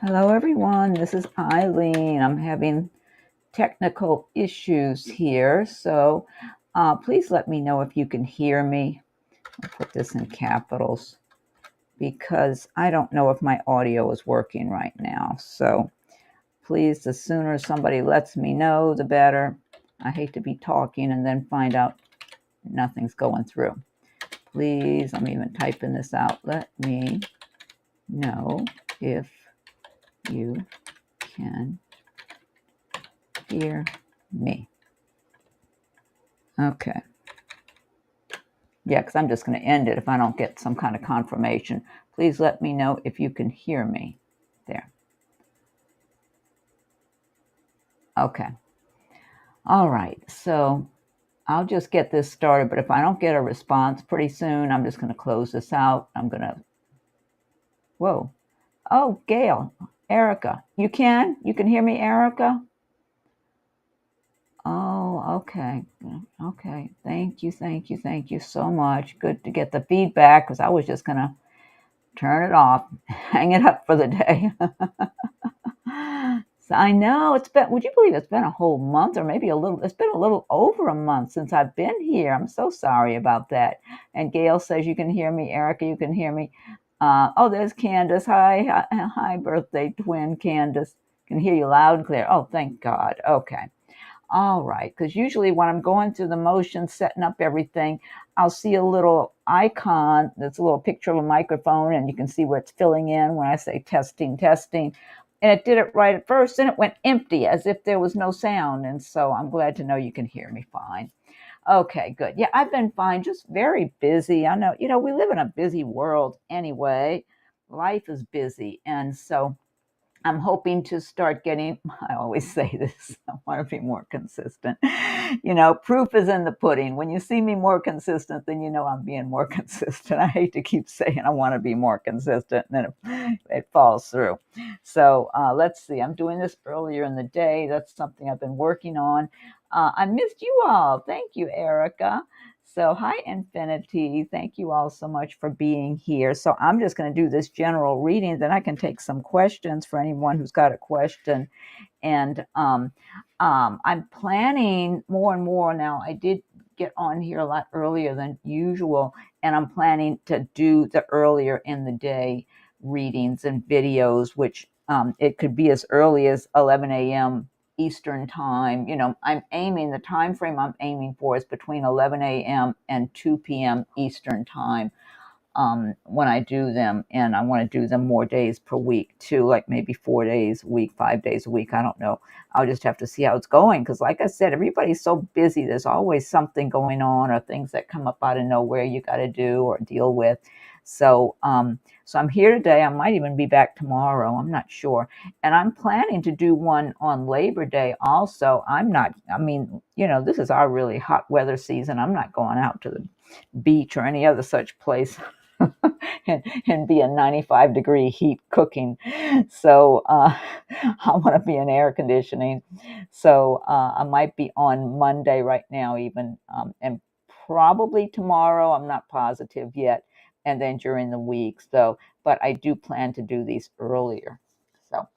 Hello, everyone. This is Eileen. I'm having technical issues here, so please let me know if you can hear me. I'll put this in capitals because I don't know if my audio is working right now. So please, the sooner somebody lets me know, the better. I hate to be talking and then find out nothing's going through. Please, I'm even typing this out. Let me know if you can hear me. Okay. Yeah, because I'm just going to end it if I don't get some kind of confirmation. Please let me know if you can hear me. There. Okay. All right. So I'll just get this started. But if I don't get a response pretty soon, I'm just going to close this out. I'm going to... Whoa. Oh, Gail. Erica. You can? You can hear me, Erica? Oh, okay. Okay. Thank you. Thank you. Thank you so much. Good to get the feedback because I was just going to turn it off, hang it up for the day. So I know it's been, would you believe it's been a whole month or maybe it's been a little over a month since I've been here. I'm so sorry about that. And Gail says you can hear me. Erica, you can hear me. Oh, there's Candace. Hi, birthday twin Candace. Can hear you loud and clear. Oh, thank God. Okay. All right, because usually when I'm going through the motion, setting up everything, I'll see a little icon that's a little picture of a microphone, and you can see where it's filling in when I say testing, testing. And it did it right at first, and it went empty as if there was no sound. And so I'm glad to know you can hear me fine. Okay, good. Yeah, I've been fine, just very busy. I know, we live in a busy world anyway. Life is busy. And so I'm hoping to start getting, I always say this, I want to be more consistent. Proof is in the pudding. When you see me more consistent, then you know I'm being more consistent. I hate to keep saying I want to be more consistent, and then it falls through. So let's see. I'm doing this earlier in the day. That's something I've been working on. I missed you all. Thank you, Erica. So hi, Infinity. Thank you all so much for being here. So I'm just going to do this general reading. Then I can take some questions for anyone who's got a question. And I'm planning more and more now. I did get on here a lot earlier than usual. And I'm planning to do the earlier in the day readings and videos, which it could be as early as 11 a.m. Eastern time. The time frame I'm aiming for is between 11 a.m. and 2 p.m. Eastern time when I do them. And I want to do them more days per week too, like maybe 4 days a week, 5 days a week. I don't know. I'll just have to see how it's going. Because like I said, everybody's so busy. There's always something going on or things that come up out of nowhere you got to do or deal with. So I'm here today. I might even be back tomorrow. I'm not sure. And I'm planning to do one on Labor Day also. This is our really hot weather season. I'm not going out to the beach or any other such place and be in 95-degree heat cooking. So I want to be in air conditioning. So I might be on Monday right now even, and probably tomorrow. I'm not positive yet. And then during the week. So, but I do plan to do these earlier. So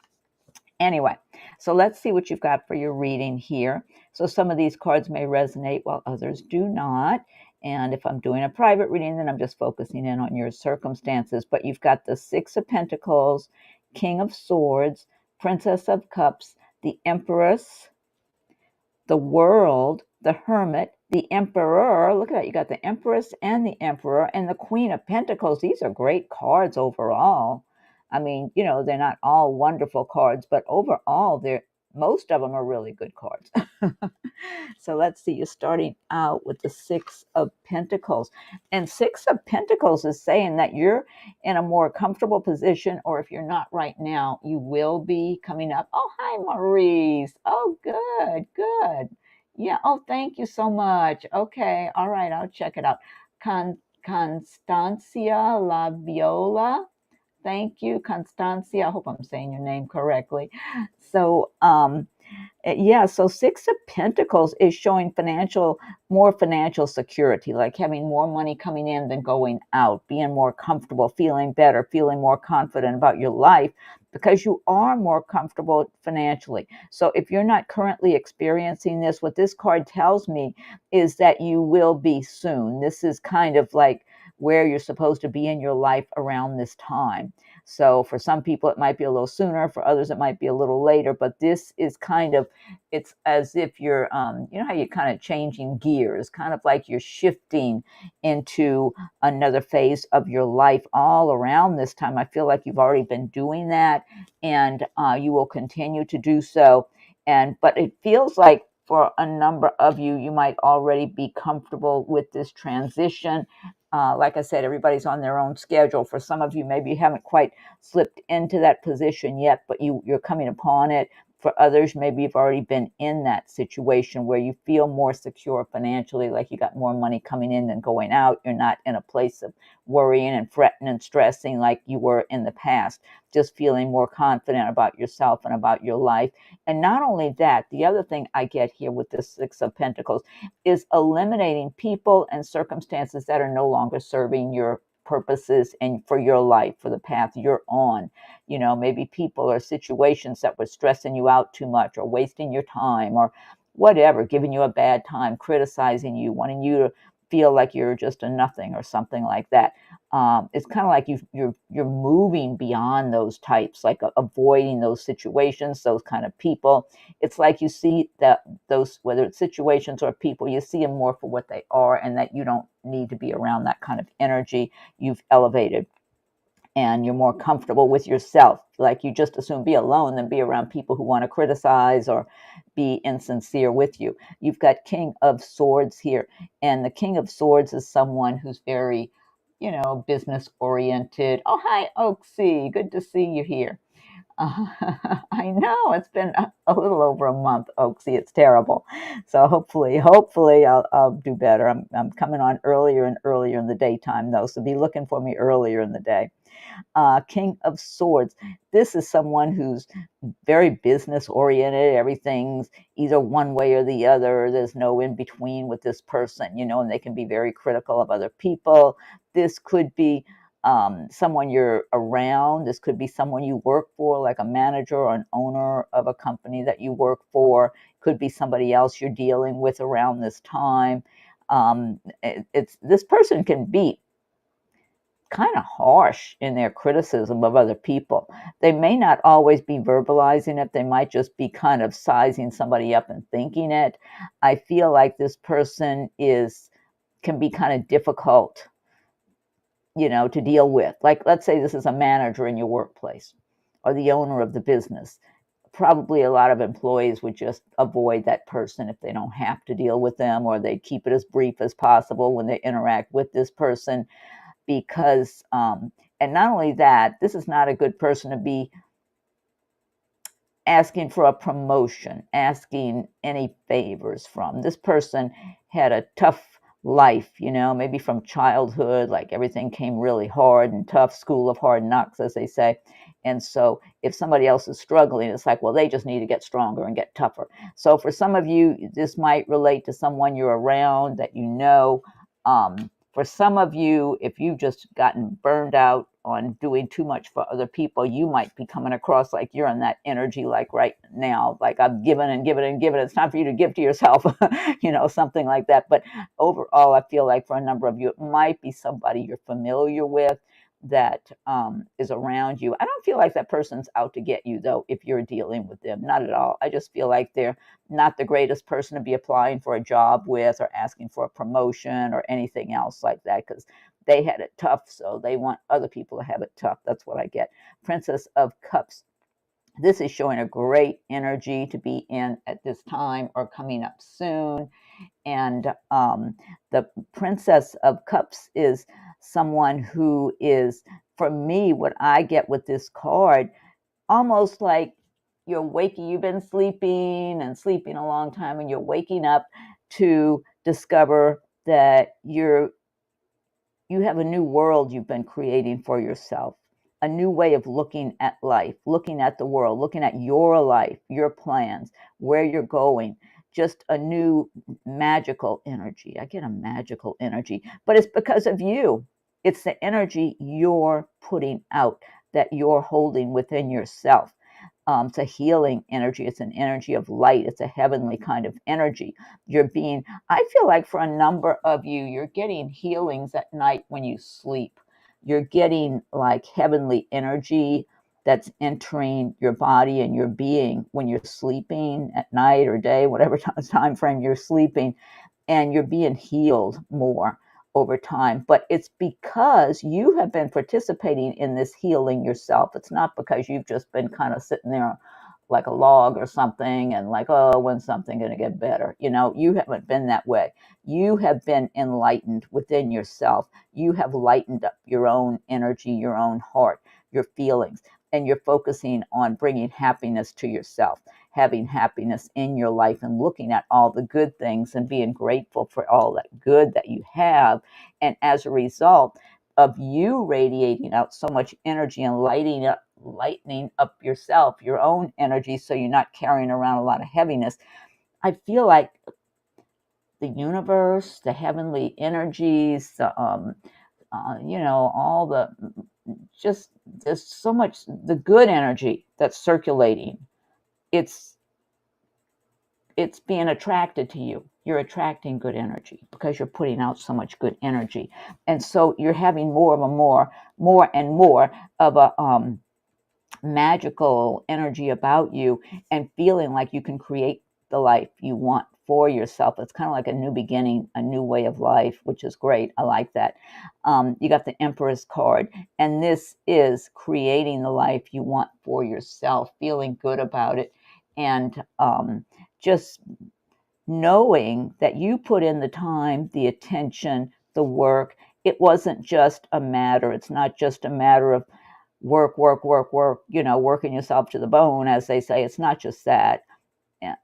anyway, so let's see what you've got for your reading here. So some of these cards may resonate while others do not. And if I'm doing a private reading, then I'm just focusing in on your circumstances. But you've got the Six of Pentacles, King of Swords, Princess of Cups, the Empress, the World, the Hermit, the Emperor. Look at that. You got the Empress and the Emperor and the Queen of Pentacles. These are great cards overall. I mean, they're not all wonderful cards, but overall, most of them are really good cards. So let's see. You're starting out with the Six of Pentacles. And Six of Pentacles is saying that you're in a more comfortable position, or if you're not right now, you will be coming up. Oh, hi, Maurice. Oh, good, good. Yeah. Oh, thank you so much. Okay. All right. I'll check it out. Constancia La Viola. Thank you, Constancia. I hope I'm saying your name correctly. So, yeah, so Six of Pentacles is showing more financial security, like having more money coming in than going out, being more comfortable, feeling better, feeling more confident about your life because you are more comfortable financially. So if you're not currently experiencing this, what this card tells me is that you will be soon. This is kind of like where you're supposed to be in your life around this time. So for some people, it might be a little sooner. For others, it might be a little later. But this is kind of, it's as if you're, you know how you're kind of changing gears, kind of like you're shifting into another phase of your life all around this time. I feel like you've already been doing that, and you will continue to do so. But it feels like for a number of you, you might already be comfortable with this transition. Like I said, everybody's on their own schedule. For some of you, maybe you haven't quite slipped into that position yet, but you're coming upon it. For others, maybe you've already been in that situation where you feel more secure financially, like you got more money coming in than going out. You're not in a place of worrying and fretting and stressing like you were in the past, just feeling more confident about yourself and about your life. And not only that, the other thing I get here with this Six of Pentacles is eliminating people and circumstances that are no longer serving your purposes and for your life, for the path you're on. You know, maybe people or situations that were stressing you out too much or wasting your time or whatever, giving you a bad time, criticizing you, wanting you to feel like you're just a nothing or something like that. It's kind of like you're moving beyond those types, like avoiding those situations, those kind of people. It's like you see that those, whether it's situations or people, you see them more for what they are, and that you don't need to be around that kind of energy. You've elevated and you're more comfortable with yourself. Like you just assume be alone than be around people who want to criticize or be insincere with you. You've got King of Swords here, and the King of Swords is someone who's very, you know, business oriented. Oh, hi, Oaksy. Good to see you here. I know it's been a little over a month, Oaksy. It's terrible. So hopefully I'll do better. I'm coming on earlier and earlier in the daytime though, so be looking for me earlier in the day. King of Swords. This is someone who's very business oriented. Everything's either one way or the other. There's no in between with this person, you know, and they can be very critical of other people. This could be someone you're around. This could be someone you work for, like a manager or an owner of a company that you work for. Could be somebody else you're dealing with around this time. It's this person can be kind of harsh in their criticism of other people. They may not always be verbalizing it. They might just be kind of sizing somebody up and thinking it. I feel like this person can be kind of difficult, you know, to deal with. Like, let's say this is a manager in your workplace or the owner of the business. Probably a lot of employees would just avoid that person if they don't have to deal with them, or they keep it as brief as possible when they interact with this person. Because and not only that, this is not a good person to be asking for a promotion, asking any favors from. This person had a tough life, you know, maybe from childhood, like everything came really hard and tough, school of hard knocks, as they say. And so if somebody else is struggling, it's like, well, they just need to get stronger and get tougher. So for some of you, this might relate to someone you're around that you know. For some of you, if you've just gotten burned out on doing too much for other people, you might be coming across like you're in that energy, like right now, like I've given and given and given. It's time for you to give to yourself, you know, something like that. But overall, I feel like for a number of you, it might be somebody you're familiar with that is around you. I don't feel like that person's out to get you, though, if you're dealing with them. Not at all. I just feel like they're not the greatest person to be applying for a job with or asking for a promotion or anything else like that, because they had it tough, so they want other people to have it tough. That's what I get. Princess of Cups. This is showing a great energy to be in at this time or coming up soon. And the Princess of Cups is someone who is, for me, what I get with this card, almost like you've been sleeping and sleeping a long time, and you're waking up to discover that you have a new world you've been creating for yourself. a new way of looking at life, looking at the world, looking at your life, your plans, where you're going. Just a new magical energy. I get a magical energy, but it's because of you. It's the energy you're putting out, that you're holding within yourself. It's a healing energy. It's an energy of light. It's a heavenly kind of energy. I feel like for a number of you, you're getting healings at night when you sleep. You're getting like heavenly energy that's entering your body and your being when you're sleeping at night or day, whatever time frame you're sleeping, and you're being healed more over time. But it's because you have been participating in this healing yourself. It's not because you've just been kind of sitting there like a log or something and like, oh, when's something going to get better? You haven't been that way. You have been enlightened within yourself. You have lightened up your own energy, your own heart, your feelings, and you're focusing on bringing happiness to yourself, having happiness in your life, and looking at all the good things and being grateful for all that good that you have. And as a result of you radiating out so much energy and lightening up yourself, your own energy, so you're not carrying around a lot of heaviness, I feel like the universe, the heavenly energies, all the just there's so much the good energy that's circulating. It's being attracted to you. You're attracting good energy because you're putting out so much good energy, and so you're having more and more of a magical energy about you, and feeling like you can create the life you want for yourself. It's kind of like a new beginning, a new way of life, which is great. I like that. You got the Empress card, and this is creating the life you want for yourself, feeling good about it, and just knowing that you put in the time, the attention, the work. It wasn't just a matter, it's not just a matter of work, working yourself to the bone, as they say. It's not just that.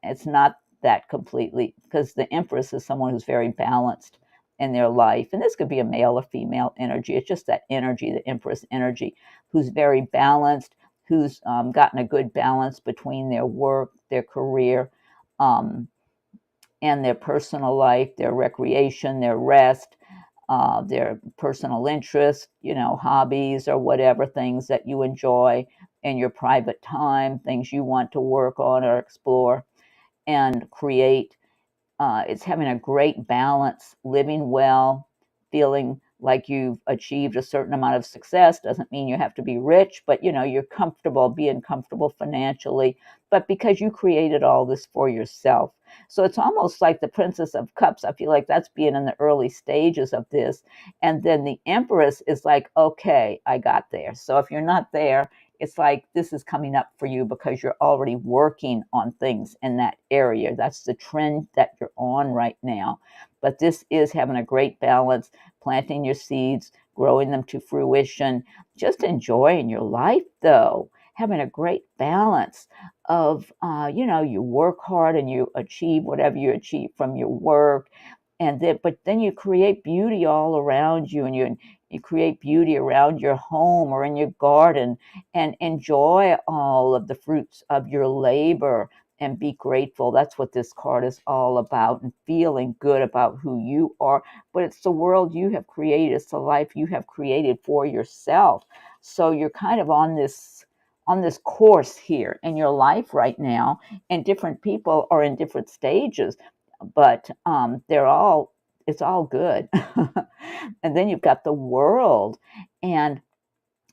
It's not that completely, because the Empress is someone who's very balanced in their life. And this could be a male or female energy. It's just that energy, the Empress energy, who's very balanced, who's gotten a good balance between their work, their career, and their personal life, their recreation, their rest, their personal interests, hobbies or whatever, things that you enjoy in your private time, things you want to work on or explore and create. It's having a great balance, living well, feeling like you've achieved a certain amount of success. Doesn't mean you have to be rich, but you're comfortable, being comfortable financially, but because you created all this for yourself. So it's almost like the Princess of Cups. I feel like that's being in the early stages of this. And then the Empress is like, okay, I got there. So if you're not there, it's like this is coming up for you because you're already working on things in that area. That's the trend that you're on right now. But this is having a great balance, planting your seeds, growing them to fruition, just enjoying your life, though, having a great balance of, you work hard and you achieve whatever you achieve from your work. But then you create beauty all around you, and you create beauty around your home or in your garden, and enjoy all of the fruits of your labor and be grateful. That's what this card is all about, and feeling good about who you are. But it's the world you have created. It's the life you have created for yourself. So you're kind of on this course here in your life right now, and different people are in different stages, but it's all good. And then you've got the world, and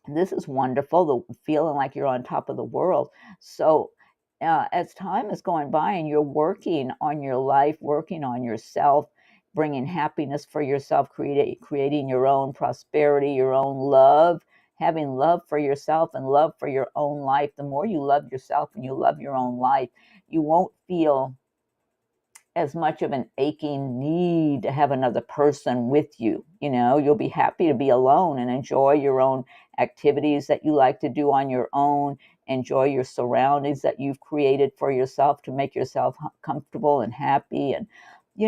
this is wonderful, the feeling like you're on top of the world. So as time is going by and you're working on your life, working on yourself, bringing happiness for yourself, creating your own prosperity, your own love, having love for yourself and love for your own life. The more you love yourself and you love your own life, you won't feel as much of an aching need to have another person with you. You'll be happy to be alone and enjoy your own activities that you like to do on your own, enjoy your surroundings that you've created for yourself to make yourself comfortable and happy, and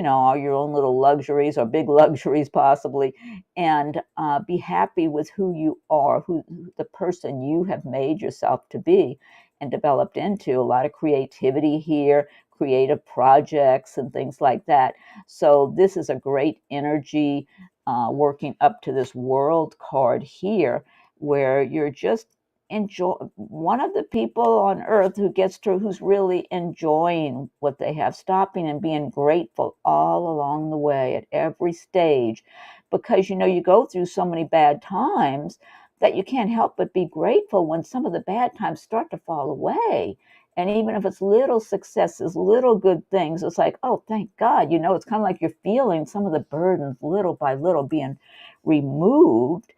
all your own little luxuries or big luxuries possibly, and be happy with who you are, who the person you have made yourself to be and developed into. A lot of creativity here, creative projects and things like that. So this is a great energy working up to this world card here, where you're just enjoy one of the people on earth who's really enjoying what they have, stopping and being grateful all along the way at every stage, because you go through so many bad times that you can't help but be grateful when some of the bad times start to fall away. And even if it's little successes, little good things, it's like, oh, thank God. It's kind of like you're feeling some of the burdens little by little being removed.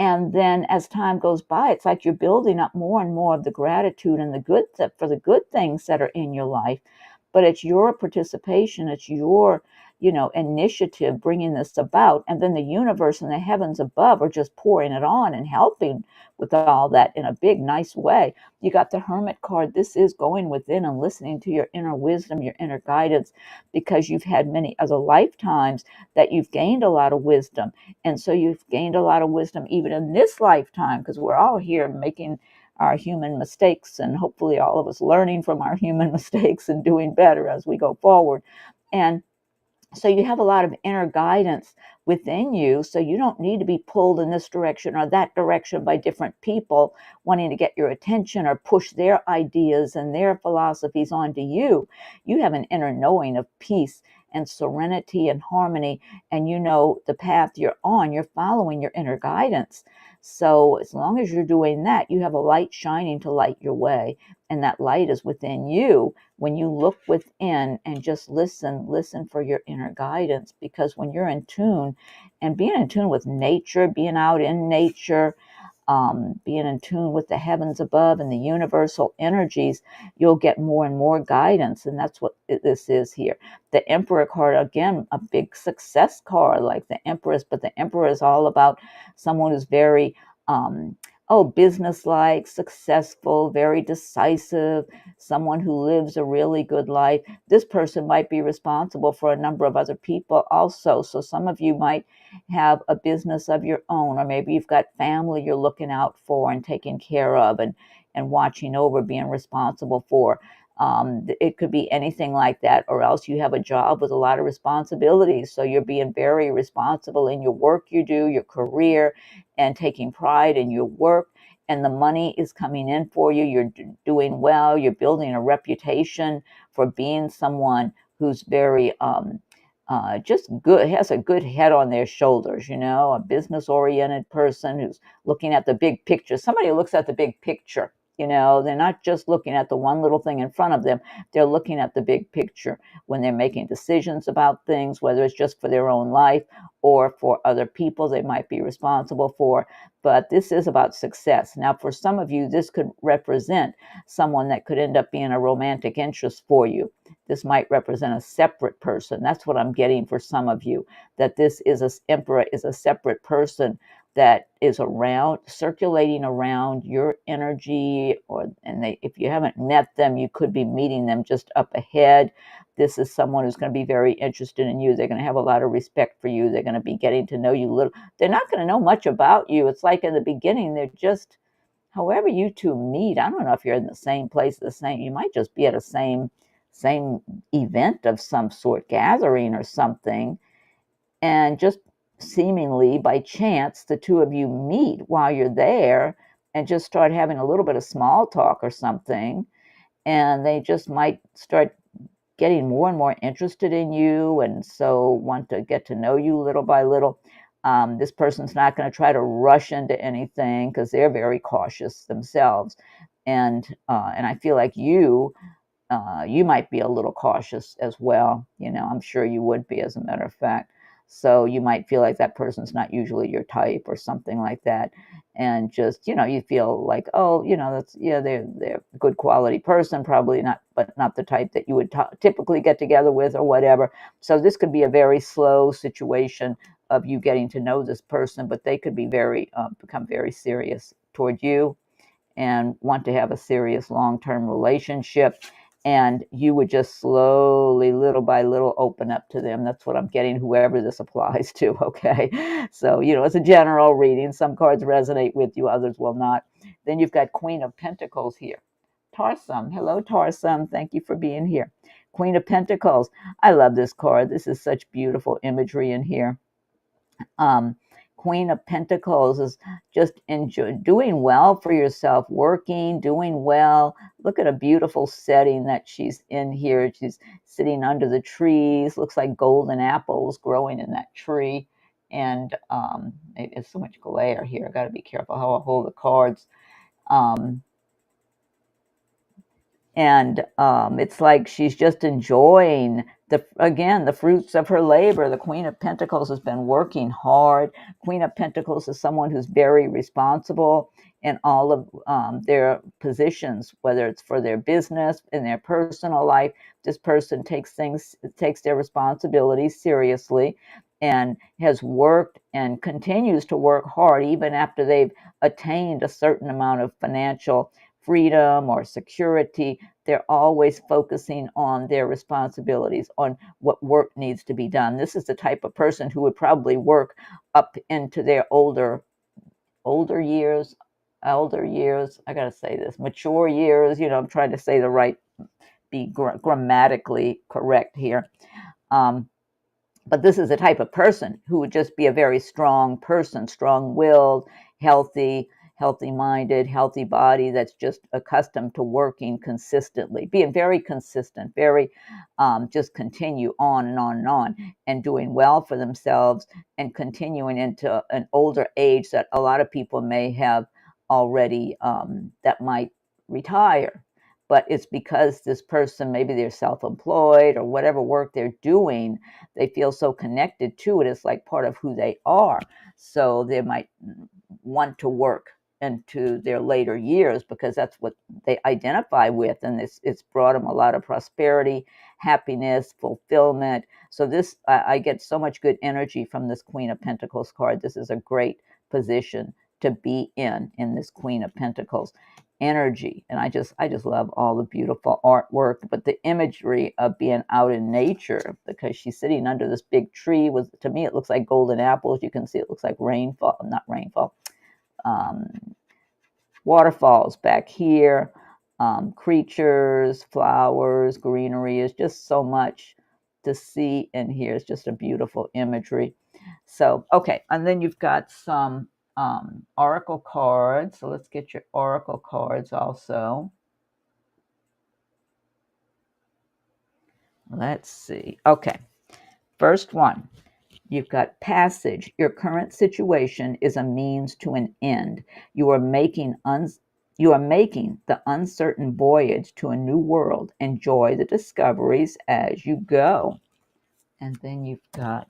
And then as time goes by, it's like you're building up more and more of the gratitude and for the good things that are in your life. But it's your participation, it's your, initiative bringing this about. And then the universe and the heavens above are just pouring it on and helping with all that in a big, nice way. You got the Hermit card. This is going within and listening to your inner wisdom, your inner guidance, because you've had many other lifetimes that you've gained a lot of wisdom. And so you've gained a lot of wisdom even in this lifetime, because we're all here making our human mistakes, and hopefully all of us learning from our human mistakes and doing better as we go forward. And so you have a lot of inner guidance within you, so you don't need to be pulled in this direction or that direction by different people wanting to get your attention or push their ideas and their philosophies onto you. You have an inner knowing of peace and serenity and harmony, and you know the path you're on. You're following your inner guidance. So as long as you're doing that, you have a light shining to light your way, and that light is within you. When you look within and just listen for your inner guidance, because when you're in tune, and being in tune with nature, being out in nature, being in tune with the heavens above and the universal energies, you'll get more and more guidance. And that's what this is here. The Emperor card, again, a big success card like the Empress, but the Emperor is all about someone who's very, businesslike, successful, very decisive, someone who lives a really good life. This person might be responsible for a number of other people also. So some of you might have a business of your own, or maybe you've got family you're looking out for and taking care of and watching over, being responsible for. It could be anything like that, or else you have a job with a lot of responsibilities. So you're being very responsible in your work you do, your career, and taking pride in your work. And the money is coming in for you. You're doing well. You're building a reputation for being someone who's very just good, has a good head on their shoulders, a business oriented person who's looking at the big picture. Somebody who looks at the big picture. They're not just looking at the one little thing in front of them. They're looking at the big picture when they're making decisions about things, whether it's just for their own life or for other people they might be responsible for. But this is about success. Now, for some of you, this could represent someone that could end up being a romantic interest for you. This might represent a separate person. That's what I'm getting for some of you, that this is Emperor is a separate person that is around, circulating around your energy, if you haven't met them, you could be meeting them just up ahead. This is someone who's going to be very interested in you. They're going to have a lot of respect for you. They're going to be getting to know you a little. They're not going to know much about you. It's like in the beginning, they're just, however you two meet. I don't know if you're in the same place, you might just be at a same event of some sort, gathering or something, and just seemingly by chance, the two of you meet while you're there and just start having a little bit of small talk or something. And they just might start getting more and more interested in you, and so want to get to know you little by little. This person's not going to try to rush into anything because they're very cautious themselves. And I feel like you might be a little cautious as well. I'm sure you would be, as a matter of fact. So you might feel like that person's not usually your type or something like that. And just, you feel like, oh, they're a good quality person, probably not, but not the type that you would typically get together with or whatever. So this could be a very slow situation of you getting to know this person, but they could be become very serious toward you and want to have a serious long-term relationship. and you would just slowly, little by little, open up to them. That's what I'm getting, whoever this applies to, okay? So, it's a general reading. Some cards resonate with you, others will not. Then you've got Queen of Pentacles here. Tarsum. Hello, Tarsum. Thank you for being here. Queen of Pentacles. I love this card. This is such beautiful imagery in here. Queen of Pentacles is just doing well for yourself, working, doing well. Look at a beautiful setting that she's in here. She's sitting under the trees. Looks like golden apples growing in that tree. And there's so much glare here. I got to be careful how I hold the cards. And it's like she's just enjoying the fruits of her labor. The Queen of Pentacles has been working hard. Queen of Pentacles is someone who's very responsible in all of their positions, whether it's for their business, in their personal life. This person takes their responsibilities seriously and has worked and continues to work hard even after they've attained a certain amount of financial freedom or security. They're always focusing on their responsibilities, on what work needs to be done. This is the type of person who would probably work up into their older years. I gotta say this, mature years. I'm trying to say be grammatically correct here. But this is the type of person who would just be a very strong person, strong-willed, healthy-minded, healthy body that's just accustomed to working consistently, being very consistent, very just continue on and on and on, and doing well for themselves and continuing into an older age that a lot of people may have already that might retire. But it's because this person, maybe they're self-employed or whatever work they're doing, they feel so connected to it. It's like part of who they are. So they might want to work into their later years because that's what they identify with. And it's brought them a lot of prosperity, happiness, fulfillment. So I get so much good energy from this Queen of Pentacles card. This is a great position to be in this Queen of Pentacles energy. And I just love all the beautiful artwork, but the imagery of being out in nature, because she's sitting under this big tree. To me, it looks like golden apples. You can see it looks like waterfalls back here, creatures, flowers, greenery. Is just so much to see in here. It's just a beautiful imagery. So, okay. And then you've got some oracle cards. So let's get your oracle cards also. Let's see. Okay. First one, you've got passage. Your current situation is a means to an end. You are making the uncertain voyage to a new world. Enjoy the discoveries as you go. And then you've got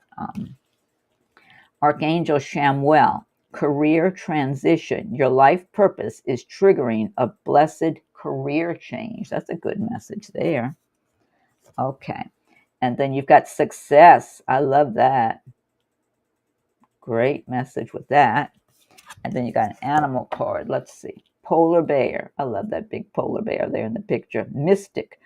Archangel Shamuel. Career transition. Your life purpose is triggering a blessed career change. That's a good message there. Okay. And then you've got success. I love that. Great message with that. And then you got an animal card. Let's see. Polar bear. I love that big polar bear there in the picture. Mystic.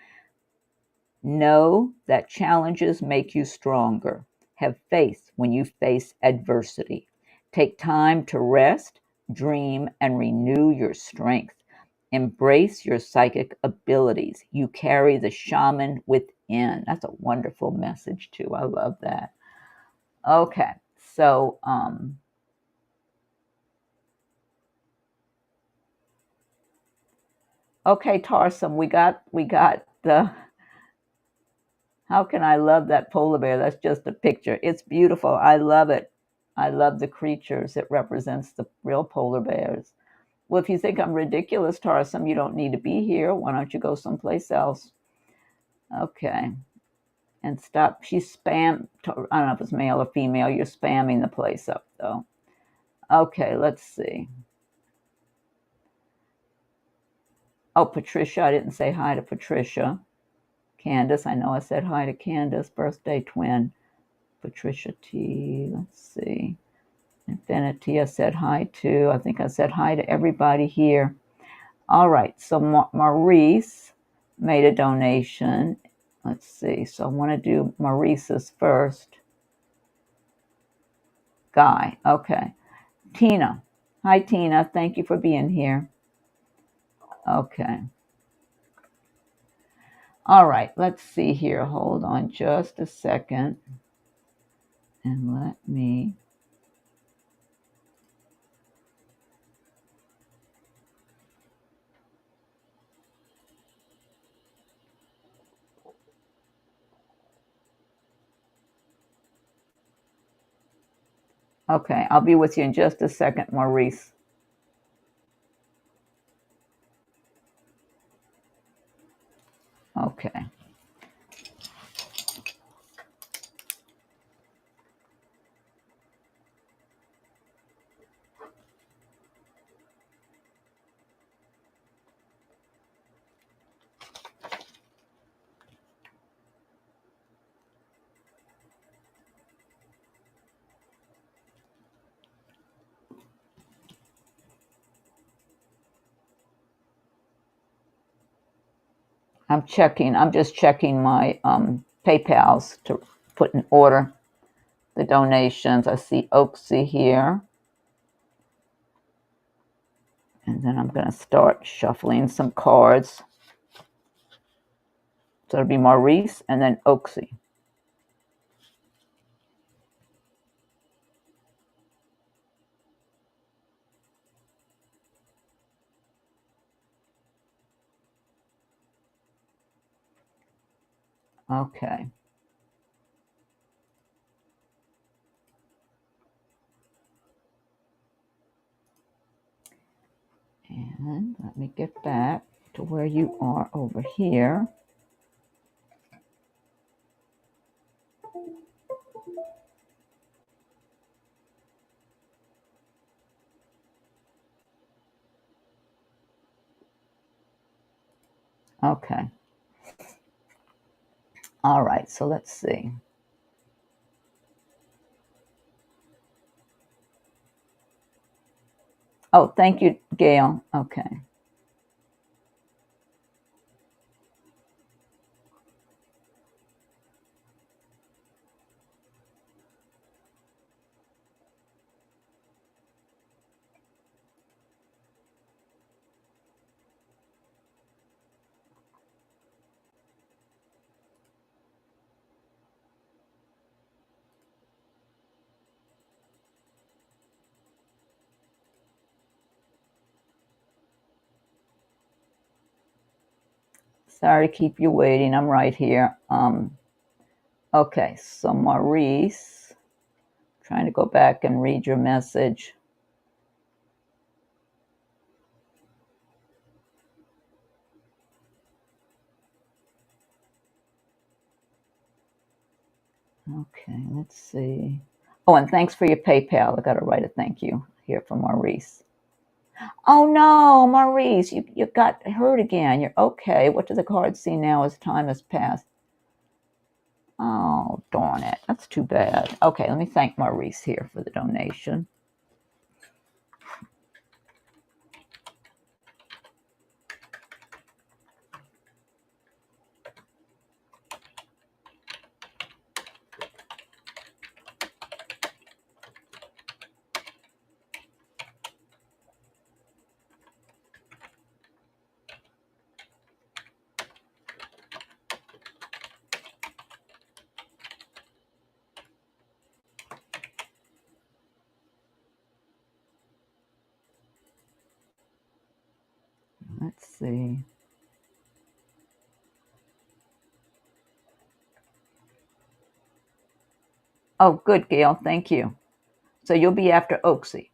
Know that challenges make you stronger. Have faith when you face adversity. Take time to rest, dream, and renew your strength. Embrace your psychic abilities. You carry the shaman within. That's a wonderful message, too. I love that. Okay, so okay, Tarsum, we got the. How can I love that polar bear? That's just a picture. It's beautiful. I love it. I love the creatures. It represents the real polar bears. Well, if you think I'm ridiculous, Tarsum, you don't need to be here. Why don't you go someplace else? Okay. And stop. She's spam. I don't know if it's male or female. You're spamming the place up, though. Okay, let's see. Oh, Patricia. I didn't say hi to Patricia. Candace. I know I said hi to Candace. Birthday twin. Patricia T. Let's see. Infinity, I said hi to. I think I said hi to everybody here. All right, so Maurice, made a donation. Let's see. So I want to do Maurice's first. Guy. Okay. Tina. Hi, Tina. Thank you for being here. Okay. All right. Let's see here. Hold on just a second. And let me. Okay. I'll be with you in just a second, Maurice. Okay. I'm just checking my PayPals to put in order the donations. I see Oaksy here. And then I'm going to start shuffling some cards. So it'll be Maurice and then Oaksy. Okay. And let me get back to where you are over here. Okay. All right, so let's see. Oh, thank you, Gail. Okay. Sorry to keep you waiting. I'm right here. Okay, so Maurice, trying to go back and read your message. Okay, let's see. Oh, and thanks for your PayPal. I got to write a thank you here for Maurice. Oh no, Maurice, you got hurt again. You're okay. What do the cards see now as time has passed? Oh, darn it. That's too bad. Okay, let me thank Maurice here for the donation. Let's see. Oh, good, Gail. Thank you. So you'll be after Oaksy.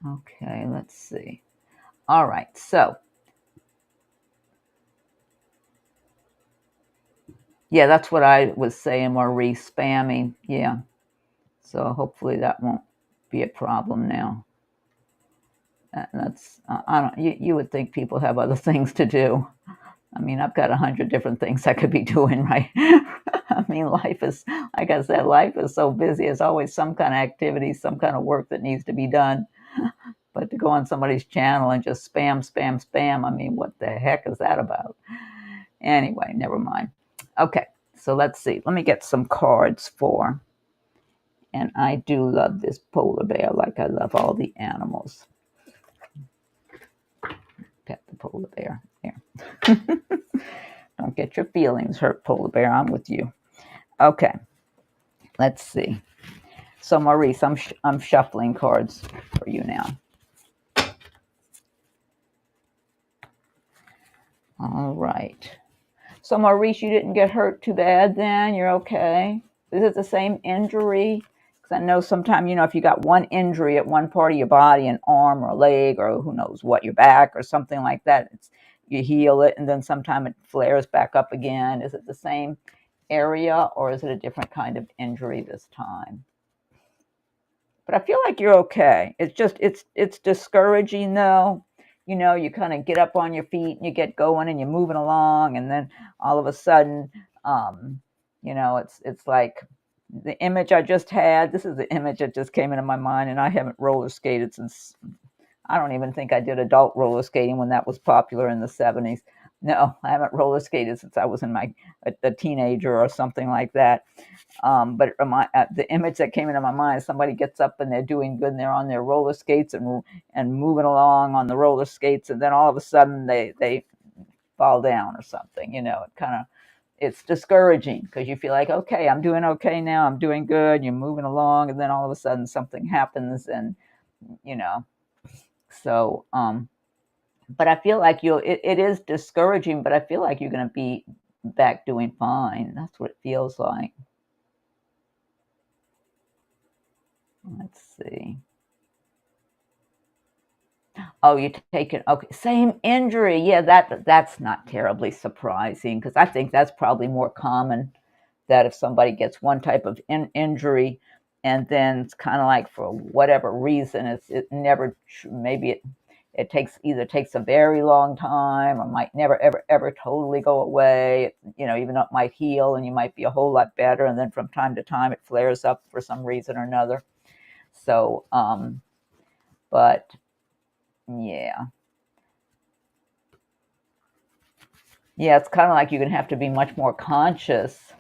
Okay, let's see. All right, so. Yeah, that's what I was saying, Maurice, spamming. Yeah. So hopefully that won't be a problem now. That's I don't. You would think people have other things to do. I mean, I've got 100 different things I could be doing, right? I mean, life is, like I said, life is so busy. There's always some kind of activity, some kind of work that needs to be done. But to go on somebody's channel and just spam, spam, spam, I mean, what the heck is that about? Anyway, never mind. Okay, so let's see. Let me get some cards for, and I do love this polar bear like I love all the animals. Pet the polar bear. Here. Don't get your feelings hurt, polar bear. I'm with you. Okay, let's see. So Maurice, I'm shuffling cards for you now. All right. So Maurice, you didn't get hurt too bad then? You're okay? Is it the same injury? Because I know sometimes, if you got one injury at one part of your body, an arm or a leg or who knows what, your back or something like that, you heal it and then sometime it flares back up again. Is it the same area or is it a different kind of injury this time? But I feel like you're okay. It's just, it's discouraging though. You kind of get up on your feet and you get going and you're moving along, and then all of a sudden, it's like the image I just had. This is the image that just came into my mind, and I haven't roller skated since, I don't even think I did adult roller skating when that was popular in the 70s. No, I haven't roller skated since I was a teenager or something like that. But the image that came into my mind is somebody gets up and they're doing good and they're on their roller skates and moving along on the roller skates, and then all of a sudden they fall down or something. It's discouraging because you feel like, okay, I'm doing okay now, I'm doing good, you're moving along, and then all of a sudden something happens, and so but I feel like it is discouraging, but I feel like you're going to be back doing fine. That's what it feels like. Let's see. Oh, you take it. Okay, same injury. Yeah, that's not terribly surprising because I think that's probably more common, that if somebody gets one type of injury and then it's kind of like for whatever reason it never, maybe it takes a very long time or might never ever totally go away. Even though it might heal and you might be a whole lot better, and then from time to time it flares up for some reason or another. So but yeah, it's kind of like you're going to have to be much more conscious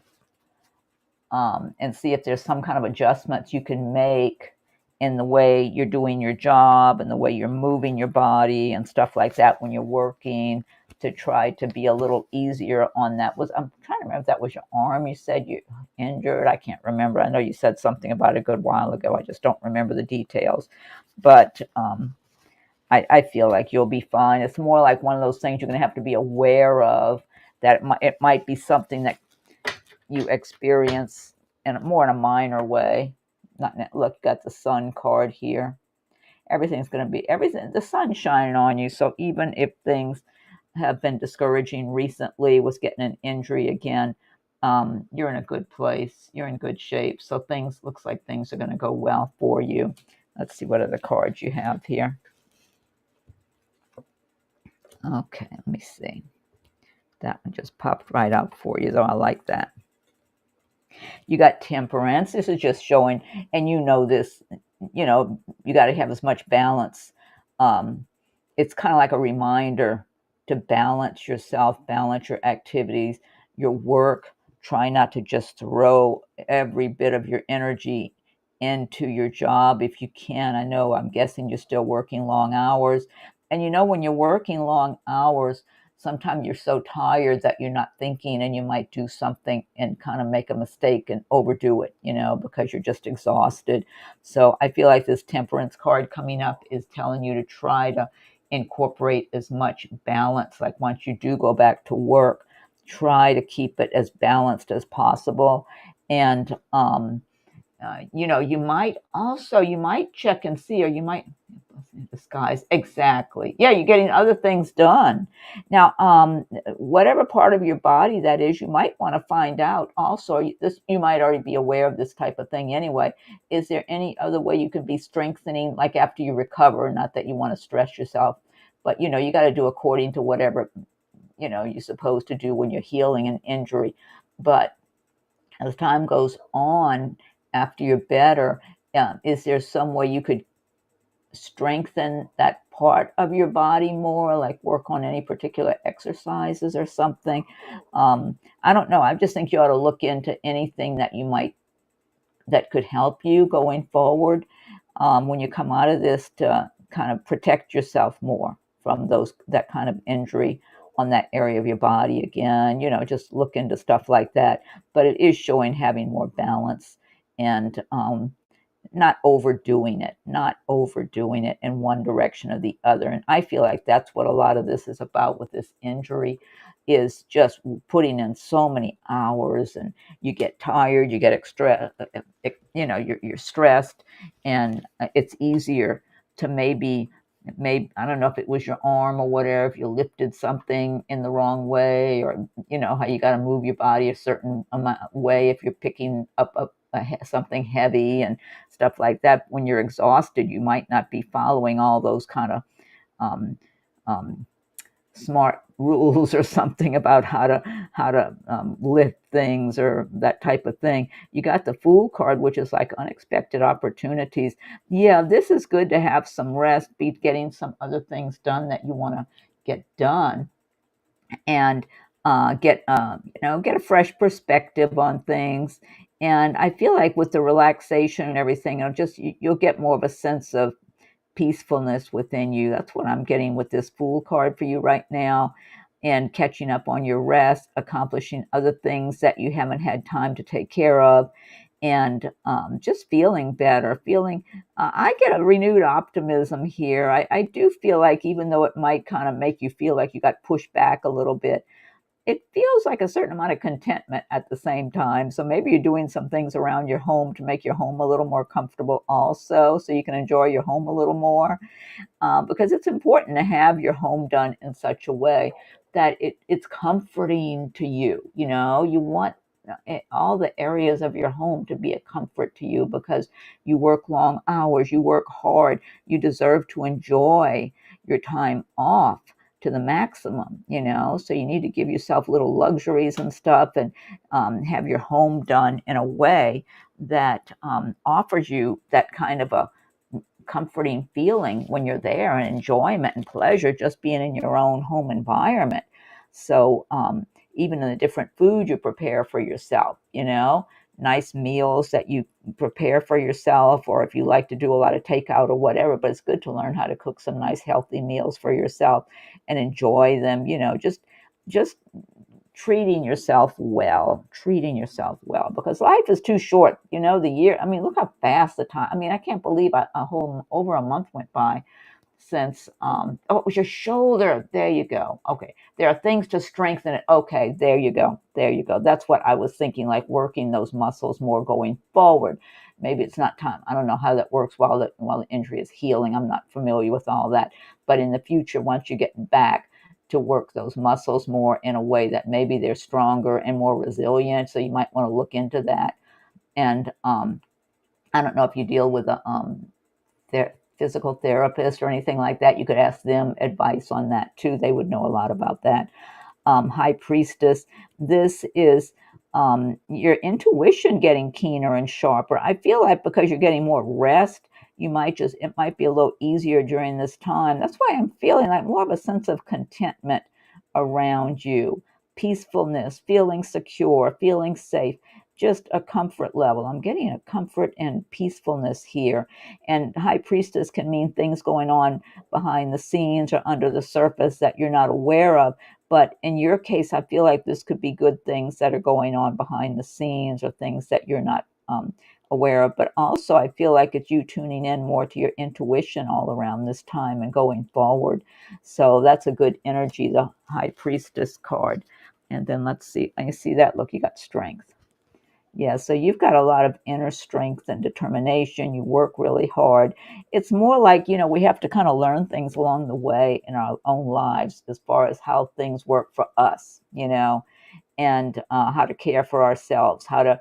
and see if there's some kind of adjustments you can make in the way you're doing your job and the way you're moving your body and stuff like that when you're working, to try to be a little easier on that. I'm trying to remember if that was your arm you said you injured. I can't remember. I know you said something about it a good while ago. I just don't remember the details. But I feel like you'll be fine. It's more like one of those things you're going to have to be aware of, that it might be something that you experience more in a minor way. Look, you got the sun card here. Everything's going to be the sun's shining on you. So even if things have been discouraging recently, was getting an injury again, you're in a good place. You're in good shape. So looks like things are going to go well for you. Let's see what other cards you have here. Okay, let me see. That one just popped right out for you, though. I like that. You got temperance. This is just showing, and this, you got to have as much balance. It's kind of like a reminder to balance yourself, balance your activities, your work. Try not to just throw every bit of your energy into your job if you can. I'm guessing you're still working long hours. And when you're working long hours, sometimes you're so tired that you're not thinking, and you might do something and kind of make a mistake and overdo it, because you're just exhausted. So I feel like this temperance card coming up is telling you to try to incorporate as much balance. Like once you do go back to work, try to keep it as balanced as possible. And, you might check and see, or you might disguise. Exactly. Yeah, you're getting other things done. Now, whatever part of your body that is, you might want to find out also. You might already be aware of this type of thing anyway. Is there any other way you can be strengthening, like after you recover? Not that you want to stress yourself, but you got to do according to whatever you're supposed to do when you're healing an injury. But as time goes on, after you're better, is there some way you could strengthen that part of your body more, like work on any particular exercises or something? I don't know. I just think you ought to look into anything that could help you going forward, when you come out of this, to kind of protect yourself more from that kind of injury on that area of your body again. Just look into stuff like that. But it is showing having more balance, and not overdoing it in one direction or the other. And I feel like that's what a lot of this is about with this injury, is just putting in so many hours, and you get tired, you get extra, you're stressed, and it's easier to maybe I don't know if it was your arm or whatever, if you lifted something in the wrong way, or how you got to move your body a certain way if you're picking up something heavy and stuff like that. When you're exhausted, you might not be following all those kind of um, um, smart rules or something about how to lift things or that type of thing. You got the Fool card, which is like unexpected opportunities. Yeah, this is good to have some rest, be getting some other things done that you want to get done, and get a fresh perspective on things. And I feel like with the relaxation and everything, you'll get more of a sense of peacefulness within you. That's what I'm getting with this Fool card for you right now. And catching up on your rest, accomplishing other things that you haven't had time to take care of, and just feeling better. I get a renewed optimism here. I do feel like, even though it might kind of make you feel like you got pushed back a little bit, it feels like a certain amount of contentment at the same time. So maybe you're doing some things around your home to make your home a little more comfortable also, so you can enjoy your home a little more. Because it's important to have your home done in such a way that it's comforting to you. You want all the areas of your home to be a comfort to you, because you work long hours, you work hard, you deserve to enjoy your time off to the maximum. So you need to give yourself little luxuries and stuff, and have your home done in a way that offers you that kind of a comforting feeling when you're there, and enjoyment and pleasure just being in your own home environment. So even in the different food you prepare for yourself, nice meals that you prepare for yourself, or if you like to do a lot of takeout or whatever, but it's good to learn how to cook some nice healthy meals for yourself and enjoy them. Just treating yourself well, because life is too short. The year, I mean, look how fast the time, I mean, I can't believe a whole over a month went by since oh, it was your shoulder. There you go. Okay, there are things to strengthen it. Okay, there you go. That's what I was thinking, like working those muscles more going forward. Maybe it's not time, I don't know how that works while the injury is healing. I'm not familiar with all that. But in the future, once you get back, to work those muscles more in a way that maybe they're stronger and more resilient. So you might want to look into that. And I don't know if you deal with a physical therapist or anything like that. You could ask them advice on that too. They would know a lot about that. High Priestess, this is your intuition getting keener and sharper. I feel like because you're getting more rest, it might be a little easier during this time. That's why I'm feeling like more of a sense of contentment around you, peacefulness, feeling secure, feeling safe, just a comfort level. I'm getting a comfort and peacefulness here. And High Priestess can mean things going on behind the scenes or under the surface that you're not aware of. But in your case, I feel like this could be good things that are going on behind the scenes, or things that you're not aware of. But also, I feel like it's you tuning in more to your intuition all around this time and going forward. So that's a good energy, the High Priestess card. And then let's see. I see that. Look, you got strength. Yeah, so you've got a lot of inner strength and determination. You work really hard. It's more like, we have to kind of learn things along the way in our own lives as far as how things work for us. and how to care for ourselves, how to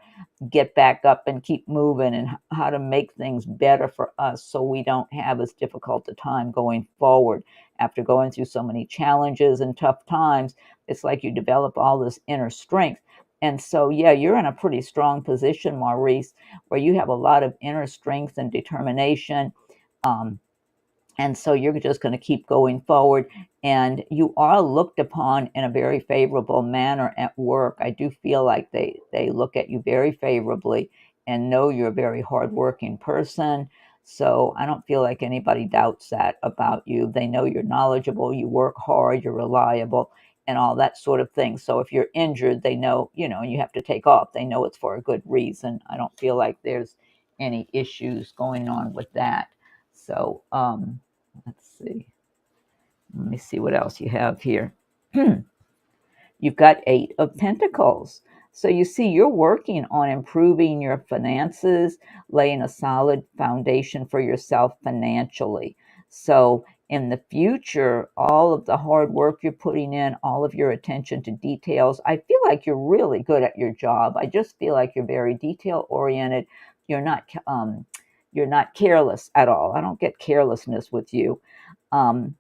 get back up and keep moving, and how to make things better for us so we don't have as difficult a time going forward. After going through so many challenges and tough times, it's like you develop all this inner strength. And so, yeah, you're in a pretty strong position, Maurice, where you have a lot of inner strength and determination. Um, and so you're just going to keep going forward, and you are looked upon in a very favorable manner at work. I do feel like they look at you very favorably and know you're a very hardworking person. So I don't feel like anybody doubts that about you. They know you're knowledgeable, you work hard, you're reliable, and all that sort of thing. So if you're injured, they know, and you have to take off, they know it's for a good reason. I don't feel like there's any issues going on with that. So let's see. Let me see what else you have here. You've got 8 of Pentacles. So you see, you're working on improving your finances, laying a solid foundation for yourself financially. So in the future, all of the hard work you're putting in, all of your attention to details, I feel like you're really good at your job. I just feel like you're very detail oriented. You're not careless at all. I don't get carelessness with you. Um,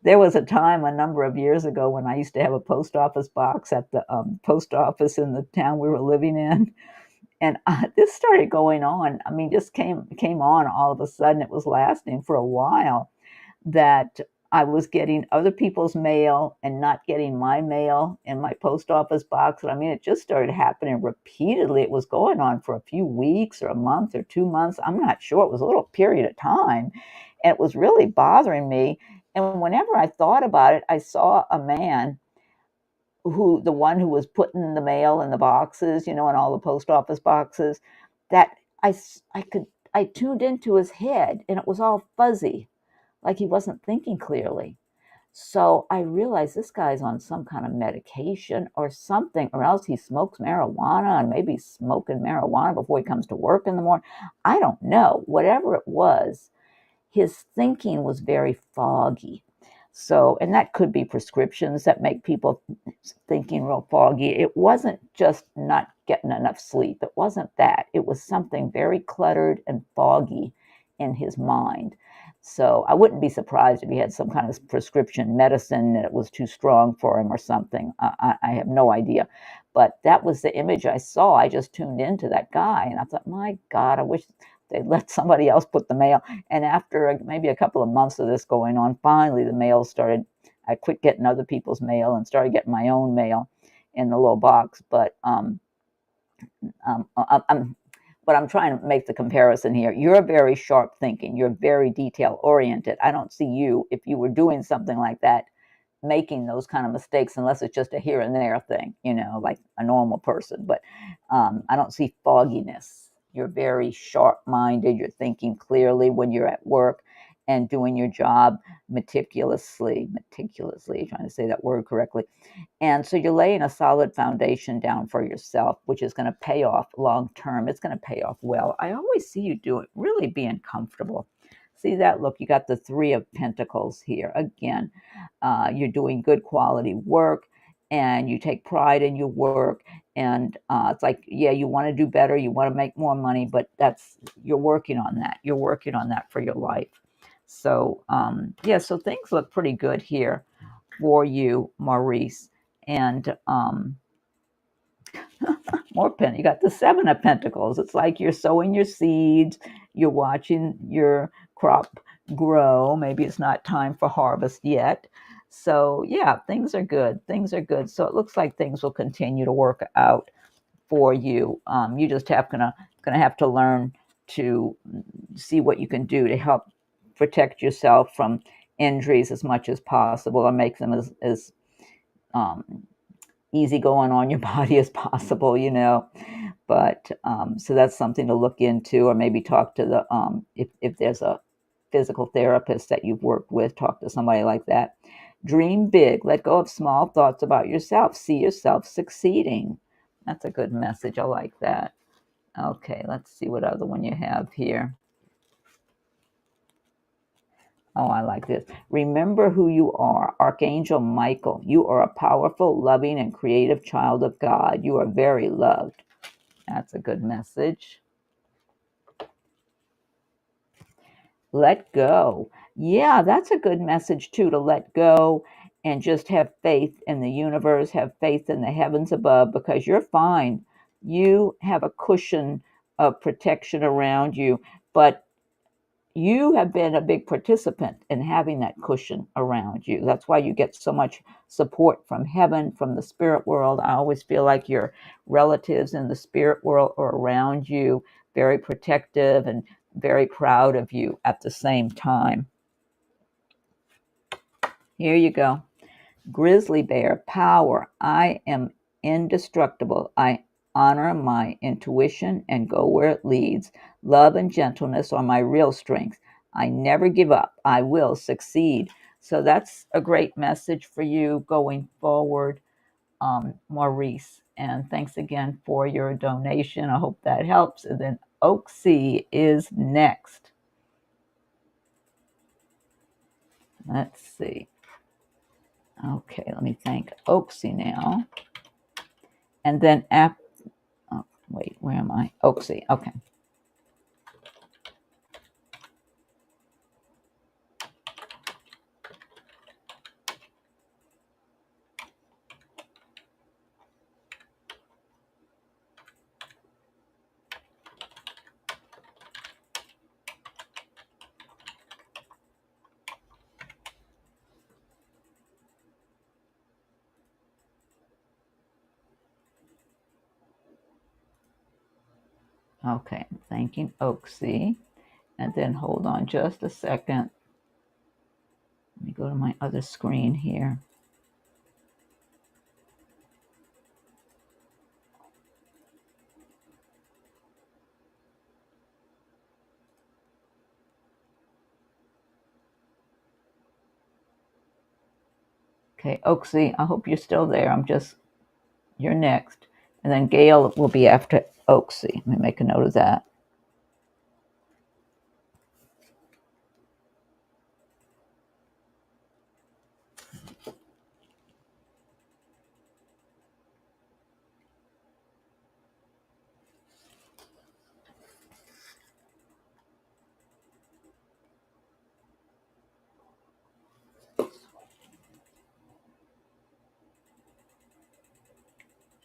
There was a time a number of years ago when I used to have a post office box at the post office in the town we were living in, and this started going on. I mean, just came on all of a sudden. It was lasting for a while, that I was getting other people's mail and not getting my mail in my post office box. And I mean, it just started happening repeatedly. It was going on for a few weeks or a month or 2 months. I'm not sure. It was a little period of time. And it was really bothering me. And whenever I thought about it, I saw a man the one who was putting the mail in the boxes, in all the post office boxes, that I tuned into his head, and it was all fuzzy, like he wasn't thinking clearly. So I realized this guy's on some kind of medication or something, or else he smokes marijuana, and maybe he's smoking marijuana before he comes to work in the morning. I don't know. Whatever it was, his thinking was very foggy. So, and that could be prescriptions that make people thinking real foggy. It wasn't just not getting enough sleep. It wasn't that. It was something very cluttered and foggy in his mind. So I wouldn't be surprised if he had some kind of prescription medicine that it was too strong for him or something. I have no idea. But that was the image I saw. I just tuned into that guy, and I thought, my God, I wish they'd let somebody else put the mail. And after maybe a couple of months of this going on, finally the mail started. I quit getting other people's mail and started getting my own mail in the little box. But I'm trying to make the comparison here. You're very sharp thinking. You're very detail oriented. I don't see you, if you were doing something like that, making those kind of mistakes, unless it's just a here and there thing, like a normal person. But I don't see fogginess. You're very sharp minded. You're thinking clearly when you're at work and doing your job meticulously, trying to say that word correctly. And so you're laying a solid foundation down for yourself, which is going to pay off long term. It's going to pay off well. I always see you do it, really being comfortable. See that? Look, you got the 3 of Pentacles here. Again, you're doing good quality work, and you take pride in your work. And it's like, yeah, you want to do better. You want to make more money, but you're working on that. You're working on that for your life. So, yeah, so things look pretty good here for you, Maurice. And you got the 7 of Pentacles. It's like you're sowing your seeds, you're watching your crop grow. Maybe it's not time for harvest yet. So yeah, things are good. Things are good. So it looks like things will continue to work out for you. You just gonna have to learn to see what you can do to help protect yourself from injuries as much as possible, or make them as um, easy going on your body as possible, But so that's something to look into, or maybe talk to if there's a physical therapist that you've worked with, talk to somebody like that. Dream big. Let go of small thoughts about yourself. See yourself succeeding. That's a good message. I like that. Okay, let's see what other one you have here. Oh, I like this. Remember who you are, Archangel Michael. You are a powerful, loving, and creative child of God. You are very loved. That's a good message. Let go. Yeah, that's a good message too, to let go and just have faith in the universe, have faith in the heavens above, because you're fine. You have a cushion of protection around you, but you have been a big participant in having that cushion around you. That's why you get so much support from heaven, from the spirit world. I always feel like your relatives in the spirit world are around you, very protective and very proud of you at the same time. Here you go. Grizzly bear, power. I am indestructible. I honor my intuition and go where it leads. Love and gentleness are my real strength. I never give up. I will succeed. So that's a great message for you going forward, Maurice. And thanks again for your donation. I hope that helps. And then Oaksy is next. Let's see. Okay, let me thank Oaksy now. And then after, oh, wait, where am I? Oaksy, okay. Okay, I'm thanking Oaksy. And then hold on just a second. Let me go to my other screen here. Okay, Oaksy, I hope you're still there. You're next. And then Gail will be after Oaksy. Let me make a note of that.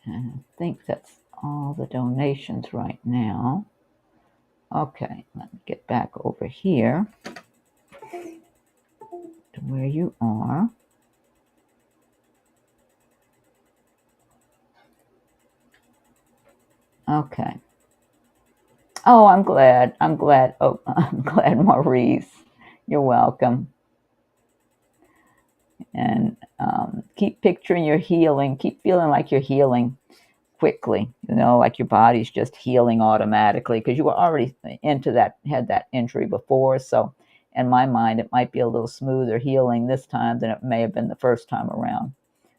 And I think that's all the donations right now. Okay, let me get back over here to where you are. Okay. Oh, I'm glad. I'm glad. Oh, I'm glad, Maurice. You're welcome. And keep picturing your healing. Keep feeling like you're healing quickly. Like your body's just healing automatically, because you were already into that, had that injury before. So, in my mind, it might be a little smoother healing this time than it may have been the first time around.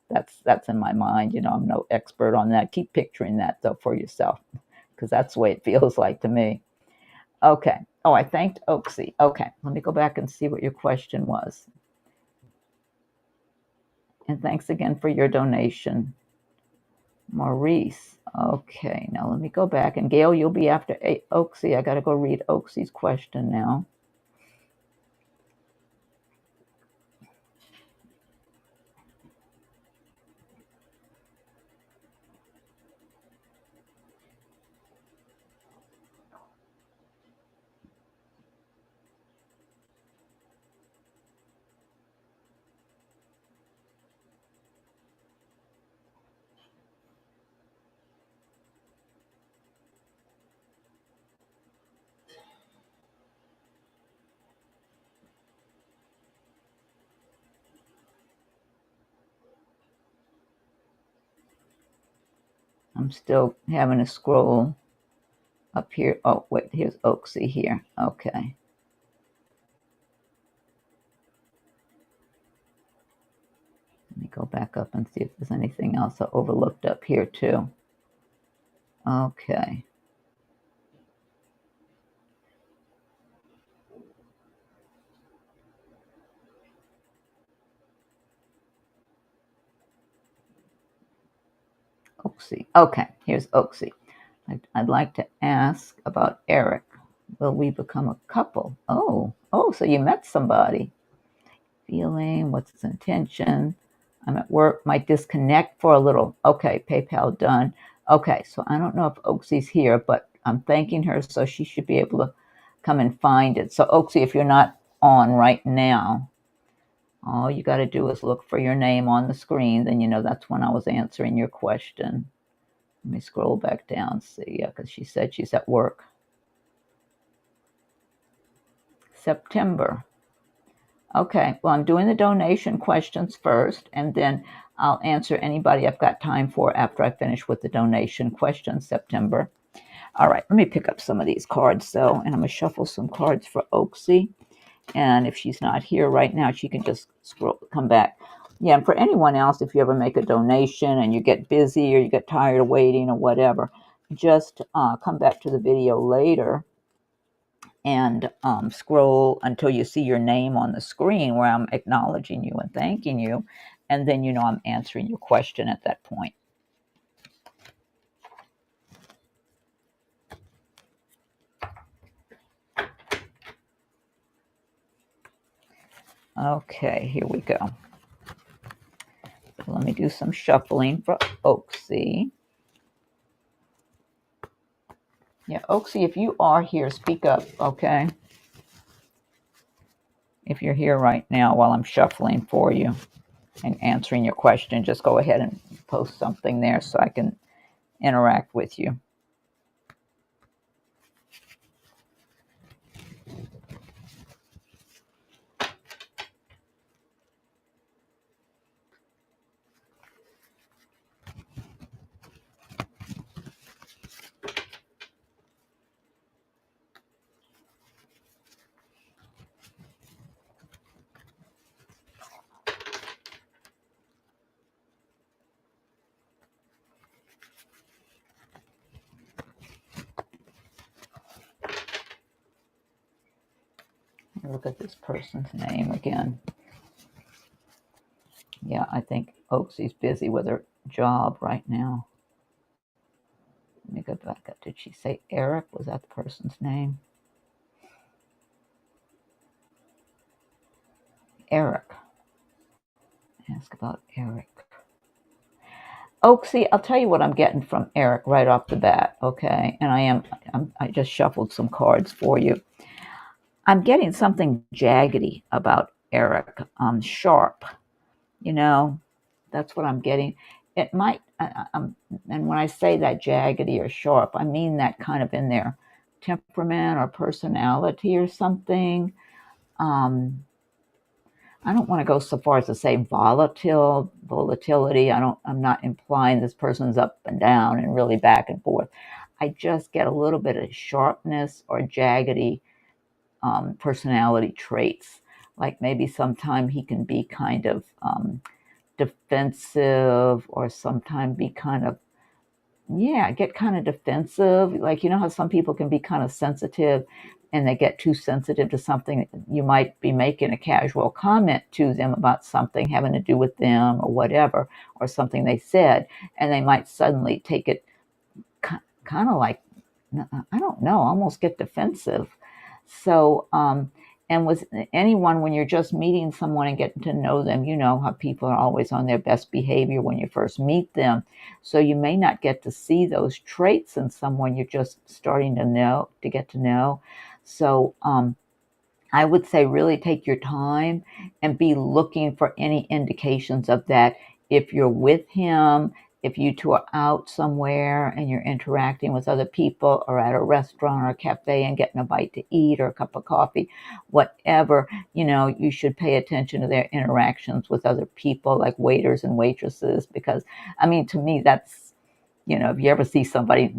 That's in my mind. I'm no expert on that. Keep picturing that though for yourself, because that's the way it feels like to me. Okay. Oh, I thanked Oaksy. Okay. Let me go back and see what your question was. And thanks again for your donation, Maurice. Okay. Now let me go back. And Gail, you'll be after Oaksy. I got to go read Oaksy's question now. I'm still having to scroll up here. Oh, wait, here's Oaksy here. Okay. Let me go back up and see if there's anything else I overlooked up here too. Okay. Oaksy. Okay, here's Oaksy. I'd like to ask about Eric. Will we become a couple? Oh, so you met somebody. Feeling, what's his intention? I'm at work, might disconnect for a little. Okay, PayPal done. Okay, so I don't know if Oaksy's here, but I'm thanking her, so she should be able to come and find it. So Oaksy, if you're not on right now, all you got to do is look for your name on the screen. Then you know that's when I was answering your question. Let me scroll back down, see, yeah, because she said she's at work. September. Okay, well, I'm doing the donation questions first, and then I'll answer anybody I've got time for after I finish with the donation questions, September. All right, let me pick up some of these cards, though, and I'm going to shuffle some cards for Oaksy. And if she's not here right now, she can just come back. Yeah, and for anyone else, if you ever make a donation and you get busy or you get tired of waiting or whatever, just come back to the video later and scroll until you see your name on the screen where I'm acknowledging you and thanking you. And then you know I'm answering your question at that point. Okay, here we go. So let me do some shuffling for Oaksy. Yeah, Oaksy, if you are here, speak up, okay? If you're here right now while I'm shuffling for you and answering your question, just go ahead and post something there so I can interact with you. Look at this person's name again. Yeah, I think Oaksy's busy with her job right now. Let me go back up. Did she say Eric? Was that the person's name? Eric. Ask about Eric. Oaksy, I'll tell you what I'm getting from Eric right off the bat, okay? And I just shuffled some cards for you. I'm getting something jaggedy about Eric, sharp. You know, that's what I'm getting. It might, and when I say that jaggedy or sharp, I mean that kind of in their temperament or personality or something. I don't want to go so far as to say volatility. I'm not implying this person's up and down and really back and forth. I just get a little bit of sharpness or jaggedy personality traits. Like maybe sometime he can be kind of defensive, or sometimes be kind of, get kind of defensive. Like, you know how some people can be kind of sensitive and they get too sensitive to something. You might be making a casual comment to them about something having to do with them or whatever, or something they said, and they might suddenly take it kind of like, I don't know, almost get defensive. So, and with anyone, when you're just meeting someone and getting to know them, you know how people are always on their best behavior when you first meet them. So you may not get to see those traits in someone you're just starting to get to know. So, I would say really take your time and be looking for any indications of that. If you're with him, if you two are out somewhere and you're interacting with other people, or at a restaurant or a cafe and getting a bite to eat or a cup of coffee, whatever, you should pay attention to their interactions with other people, like waiters and waitresses, because, I mean, to me, that's, if you ever see somebody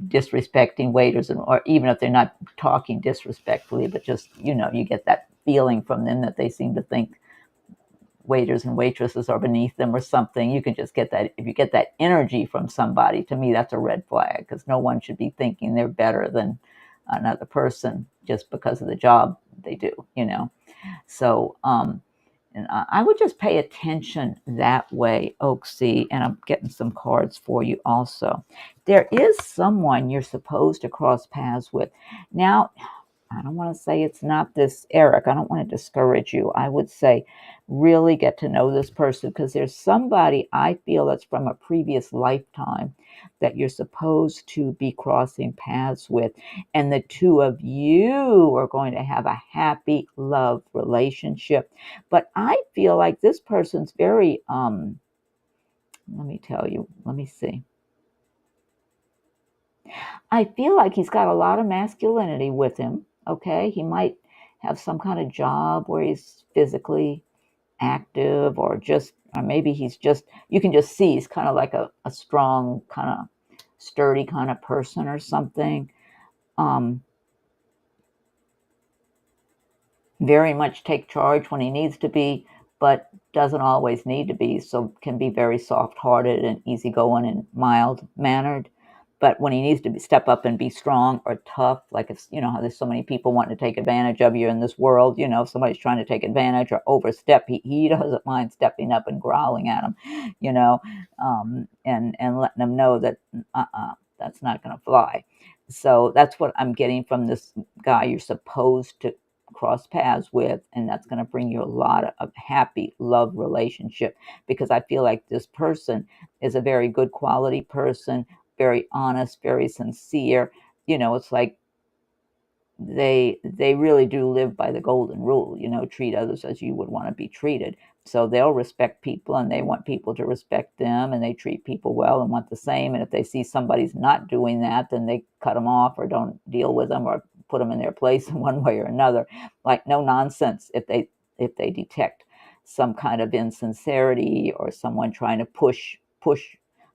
disrespecting waiters, or even if they're not talking disrespectfully, but just, you get that feeling from them that they seem to think waiters and waitresses are beneath them or something. You can just get that. If you get that energy from somebody, to me, that's a red flag, because no one should be thinking they're better than another person just because of the job they do, So, And I would just pay attention that way, Oaksy, and I'm getting some cards for you also. There is someone you're supposed to cross paths with. Now, I don't want to say it's not this Eric. I don't want to discourage you. I would say really get to know this person, because there's somebody I feel that's from a previous lifetime that you're supposed to be crossing paths with. And the two of you are going to have a happy love relationship. But I feel like this person's very, let me tell you, let me see. I feel like he's got a lot of masculinity with him. Okay. He might have some kind of job where he's physically active, or maybe he's just, you can just see he's kind of like a strong, kind of sturdy kind of person or something. Um, very much take charge when he needs to be, but doesn't always need to be. So can be very soft-hearted and easygoing and mild-mannered. But when he needs to step up and be strong or tough, like if how there's so many people wanting to take advantage of you in this world, if somebody's trying to take advantage or overstep, he doesn't mind stepping up and growling at them, and letting them know that that's not going to fly. So that's what I'm getting from this guy you're supposed to cross paths with, and that's going to bring you a lot of happy love relationship, because I feel like this person is a very good quality person, very honest, very sincere. It's like they really do live by the golden rule, treat others as you would want to be treated. So they'll respect people, and they want people to respect them, and they treat people well and want the same. And if they see somebody's not doing that, then they cut them off or don't deal with them or put them in their place in one way or another. Like, no nonsense if they detect some kind of insincerity or someone trying to push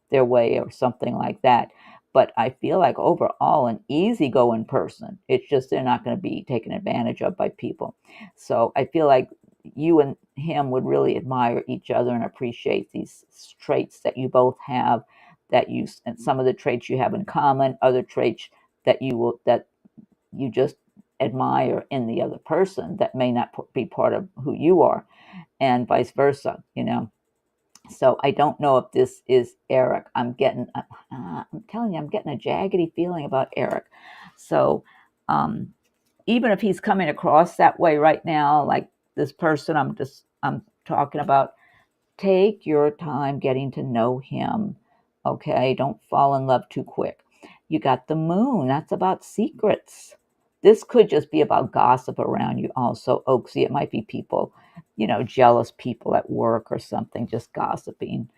their way or something like that. But I feel like overall an easygoing person. It's just they're not going to be taken advantage of by people. So I feel like you and him would really admire each other and appreciate these traits that you both have, and some of the traits you have in common, other traits that you just admire in the other person that may not be part of who you are, and vice versa. So I don't know if this is Eric. I'm telling you, I'm getting a jaggedy feeling about Eric. So even if he's coming across that way right now, like this person I'm talking about, take your time getting to know him. Okay, don't fall in love too quick. You got the moon. That's about secrets. This could just be about gossip around you also, Oaksy. It might be people, jealous people at work or something, just gossiping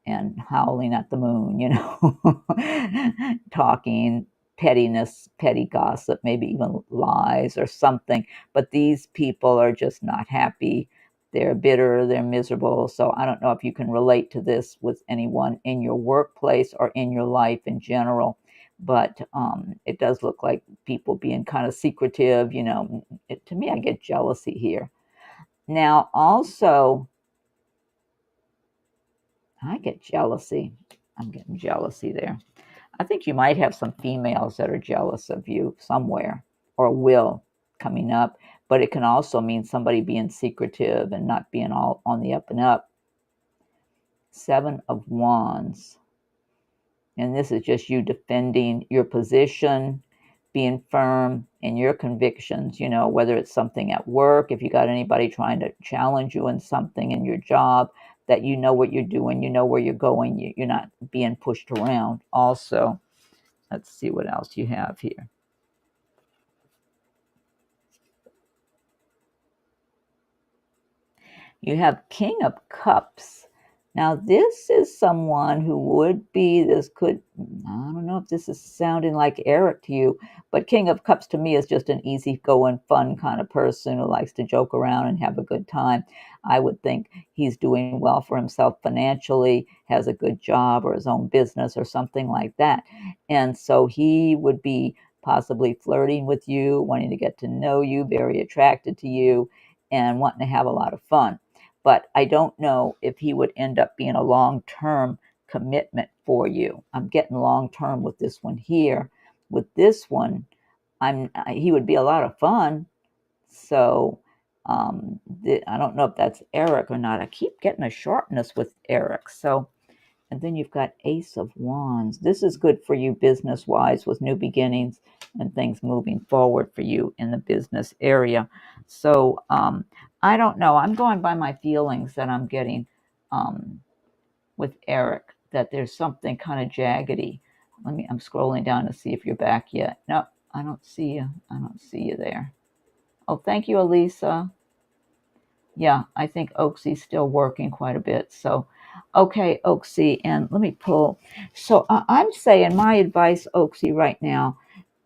and howling at the moon, talking pettiness, petty gossip, maybe even lies or something. But these people are just not happy. They're bitter, they're miserable. So I don't know if you can relate to this with anyone in your workplace or in your life in general. But it does look like people being kind of secretive. To me, I get jealousy here. Now, also, I get jealousy. I'm getting jealousy there. I think you might have some females that are jealous of you somewhere, or will, coming up. But it can also mean somebody being secretive and not being all on the up and up. 7 of Wands. And this is just you defending your position, being firm in your convictions, whether it's something at work, if you got anybody trying to challenge you in something in your job, that you know what you're doing, you know where you're going, you're not being pushed around. Also, let's see what else you have here. You have King of Cups. Now, this is someone who I don't know if this is sounding like Eric to you, but King of Cups to me is just an easygoing, fun kind of person who likes to joke around and have a good time. I would think he's doing well for himself financially, has a good job or his own business or something like that. And so he would be possibly flirting with you, wanting to get to know you, very attracted to you, and wanting to have a lot of fun. But I don't know if he would end up being a long-term commitment for you. I'm getting long-term with this one here. With this one, he would be a lot of fun. So I don't know if that's Eric or not. I keep getting a sharpness with Eric. So, and then you've got Ace of Wands. This is good for you business-wise with new beginnings and things moving forward for you in the business area. So I don't know. I'm going by my feelings that I'm getting with Eric, that there's something kind of jaggedy. I'm scrolling down to see if you're back yet. No, I don't see you. I don't see you there. Oh, thank you, Elisa. Yeah, I think Oaksy's still working quite a bit. So, okay, Oaksy, and let me pull. So I'm saying my advice, Oaksy, right now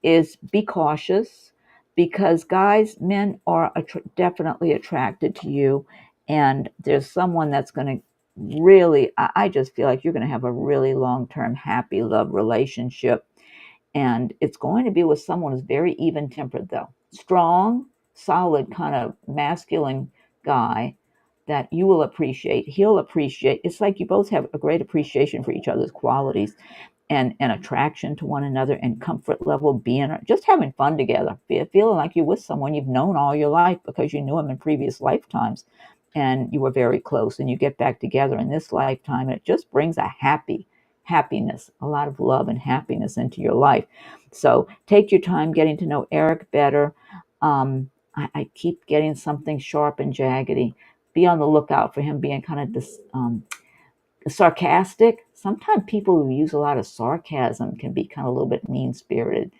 is be cautious because guys, men are definitely attracted to you, and there's someone that's going to really. I just feel like you're going to have a really long-term happy love relationship, and it's going to be with someone who's very even-tempered, though, strong, solid, kind of masculine guy that you will appreciate. He'll appreciate. It's like you both have a great appreciation for each other's qualities and attraction to one another and comfort level being just having fun together, feeling like you're with someone you've known all your life because you knew him in previous lifetimes and you were very close, and you get back together in this lifetime, and it just brings a happiness, a lot of love and happiness into your life. So take your time getting to know Eric better. I keep getting something sharp and jaggedy. Be on the lookout for him being kind of sarcastic. Sometimes people who use a lot of sarcasm can be kind of a little bit mean spirited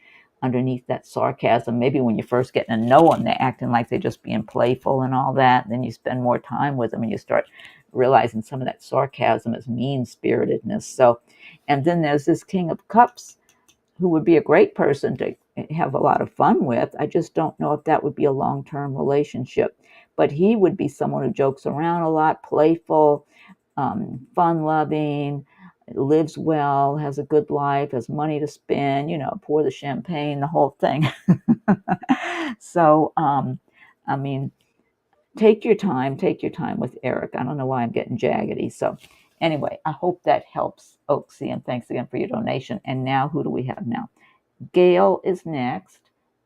underneath that sarcasm. Maybe when you're first getting to know them, they're acting like they're just being playful and all that. Then you spend more time with them and you start realizing some of that sarcasm is mean spiritedness. So, and then there's this King of Cups who would be a great person to have a lot of fun with. I just don't know if that would be a long term relationship. But he would be someone who jokes around a lot, playful, fun loving, lives well, has a good life, has money to spend, pour the champagne, the whole thing. So, I mean, take your time with Eric. I don't know why I'm getting jaggedy. So, anyway, I hope that helps, Oaksy, and thanks again for your donation. And now, who do we have now? Gail is next.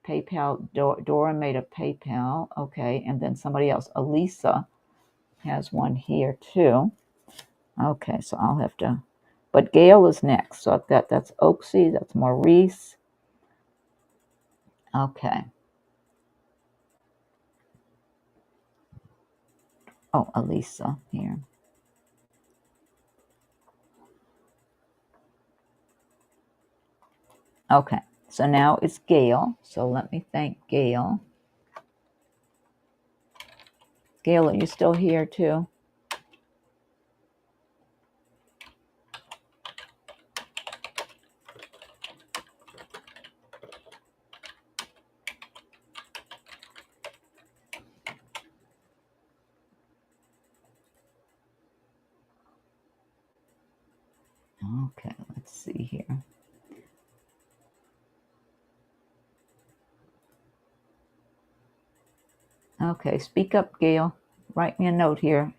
PayPal, Dora made a PayPal. Okay, and then somebody else, Elisa, has one here too. Okay, so I'll have to, but Gail is next. So I've got, that's Oaksy, that's Maurice. Okay. Oh, Elisa here. Okay, so now it's Gail. So let me thank Gail. Gail, are you still here too? Okay, let's see here. Okay, speak up, Gail. Write me a note here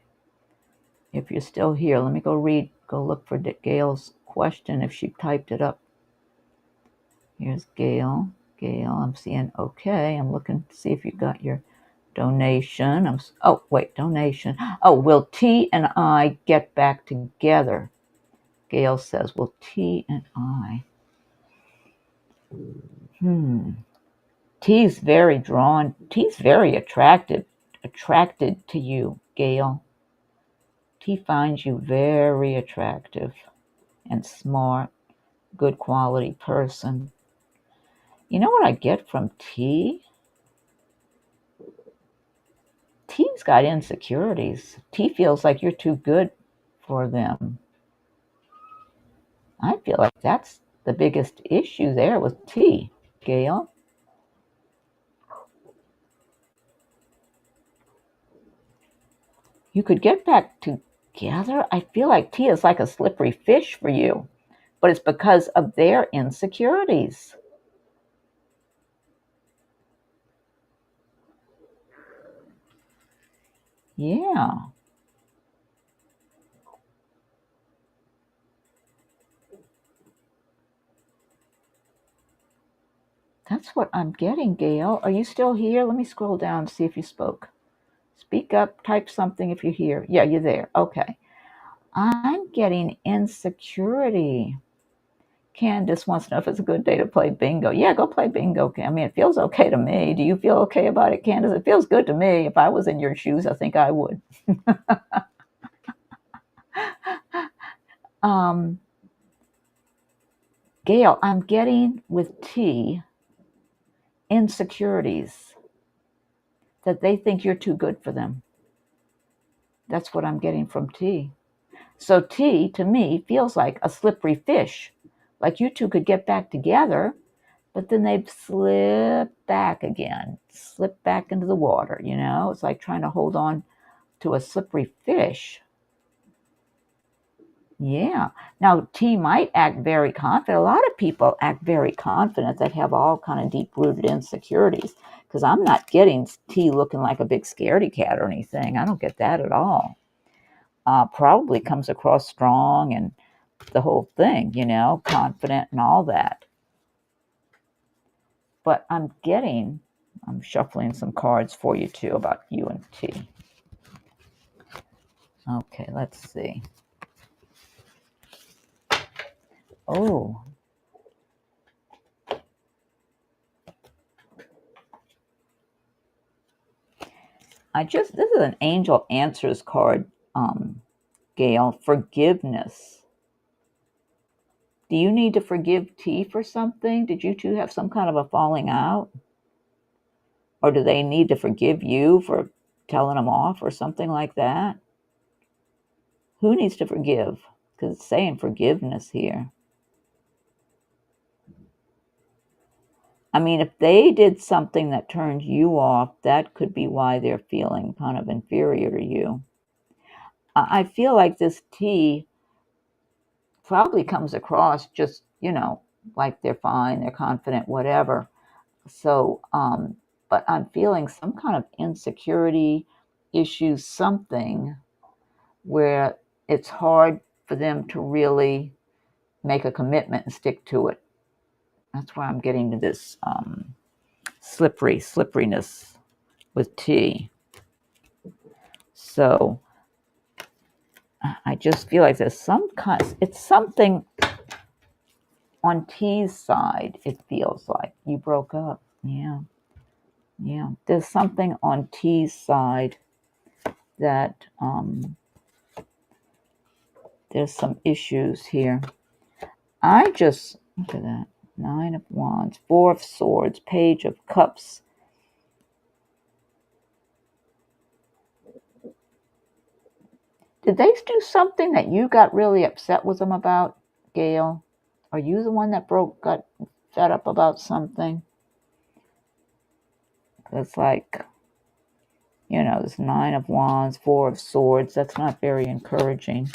if you're still here. Let me go look for Gail's question if she typed it up. Here's Gail. Gail, I'm seeing okay. I'm looking to see if you got your donation. Donation. Oh, will T and I get back together? Gail says, will T and I? T's very drawn. T's very attracted to you, Gail. T finds you very attractive and smart, good quality person. You know what I get from T? T's got insecurities. T feels like you're too good for them. I feel like that's the biggest issue there with T, Gail. You could get back together. I feel like T is like a slippery fish for you, but it's because of their insecurities. Yeah. That's what I'm getting, Gail. Are you still here? Let me scroll down and see if you spoke. Speak up, type something if you're here. Yeah, you're there. Okay. I'm getting insecurity. Candace wants to know if it's a good day to play bingo. Yeah, go play bingo. I mean, it feels okay to me. Do you feel okay about it, Candace? It feels good to me. If I was in your shoes, I think I would. um, Gail, I'm getting with T insecurities that they think you're too good for them. That's what I'm getting from T. So T, to me, feels like a slippery fish. Like you two could get back together, but then they've slipped back again, slip back into the water, you know? It's like trying to hold on to a slippery fish. Yeah. Now, T might act very confident. A lot of people act very confident that have all kind of deep-rooted insecurities, because I'm not getting T looking like a big scaredy cat or anything. I don't get that at all. Probably comes across strong and the whole thing, you know, confident and all that. But I'm shuffling some cards for you too about you and T. Okay, let's see. Oh. This is an Angel Answers card, Gail. Forgiveness. Do you need to forgive T for something? Did you two have some kind of a falling out? Or do they need to forgive you for telling them off or something like that? Who needs to forgive? Because it's saying forgiveness here. I mean, if they did something that turned you off, that could be why they're feeling kind of inferior to you. I feel like this T probably comes across just, you know, like they're fine, they're confident, whatever. So, but I'm feeling some kind of insecurity issue, something where it's hard for them to really make a commitment and stick to it. That's why I'm getting to this slipperiness with T. So I just feel like there's it's something on T's side, it feels like. You broke up. Yeah. Yeah. There's something on T's side that there's some issues here. Look at that. 9 of Wands, 4 of Swords, Page of Cups. Did they do something that you got really upset with them about, Gail? Are you the one that got fed up about something? It's like, you know, this 9 of Wands, 4 of Swords. That's not very encouraging.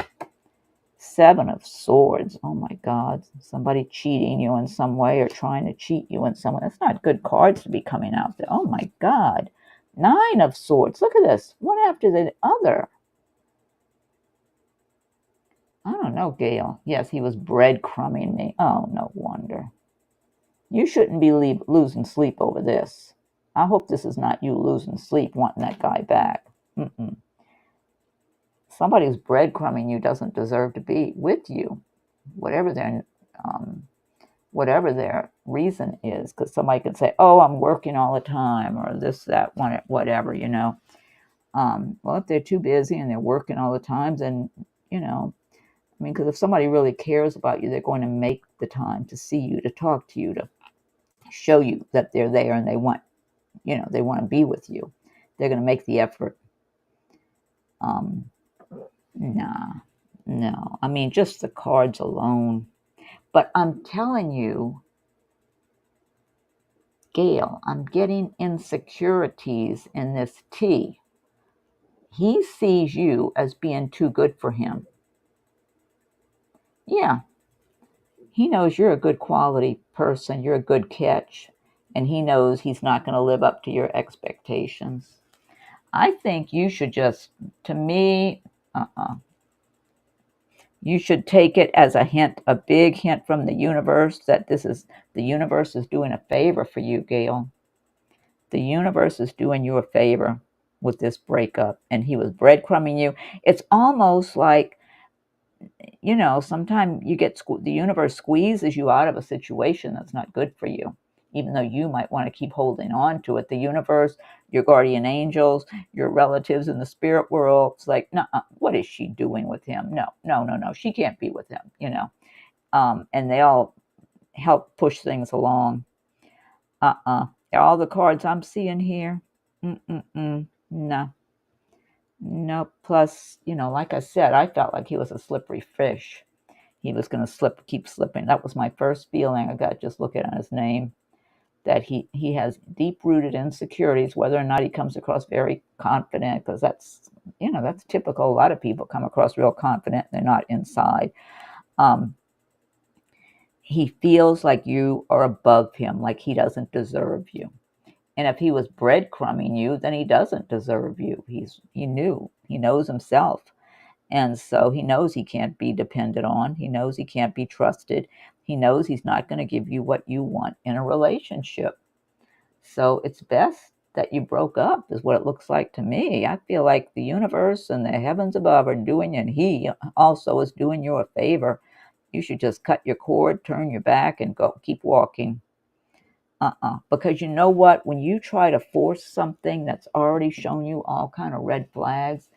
7 of Swords. Oh my God. Somebody cheating you in some way or trying to cheat you in some way. That's not good cards to be coming out there. Oh my God. 9 of Swords. Look at this. One after the other. I don't know, Gail. Yes, he was breadcrumbing me. Oh, no wonder. You shouldn't be losing sleep over this. I hope this is not you losing sleep wanting that guy back. Somebody who's breadcrumbing you doesn't deserve to be with you, whatever their reason is. Because somebody could say, "Oh, I'm working all the time," or this, that, one, whatever. You know. Well, if they're too busy and they're working all the time, then you know. I mean, because if somebody really cares about you, they're going to make the time to see you, to talk to you, to show you that they're there and they want to be with you. They're going to make the effort. No. I mean, just the cards alone. But I'm telling you, Gail, I'm getting insecurities in this T. He sees you as being too good for him. Yeah. He knows you're a good quality person. You're a good catch. And he knows he's not going to live up to your expectations. I think you should to me, you should take it as a hint, a big hint from the universe that the universe is doing a favor for you, Gail. The universe is doing you a favor. with this breakup, and he was breadcrumbing you. It's almost like, sometimes you get the universe squeezes you out of a situation that's not good for you, even though you might want to keep holding on to it. The universe, your guardian angels, your relatives in the spirit world, it's like, no, what is she doing with him? No, no, no, no, she can't be with him. And they all help push things along. All the cards I'm seeing here, no. No, plus, like I said, I felt like he was a slippery fish. He was going to keep slipping. That was my first feeling I got just looking at his name, that he has deep-rooted insecurities, whether or not he comes across very confident, because that's typical. A lot of people come across real confident, and they're not inside. He feels like you are above him, like he doesn't deserve you. And if he was breadcrumbing you, then he doesn't deserve you. He knows himself. And so he knows he can't be depended on. He knows he can't be trusted. He knows he's not going to give you what you want in a relationship. So it's best that you broke up, is what it looks like to me. I feel like the universe and the heavens above are doing, and he also is doing you a favor. You should just cut your cord, turn your back, and go keep walking. Because you know what? When you try to force something that's already shown you all kind of red flags,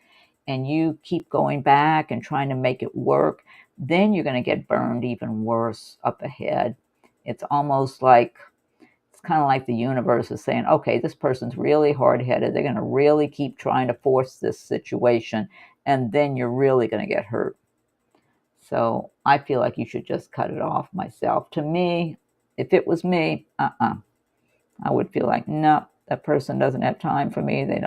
and you keep going back and trying to make it work, then you're going to get burned even worse up ahead. It's kind of like the universe is saying, okay, this person's really hard-headed. They're going to really keep trying to force this situation, and then you're really going to get hurt. So I feel like you should just cut it off myself. To me, if it was me, I would feel like, no, that person doesn't have time for me. They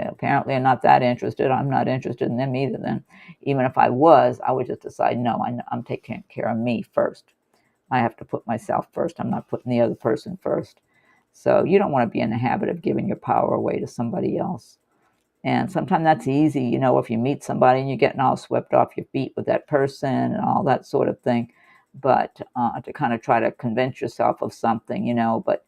apparently are not that interested. I'm not interested in them either. Then, even if I was, I would just decide, no, I'm taking care of me first. I have to put myself first. I'm not putting the other person first. So you don't want to be in the habit of giving your power away to somebody else. And sometimes that's easy, if you meet somebody and you're getting all swept off your feet with that person and all that sort of thing. But to kind of try to convince yourself of something, but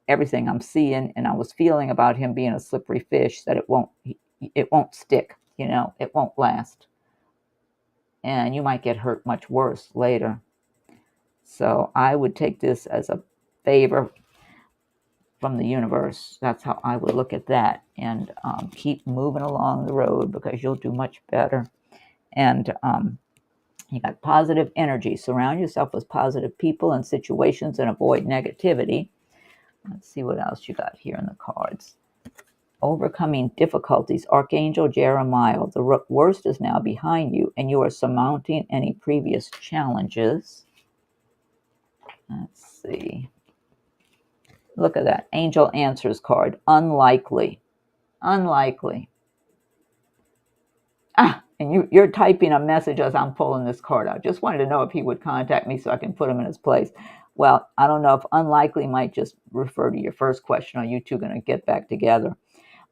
everything I'm seeing and I was feeling about him being a slippery fish, that it won't stick, it won't last. And you might get hurt much worse later. So I would take this as a favor from the universe. That's how I would look at that, and keep moving along the road, because you'll do much better. And you got positive energy. Surround yourself with positive people and situations and avoid negativity. Let's see what else you got here in the cards. Overcoming difficulties. Archangel Jeremiah. The worst is now behind you, and you are surmounting any previous challenges. Let's see. Look at that. Angel Answers card. Unlikely. Unlikely. And you're typing a message as I'm pulling this card out. Just wanted to know if he would contact me so I can put him in his place. Well, I don't know if unlikely might just refer to your first question. Are you two going to get back together?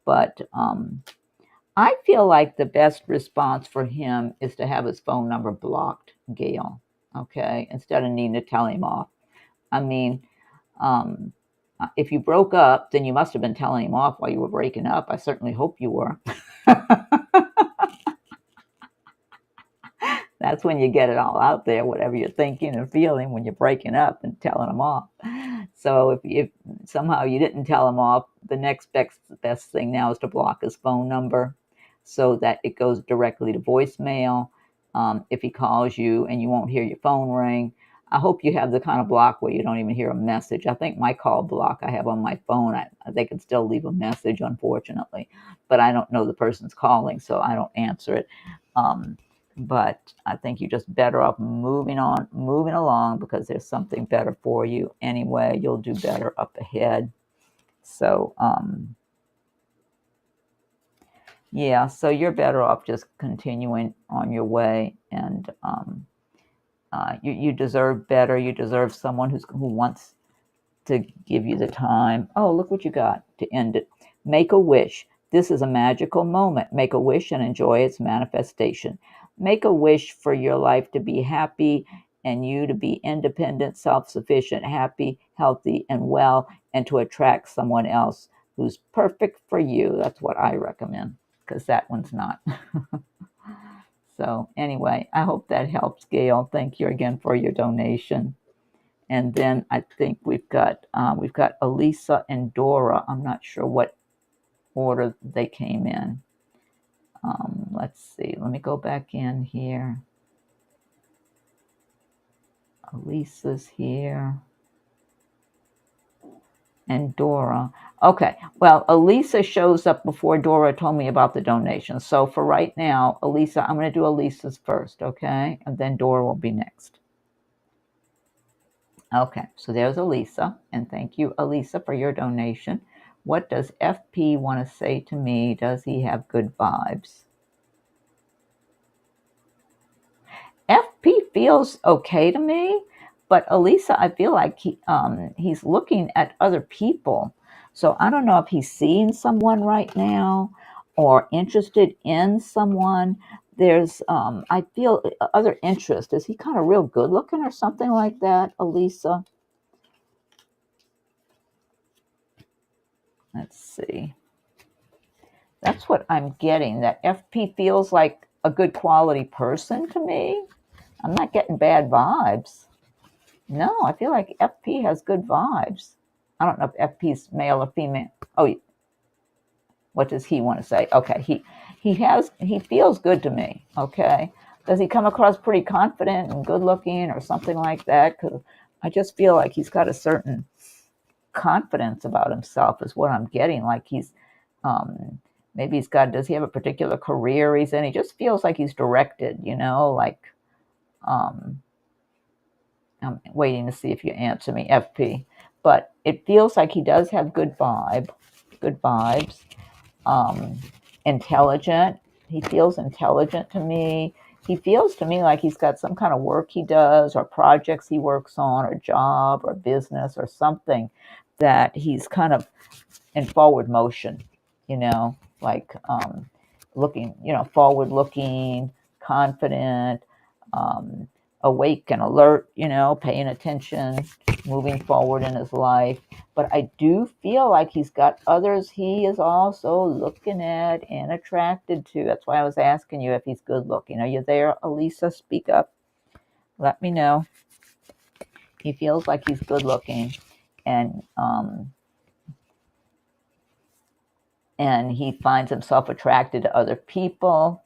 But I feel like the best response for him is to have his phone number blocked, Gail. Okay? Instead of needing to tell him off. I mean, if you broke up, then you must have been telling him off while you were breaking up. I certainly hope you were. That's when you get it all out there, whatever you're thinking and feeling when you're breaking up and telling them off. So if somehow you didn't tell him off, the next best thing now is to block his phone number so that it goes directly to voicemail. If he calls you and you won't hear your phone ring, I hope you have the kind of block where you don't even hear a message. I think my call block I have on my phone, they can still leave a message, unfortunately, but I don't know the person's calling, so I don't answer it. But I think you're just better off moving along, because there's something better for you anyway. You'll do better up ahead. So, yeah, so you're better off just continuing on your way, and you deserve better. You deserve someone who wants to give you the time. Oh, look what you got to end it. Make a wish. This is a magical moment. Make a wish and enjoy its manifestation. Make a wish for your life to be happy and you to be independent, self-sufficient, happy, healthy, and well, and to attract someone else who's perfect for you. That's what I recommend, because that one's not. So anyway, I hope that helps, Gail. Thank you again for your donation. And then I think we've got Elisa and Dora. I'm not sure what order they came in. Let's see. Let me go back in here. Elisa's here. And Dora. Okay. Well, Elisa shows up before Dora told me about the donation. So for right now, Elisa, I'm going to do Elisa's first, okay? And then Dora will be next. Okay. So there's Elisa. And thank you, Elisa, for your donation. What does FP want to say to me? Does he have good vibes? FP feels okay to me, but Elisa, I feel like he's looking at other people. So I don't know if he's seeing someone right now or interested in someone. There's, I feel other interest. Is he kind of real good looking or something like that, Elisa? Let's see. That's what I'm getting, that FP feels like a good quality person to me. I'm not getting bad vibes. No, I feel like FP has good vibes. I don't know if FP's male or female. Oh, what does he want to say? Okay, he feels good to me. Okay, does he come across pretty confident and good looking or something like that? Because I just feel like he's got a certain confidence about himself is what I'm getting. Like he's maybe he's got, does he have a particular career he's in? He just feels like he's directed, like I'm waiting to see if you answer me, FP. But it feels like he does have good vibes. Intelligent. He feels intelligent to me. He feels to me like he's got some kind of work he does or projects he works on or job or business or something that he's kind of in forward motion, like looking, forward looking, confident, awake and alert, paying attention, moving forward in his life. But I do feel like he's got others he is also looking at and attracted to. That's why I was asking you if he's good looking. Are you there, Elisa? Speak up. Let me know. He feels like he's good looking, and he finds himself attracted to other people.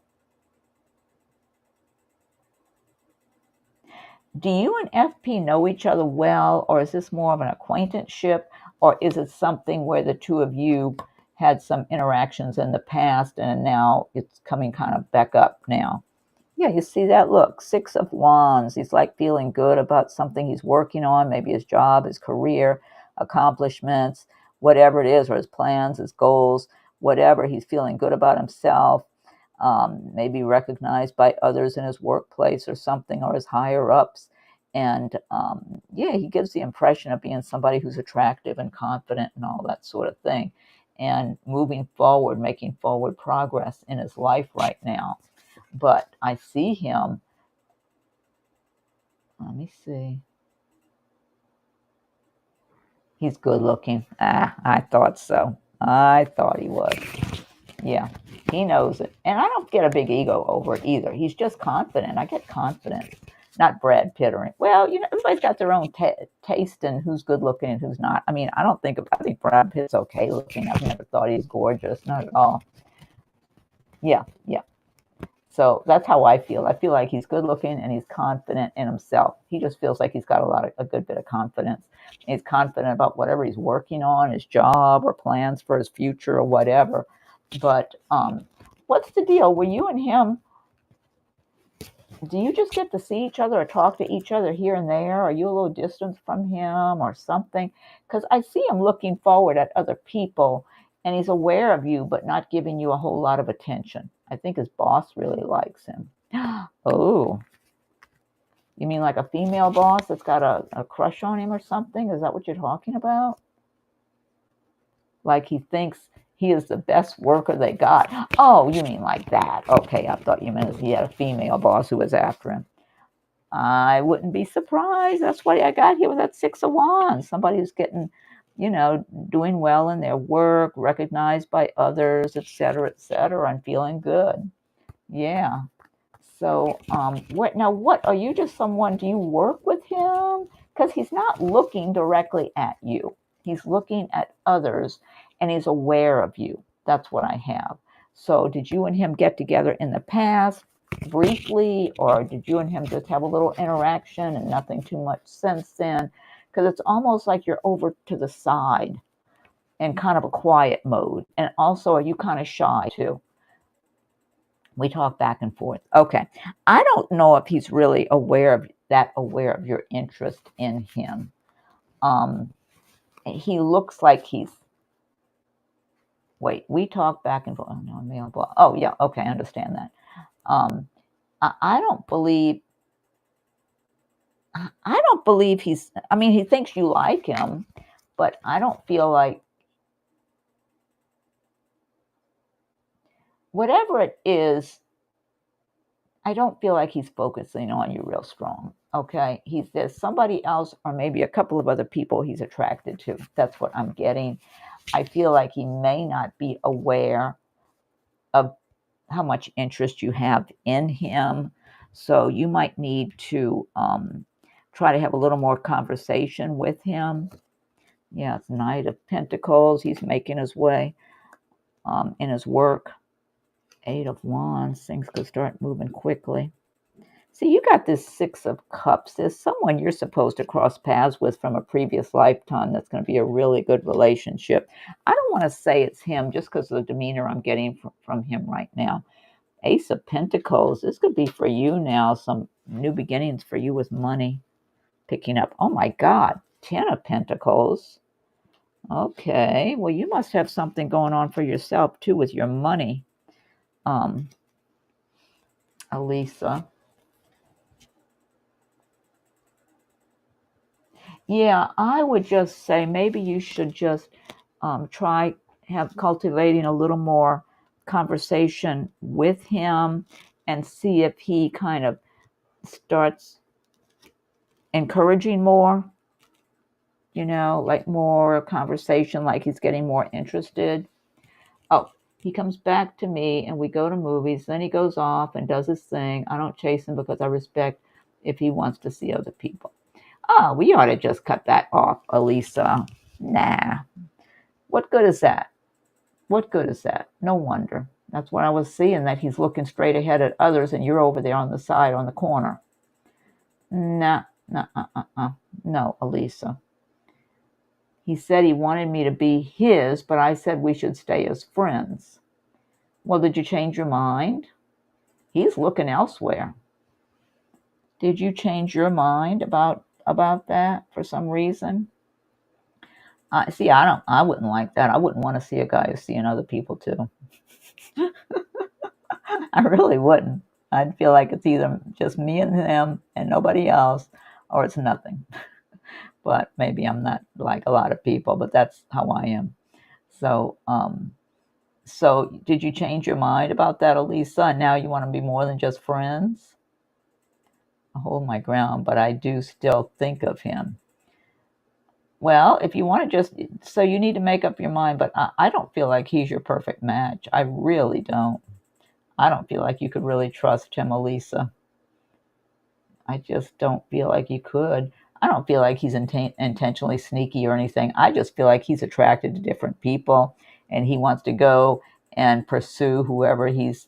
Do you and FP know each other well, or is this more of an acquaintanceship, or is it something where the two of you had some interactions in the past and now it's coming kind of back up now? Yeah, you see that? Look, 6 of Wands. He's like feeling good about something he's working on, maybe his job, his career, accomplishments, whatever it is, or his plans, his goals, whatever. He's feeling good about himself. Maybe recognized by others in his workplace or something, or his higher ups. And yeah, he gives the impression of being somebody who's attractive and confident and all that sort of thing, and moving forward, making forward progress in his life right now. But I see him, let me see. He's good looking. I thought so. I thought he was. Yeah, he knows it. And I don't get a big ego over it either. He's just confident. I get confidence. Not Brad Pitt or, well, everybody's got their own taste in who's good looking and who's not. I mean, I think Brad Pitt's okay looking. I've never thought he's gorgeous. Not at all. Yeah. So that's how I feel. I feel like he's good looking and he's confident in himself. He just feels like he's got a good bit of confidence. He's confident about whatever he's working on, his job or plans for his future or whatever. But what's the deal? Were you and him, do you just get to see each other or talk to each other here and there? Are you a little distance from him or something? Because I see him looking forward at other people and he's aware of you, but not giving you a whole lot of attention. I think his boss really likes him. Oh, you mean like a female boss that's got a crush on him or something? Is that what you're talking about? Like he thinks he is the best worker they got. Oh, you mean like that. Okay, I thought you meant he had a female boss who was after him. I wouldn't be surprised. That's why I got here with that 6 of Wands. Somebody who's getting doing well in their work, recognized by others, etc., and feeling good. Yeah. So, what are you just someone, do you work with him? Because he's not looking directly at you. He's looking at others and he's aware of you. That's what I have. So, did you and him get together in the past briefly, or did you and him just have a little interaction and nothing too much since then? Because it's almost like you're over to the side in kind of a quiet mode. And also, are you kind of shy too? We talk back and forth. Okay. I don't know if he's really aware of your interest in him. He looks like we talk back and forth. Oh, no, available. Oh, yeah. Okay. I understand that. I don't believe he thinks you like him, but I don't feel like, whatever it is, I don't feel like he's focusing on you real strong. Okay. There's somebody else or maybe a couple of other people he's attracted to. That's what I'm getting. I feel like he may not be aware of how much interest you have in him. So you might need to try to have a little more conversation with him. Yeah, it's Knight of Pentacles. He's making his way in his work. 8 of Wands. Things could start moving quickly. See, you got this 6 of Cups. There's someone you're supposed to cross paths with from a previous lifetime that's going to be a really good relationship. I don't want to say it's him just because of the demeanor I'm getting from him right now. Ace of Pentacles. This could be for you now. Some new beginnings for you with money picking up. Oh, my God. 10 of Pentacles. Okay. Well, you must have something going on for yourself, too, with your money. Elisa. Yeah, I would just say maybe you should just try cultivating a little more conversation with him and see if he kind of starts encouraging more, like more conversation, like he's getting more interested. Oh, he comes back to me and we go to movies. Then he goes off and does his thing. I don't chase him because I respect if he wants to see other people. Oh, we ought to just cut that off, Elisa. Nah. What good is that? What good is that? No wonder. That's what I was seeing, that he's looking straight ahead at others and you're over there on the side, on the corner. Nah, no, Elisa. He said he wanted me to be his, but I said we should stay as friends. Well, did you change your mind? He's looking elsewhere. Did you change your mind about that for some reason? See, I wouldn't like that. I wouldn't want to see a guy who's seeing other people too. I really wouldn't. I'd feel like it's either just me and him and nobody else, or it's nothing. But maybe I'm not like a lot of people, but that's how I am. So, so did you change your mind about that, Elisa? And now you want to be more than just friends? I hold my ground, but I do still think of him. Well, if you want to so you need to make up your mind, but I don't feel like he's your perfect match. I really don't. I don't feel like you could really trust him, Elisa. I just don't feel like you could. I don't feel like he's intentionally sneaky or anything. I just feel like he's attracted to different people and he wants to go and pursue whoever's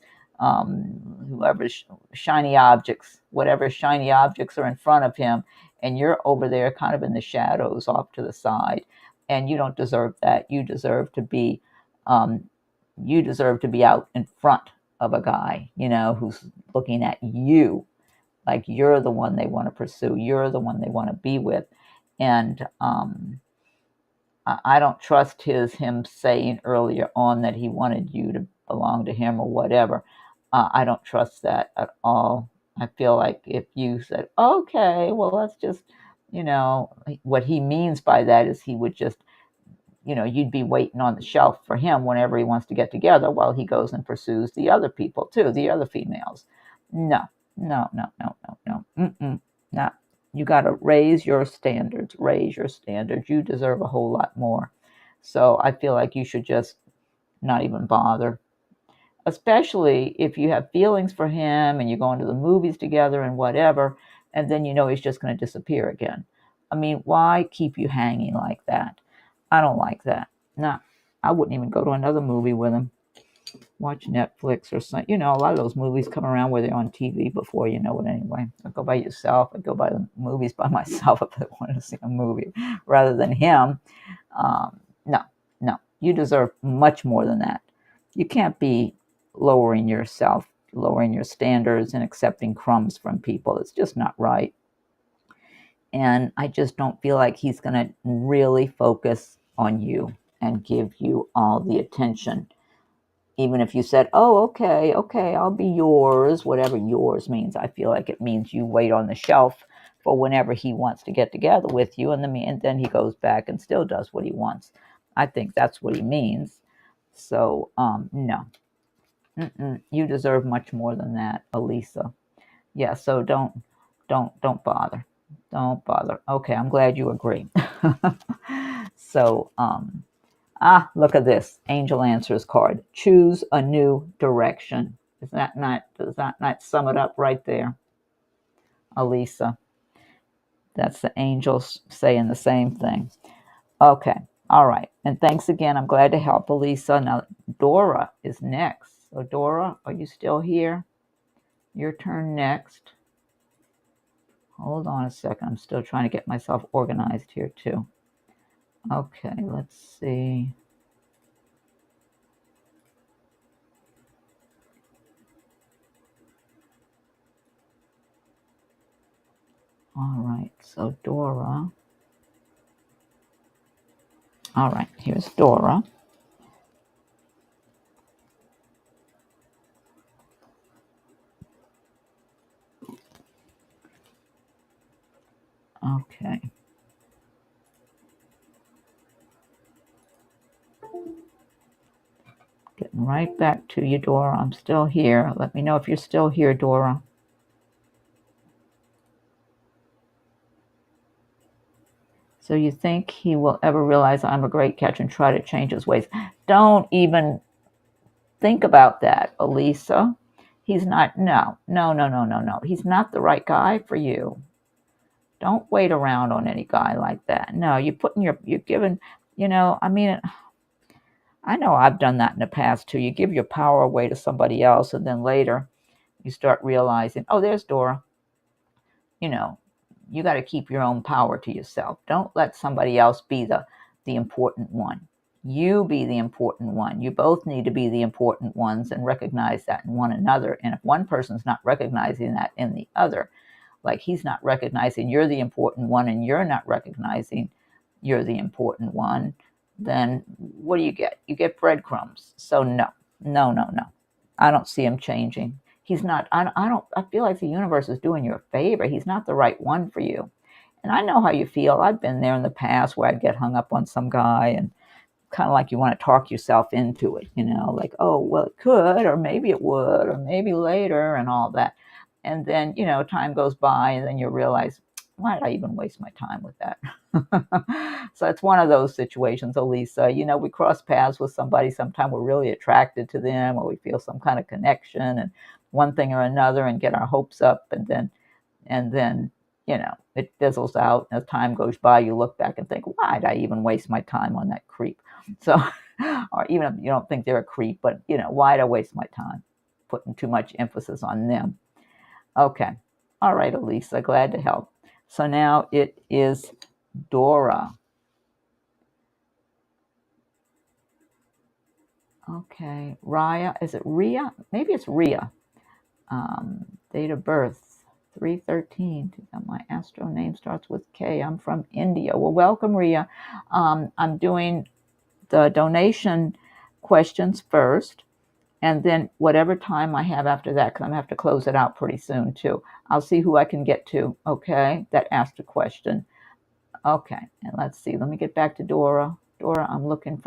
shiny objects, whatever shiny objects are in front of him. And you're over there kind of in the shadows off to the side. And you don't deserve that. You deserve to be out in front of a guy, who's looking at you. Like you're the one they want to pursue. You're the one they want to be with. And I don't trust him saying earlier on that he wanted you to belong to him or whatever. I don't trust that at all. I feel like if you said, okay, well, let's just, what he means by that is he would just, you'd be waiting on the shelf for him whenever he wants to get together while he goes and pursues the other people too, the other females. No. No. No. You got to raise your standards. Raise your standards. You deserve a whole lot more. So I feel like you should just not even bother. Especially if you have feelings for him and you're going to the movies together and whatever, and then you know he's just going to disappear again. I mean, why keep you hanging like that? I don't like that. No, I wouldn't even go to another movie with him. Watch Netflix or something. You know, a lot of those movies come around where they're on TV before you know it anyway. I go by yourself. I go by the movies by myself if I want to see a movie rather than him. No, no. You deserve much more than that. You can't be lowering yourself, lowering your standards, and accepting crumbs from people. It's just not right. And I just don't feel like he's going to really focus on you and give you all the attention. Even if you said, oh, okay, I'll be yours, whatever yours means. I feel like it means you wait on the shelf for whenever he wants to get together with you, and then he goes back and still does what he wants. I think that's what he means. So, no. You deserve much more than that, Elisa. Yeah, so don't bother. Don't bother. Okay, I'm glad you agree. So, look at this. Angel Answers card. Choose a new direction. Does that not sum it up right there, Elisa? That's the angels saying the same thing. Okay. All right. And thanks again. I'm glad to help, Elisa. Now, Dora is next. So, Dora, are you still here? Your turn next. Hold on a second. I'm still trying to get myself organized here, too. Okay. Let's see. All right, so Dora. All right, here's Dora. Okay. Getting right back to you, Dora. I'm still here. Let me know if you're still here, Dora. So you think he will ever realize I'm a great catch and try to change his ways? Don't even think about that, Elisa. He's not, no. He's not the right guy for you. Don't wait around on any guy like that. No, you're giving, I mean, I know I've done that in the past too. You give your power away to somebody else, and then later you start realizing, oh, there's Dora. You got to keep your own power to yourself. Don't let somebody else be the important one. You be the important one. You both need to be the important ones and recognize that in one another. And if one person's not recognizing that in the other, like he's not recognizing you're the important one and you're not recognizing you're the important one, then what do you get? You get breadcrumbs. So no. I don't see him changing. He's not, I feel like the universe is doing you a favor. He's not the right one for you. And I know how you feel. I've been there in the past where I'd get hung up on some guy and kind of like you want to talk yourself into it, like, oh, well, it could, or maybe it would, or maybe later and all that. And then, time goes by and then you realize, why did I even waste my time with that? So it's one of those situations, Elisa. We cross paths with somebody. Sometimes we're really attracted to them or we feel some kind of connection and one thing or another and get our hopes up. And then, it fizzles out. As time goes by, you look back and think, why did I even waste my time on that creep? So, or even if you don't think they're a creep, but, why did I waste my time putting too much emphasis on them? Okay. All right, Elisa, glad to help. So now it is Dora. Okay. Raya, is it Ria? Maybe it's Ria. Date of birth, 3/13. My astro name starts with K. I'm from India. Well, welcome, Ria. I'm doing the donation questions first. And then whatever time I have after that, because I'm going to have to close it out pretty soon, too. I'll see who I can get to, okay, that asked a question. Okay, and let's see. Let me get back to Dora. Dora, I am looking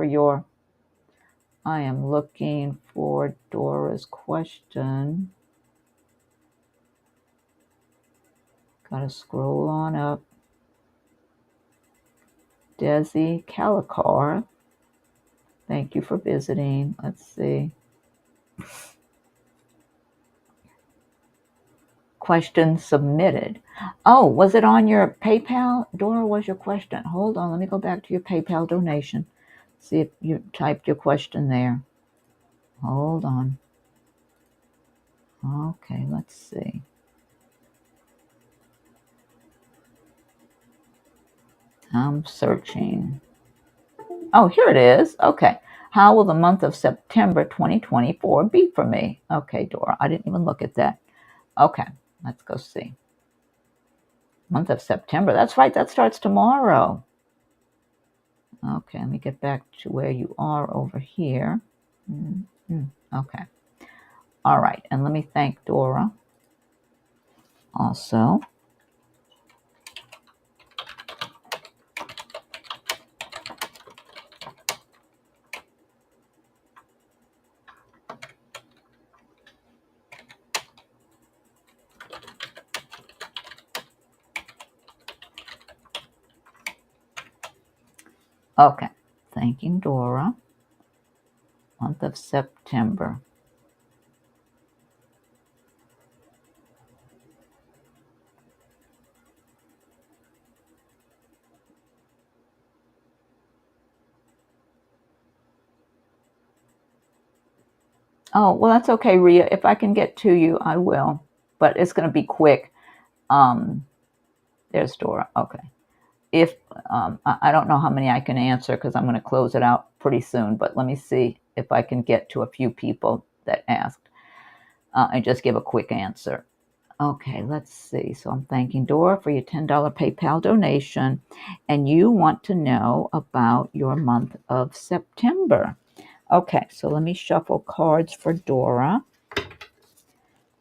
for Dora's question. Gotta scroll on up. Desi Calicar, thank you for visiting. Let's see. Question submitted. Oh, was it on your PayPal? Dora, was your question? Hold on, let me go back to your PayPal donation. See if you typed your question there. Hold on. Okay, let's see. I'm searching. Oh, here it is. Okay. How will the month of September 2024 be for me? Okay, Dora, I didn't even look at that. Okay, let's go see. Month of September. That's right, that starts tomorrow. Okay, let me get back to where you are over here. Okay. All right, and let me thank Dora also. Okay, thanking Dora. Month of September. Oh, well, that's okay, Rhea. If I can get to you, I will. But it's going to be quick. There's Dora. Okay. If I don't know how many I can answer because I'm going to close it out pretty soon. But let me see if I can get to a few people that asked and just give a quick answer. Okay, let's see. So I'm thanking Dora for your $10 PayPal donation. And you want to know about your month of September. Okay, so let me shuffle cards for Dora.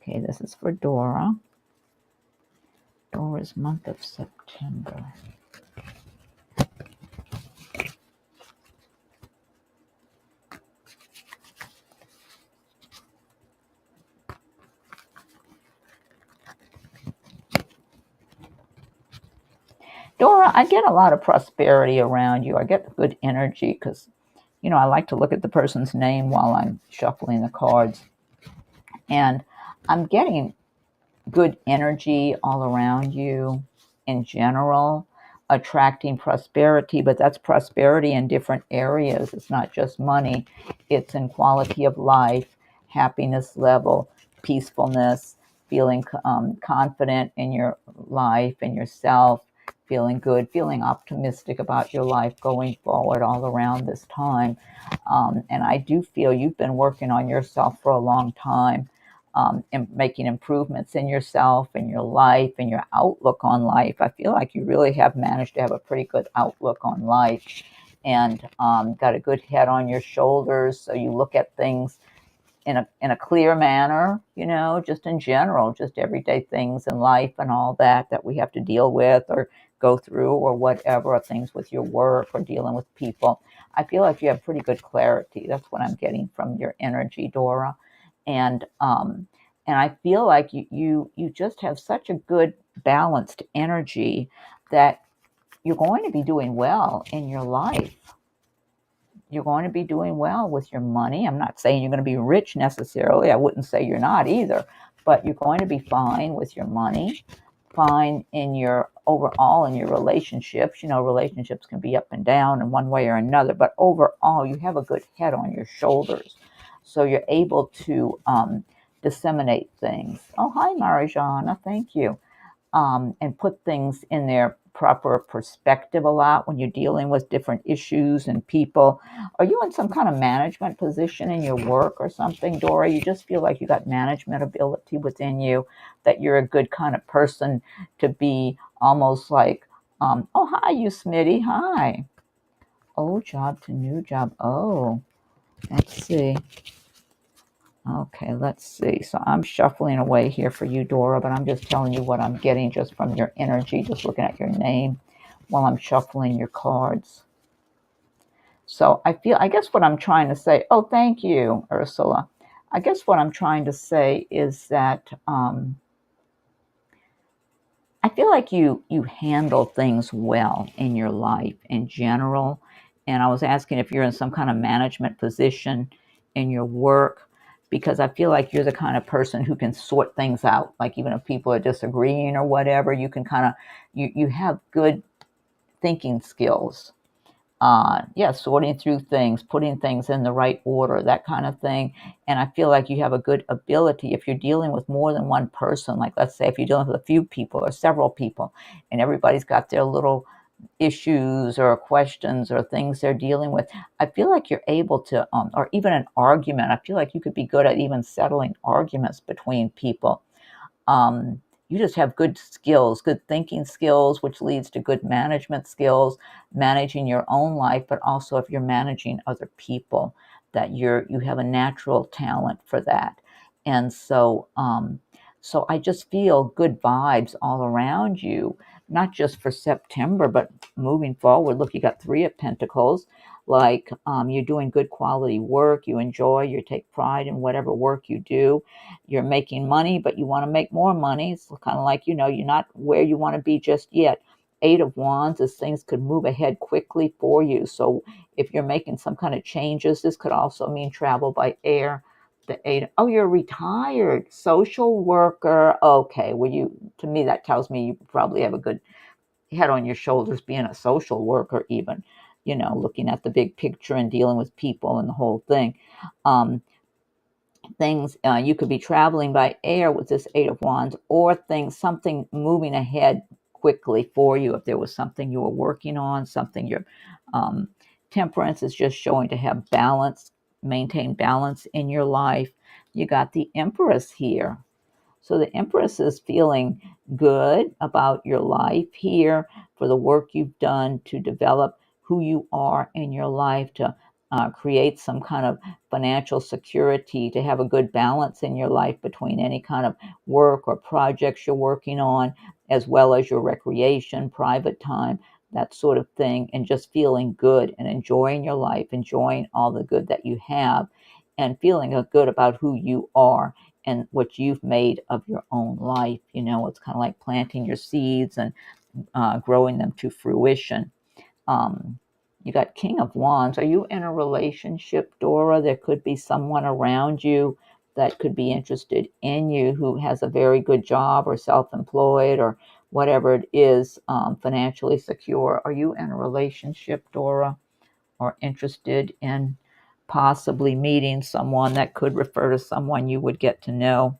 Okay, this is for Dora. Dora's month of September. Dora, I get a lot of prosperity around you. I get good energy because, you know, I like to look at the person's name while I'm shuffling the cards. And I'm getting good energy all around you in general, attracting prosperity, but that's prosperity in different areas. It's not just money, it's in quality of life, happiness level, peacefulness, feeling confident in your life and yourself, feeling good, feeling optimistic about your life going forward all around this time. And I do feel you've been working on yourself for a long time. And making improvements in yourself and your life and your outlook on life. I feel like you really have managed to have a pretty good outlook on life and got a good head on your shoulders. So you look at things in a clear manner, you know, just in general, just everyday things in life and all that we have to deal with or go through or whatever, or things with your work or dealing with people. I feel like you have pretty good clarity. That's what I'm getting from your energy, Dora. And I feel like you just have such a good balanced energy that you're going to be doing well in your life. You're going to be doing well with your money. I'm not saying you're going to be rich necessarily. I wouldn't say you're not either, but you're going to be fine with your money, fine in your overall in your relationships. You know, relationships can be up and down in one way or another, but overall you have a good head on your shoulders. So you're able to disseminate things. Oh, hi, Marijana. Thank you. And put things in their proper perspective a lot when you're dealing with different issues and people. Are you in some kind of management position in your work or something, Dora? You just feel like you got management ability within you, that you're a good kind of person to be almost like, oh, hi, you Smitty. Hi. Old job to new job. Oh, let's see. Okay, let's see. So I'm shuffling away here for you, Dora, but I'm just telling you what I'm getting just from your energy, just looking at your name while I'm shuffling your cards. So I guess what I'm trying to say, oh, thank you, Ursula. I guess what I'm trying to say is that I feel like you handle things well in your life in general. And I was asking if you're in some kind of management position in your work, because I feel like you're the kind of person who can sort things out. Like even if people are disagreeing or whatever, you can kind of you have good thinking skills. Yeah, sorting through things, putting things in the right order, that kind of thing. And I feel like you have a good ability if you're dealing with more than one person. Like, let's say if you're dealing with a few people or several people, and everybody's got their little issues or questions or things they're dealing with. I feel like you're able to, or even an argument, I feel like you could be good at even settling arguments between people. You just have good skills, good thinking skills, which leads to good management skills, managing your own life, but also if you're managing other people, that you have a natural talent for that. And so I just feel good vibes all around you, not just for September, but moving forward. Look, you got Three of Pentacles. Like you're doing good quality work, you enjoy, you take pride in whatever work you do. You're making money, but you want to make more money. It's kind of like, you're not where you want to be just yet. Eight of Wands is things could move ahead quickly for you. So if you're making some kind of changes, this could also mean travel by air. The eight, oh, you're retired, social worker. Okay, well, to me, that tells me you probably have a good head on your shoulders being a social worker, even, looking at the big picture and dealing with people and the whole thing. Things you could be traveling by air with this Eight of Wands, or something moving ahead quickly for you. If there was something you were working on, something um, Temperance is just showing to have balance, maintain balance in your life. You got the Empress here. So the Empress is feeling good about your life here, for the work you've done to develop who you are in your life, to create some kind of financial security, to have a good balance in your life between any kind of work or projects you're working on, as well as your recreation, private time, that sort of thing, and just feeling good and enjoying your life, enjoying all the good that you have, and feeling good about who you are and what you've made of your own life. It's kind of like planting your seeds and growing them to fruition. Um, you got King of Wands. Are you in a relationship, Dora? There could be someone around you that could be interested in you, who has a very good job or self-employed or whatever it is, financially secure. Are you in a relationship, Dora, or interested in possibly meeting someone that could refer to someone you would get to know,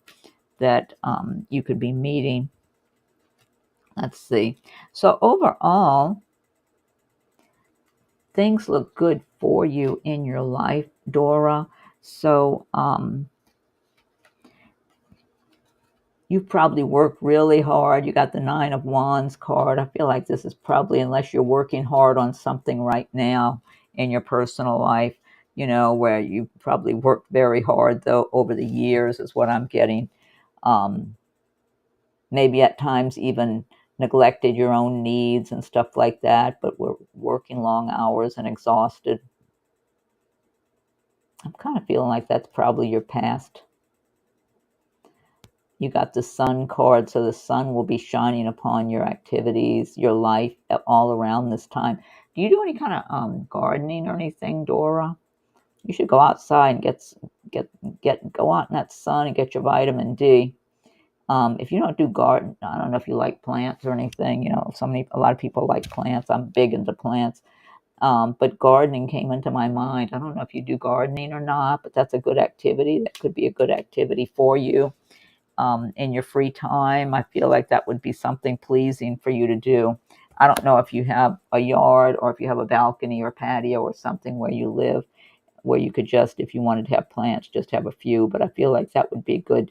that you could be meeting? Let's see. So overall, things look good for you in your life, Dora. So you probably worked really hard. You got the Nine of Wands card. I feel like this is probably, unless you're working hard on something right now in your personal life, where you probably worked very hard, though, over the years, is what I'm getting. Um, Maybe at times even neglected your own needs and stuff like that, but we're working long hours and exhausted. I'm kind of feeling like that's probably your past. You got the Sun card, so the sun will be shining upon your activities, your life, all around this time. Do you do any kind of gardening or anything, Dora? You should go outside and go out in that sun and get your vitamin D. If you don't do garden, I don't know if you like plants or anything. A lot of people like plants. I'm big into plants. But gardening came into my mind. I don't know if you do gardening or not, but that's a good activity. That could be a good activity for you in your free time. I feel like that would be something pleasing for you to do. I don't know if you have a yard or if you have a balcony or patio or something where you live, where you could just, if you wanted to have plants, just have a few. But I feel like that would be a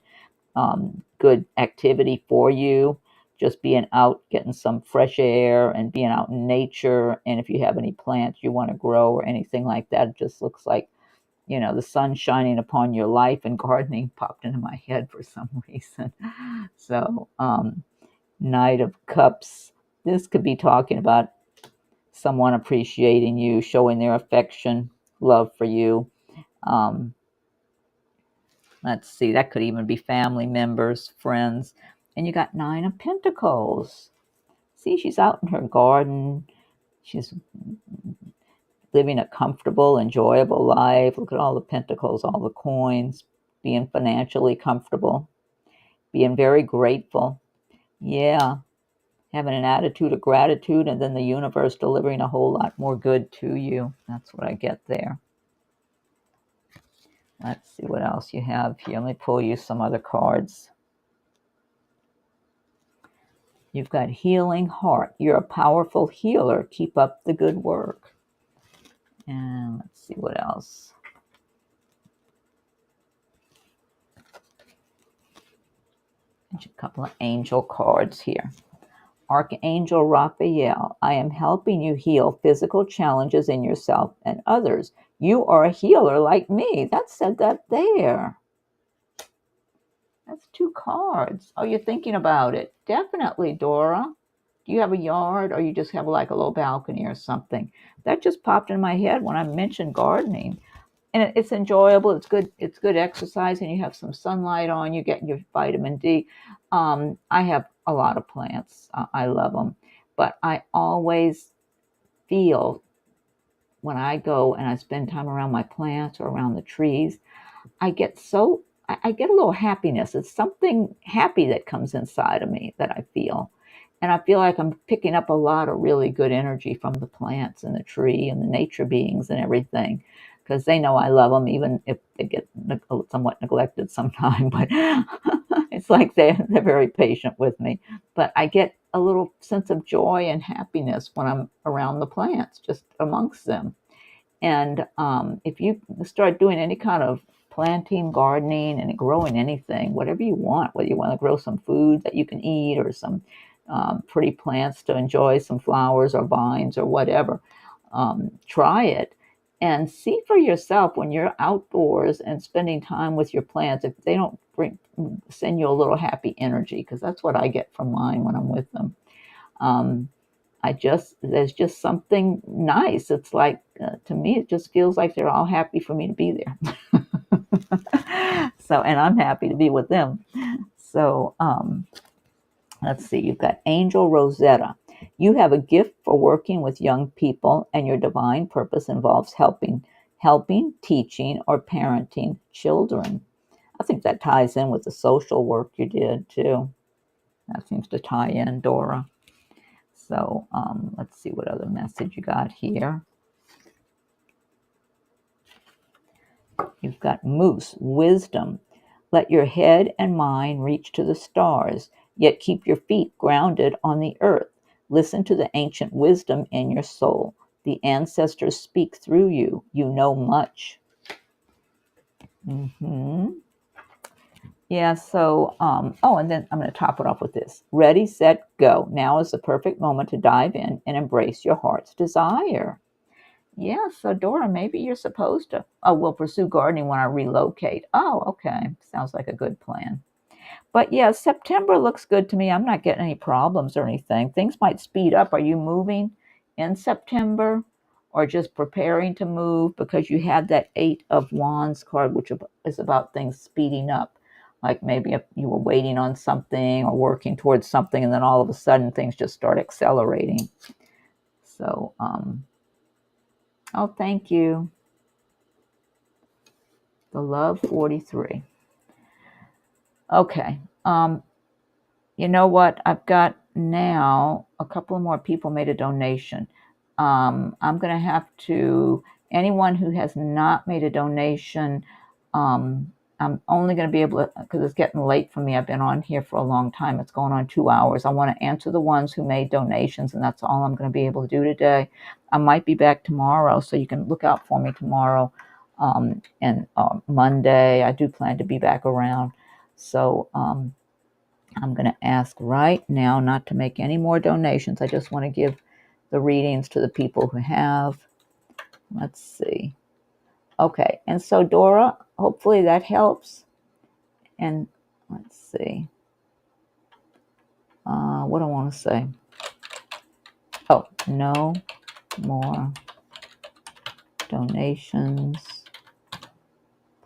good activity for you. Just being out, getting some fresh air and being out in nature. And if you have any plants you want to grow or anything like that, it just looks like, the sun shining upon your life. And gardening popped into my head for some reason. So, Knight of Cups. This could be talking about someone appreciating you, showing their affection, love for you. Um, let's see, that could even be family members, friends. And you got 9 of Pentacles. See, she's out in her garden. She's living a comfortable, enjoyable life. Look at all the pentacles, all the coins, being financially comfortable, being very grateful. Yeah, having an attitude of gratitude, and then the universe delivering a whole lot more good to you. That's what I get there. Let's see what else you have here. Let me pull you some other cards. You've got healing heart. You're a powerful healer. Keep up the good work. And let's see what else. A couple of angel cards here. Archangel Raphael, I am helping you heal physical challenges in yourself and others. You are a healer like me. That said that there. That's 2 cards. Oh, you're thinking about it. Definitely, Dora. Do you have a yard, or you just have like a little balcony or something? That just popped in my head when I mentioned gardening. And it's enjoyable. It's good. It's good exercise, and you have some sunlight on. You get your vitamin D. I have a lot of plants. I love them, but I always feel when I go and I spend time around my plants or around the trees, I get I get a little happiness. It's something happy that comes inside of me that I feel. And I feel like I'm picking up a lot of really good energy from the plants and the tree and the nature beings and everything, because they know I love them, even if they get somewhat neglected sometime. But it's like they're very patient with me. But I get a little sense of joy and happiness when I'm around the plants, just amongst them. And if you start doing any kind of planting, gardening, and growing anything, whatever you want, whether you want to grow some food that you can eat or some pretty plants to enjoy, some flowers or vines or whatever, try it and see for yourself when you're outdoors and spending time with your plants, if they don't send you a little happy energy, because that's what I get from mine when I'm with them. There's just something nice. It's like, to me, it just feels like they're all happy for me to be there. So, and I'm happy to be with them. So, let's see, you've got Angel Rosetta. You have a gift for working with young people, and your divine purpose involves helping, teaching, or parenting children. I think that ties in with the social work you did, too. That seems to tie in, Dora. So let's see what other message you got here. You've got Moose, wisdom. Let your head and mind reach to the stars, yet keep your feet grounded on the earth. Listen to the ancient wisdom in your soul. The ancestors speak through you. You know much. Yeah, so, and then I'm going to top it off with this. Ready, set, go. Now is the perfect moment to dive in and embrace your heart's desire. Yeah, so Dora, maybe you're supposed to. Oh, we'll pursue gardening when I relocate. Oh, okay. Sounds like a good plan. But yeah, September looks good to me. I'm not getting any problems or anything. Things might speed up. Are you moving in September or just preparing to move? Because you had that 8 of Wands card, which is about things speeding up. Like maybe if you were waiting on something or working towards something, and then all of a sudden things just start accelerating. So, oh, thank you. The Love 43. Okay. You know what? I've got now a couple of more people made a donation. I'm going to have to, anyone who has not made a donation, I'm only going to be able to, because it's getting late for me. I've been on here for a long time. It's going on 2 hours. I want to answer the ones who made donations, and that's all I'm going to be able to do today. I might be back tomorrow, so you can look out for me tomorrow. And Monday, I do plan to be back around. So I'm going to ask right now not to make any more donations. I just want to give the readings to the people who have. Let's see. Okay, and so Dora, hopefully that helps. And let's see. What do I want to say? Oh, no more donations,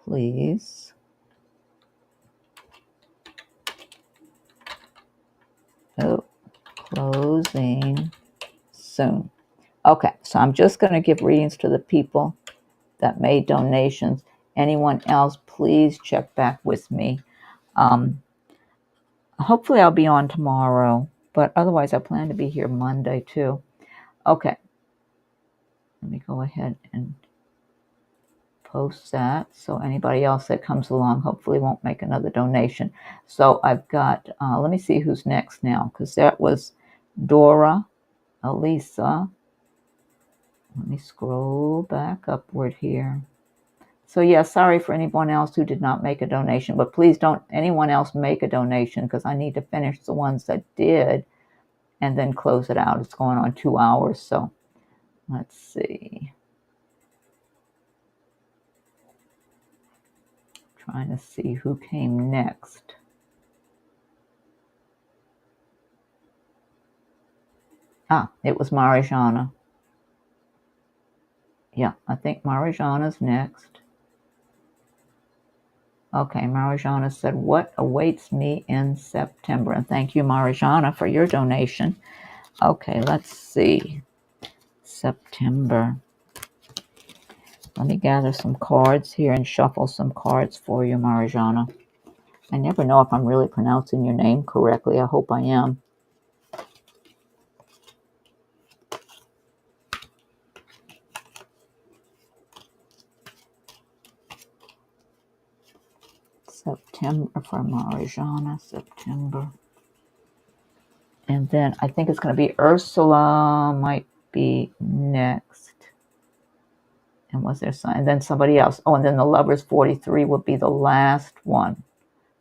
please. Oh, closing soon. Okay, so I'm just going to give readings to the people that made donations. Anyone else, please check back with me. Hopefully I'll be on tomorrow, but otherwise I plan to be here Monday too. Okay, let me go ahead and post that so anybody else that comes along hopefully won't make another donation. So I've got, let me see who's next now, because that was Dora, Elisa. Let me scroll back upward here. So yeah, sorry for anyone else who did not make a donation, but please don't anyone else make a donation because I need to finish the ones that did and then close it out. It's going on 2 hours, so let's see. Trying to see who came next. It was Marijana. Yeah, I think Marijana's next. Okay, Marijana said, what awaits me in September? And thank you, Marijana, for your donation. Okay, let's see. September. Let me gather some cards here and shuffle some cards for you, Marijana. I never know if I'm really pronouncing your name correctly. I hope I am. September for Marijana, September. And then I think it's going to be Ursula might be next. And was there some, and then somebody else. Oh, and then the Lovers 43 would be the last one.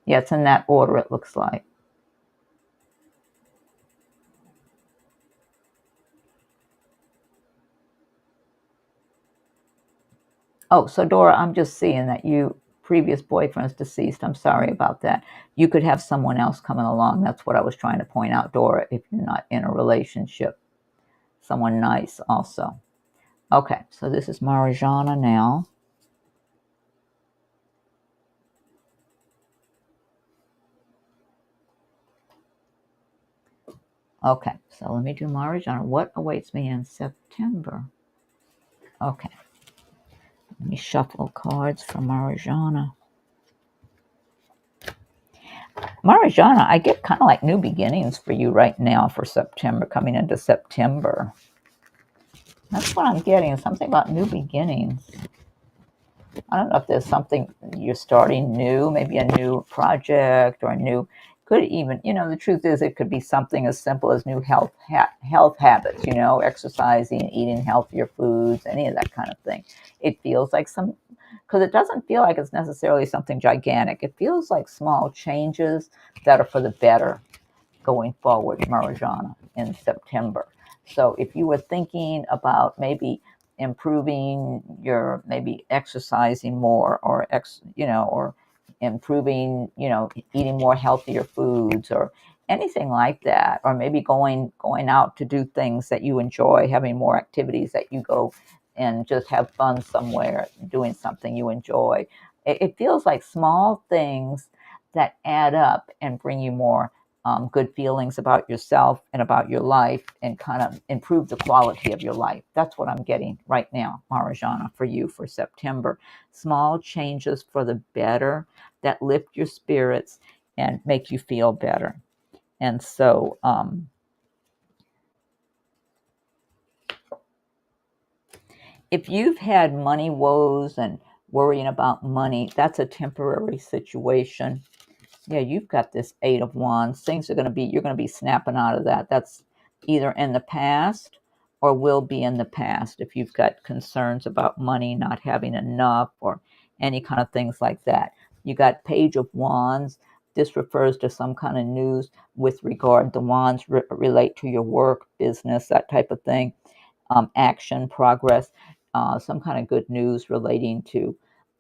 Yeah, it's in that order, it looks like. Oh, so Dora, I'm just seeing that you previous boyfriend's deceased. I'm sorry about that. You could have someone else coming along. That's what I was trying to point out, Dora, if you're not in a relationship. Someone nice also. Okay, so this is Marijana now. Okay, so let me do Marijana. What awaits me in September? Okay. Let me shuffle cards for Marijana. Marijana, I get kind of like new beginnings for you right now for September, coming into September. That's what I'm getting, something about new beginnings. I don't know if there's something you're starting new, maybe a new project or a new, could even, the truth is it could be something as simple as new health habits, exercising, eating healthier foods, any of that kind of thing. It feels like because it doesn't feel like it's necessarily something gigantic. It feels like small changes that are for the better going forward, Marijana, in September. So if you were thinking about maybe improving your, maybe exercising more or or improving, eating more healthier foods or anything like that, or maybe going out to do things that you enjoy, having more activities that you go and just have fun somewhere, doing something you enjoy. It feels like small things that add up and bring you more good feelings about yourself and about your life and kind of improve the quality of your life. That's what I'm getting right now, Marijana, for you for September. Small changes for the better that lift your spirits and make you feel better. And so, if you've had money woes and worrying about money, that's a temporary situation. Yeah, you've got this Eight of Wands. You're going to be snapping out of that. That's either in the past or will be in the past if you've got concerns about money, not having enough, or any kind of things like that. You got Page of Wands. This refers to some kind of news with regard. The wands relate to your work, business, that type of thing, action, progress, some kind of good news relating to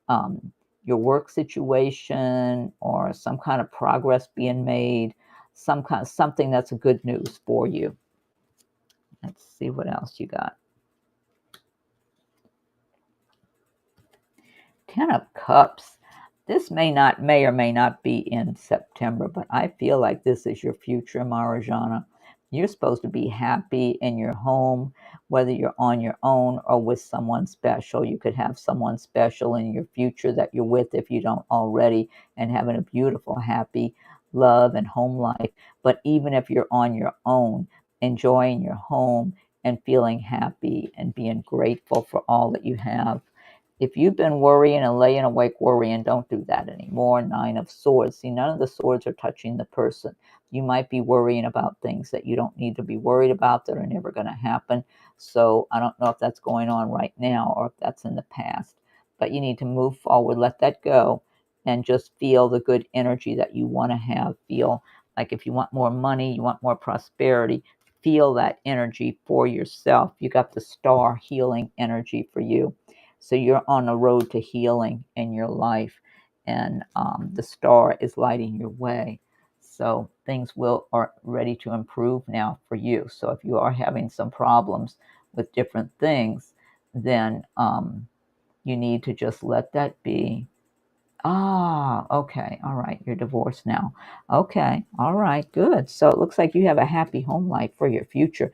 um, your work situation or some kind of progress being made, something that's a good news for you. Let's see what else you got. 10 of Cups. This may or may not be in September, but I feel like this is your future, Marajana. You're supposed to be happy in your home, whether you're on your own or with someone special. You could have someone special in your future that you're with if you don't already, and having a beautiful, happy love and home life. But even if you're on your own, enjoying your home and feeling happy and being grateful for all that you have. If you've been worrying and laying awake worrying, don't do that anymore. Nine of Swords. See, none of the swords are touching the person. You might be worrying about things that you don't need to be worried about that are never going to happen. So I don't know if that's going on right now or if that's in the past. But you need to move forward, let that go, and just feel the good energy that you want to have. Feel like if you want more money, you want more prosperity, feel that energy for yourself. You got the star healing energy for you. So you're on a road to healing in your life, and the star is lighting your way. So things are ready to improve now for you. So if you are having some problems with different things, then you need to just let that be. Ah, okay. All right. You're divorced now. Okay. All right. Good. So it looks like you have a happy home life for your future.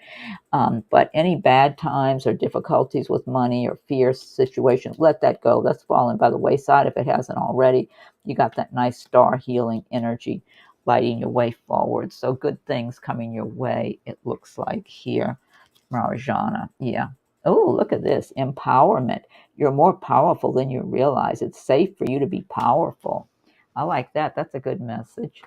But any bad times or difficulties with money or fierce situations, let that go. That's fallen by the wayside if it hasn't already. You got that nice star healing energy lighting your way forward. So good things coming your way, it looks like here, Marjana. Yeah. Oh, look at this. Empowerment. You're more powerful than you realize. It's safe for you to be powerful. I like that. That's a good message.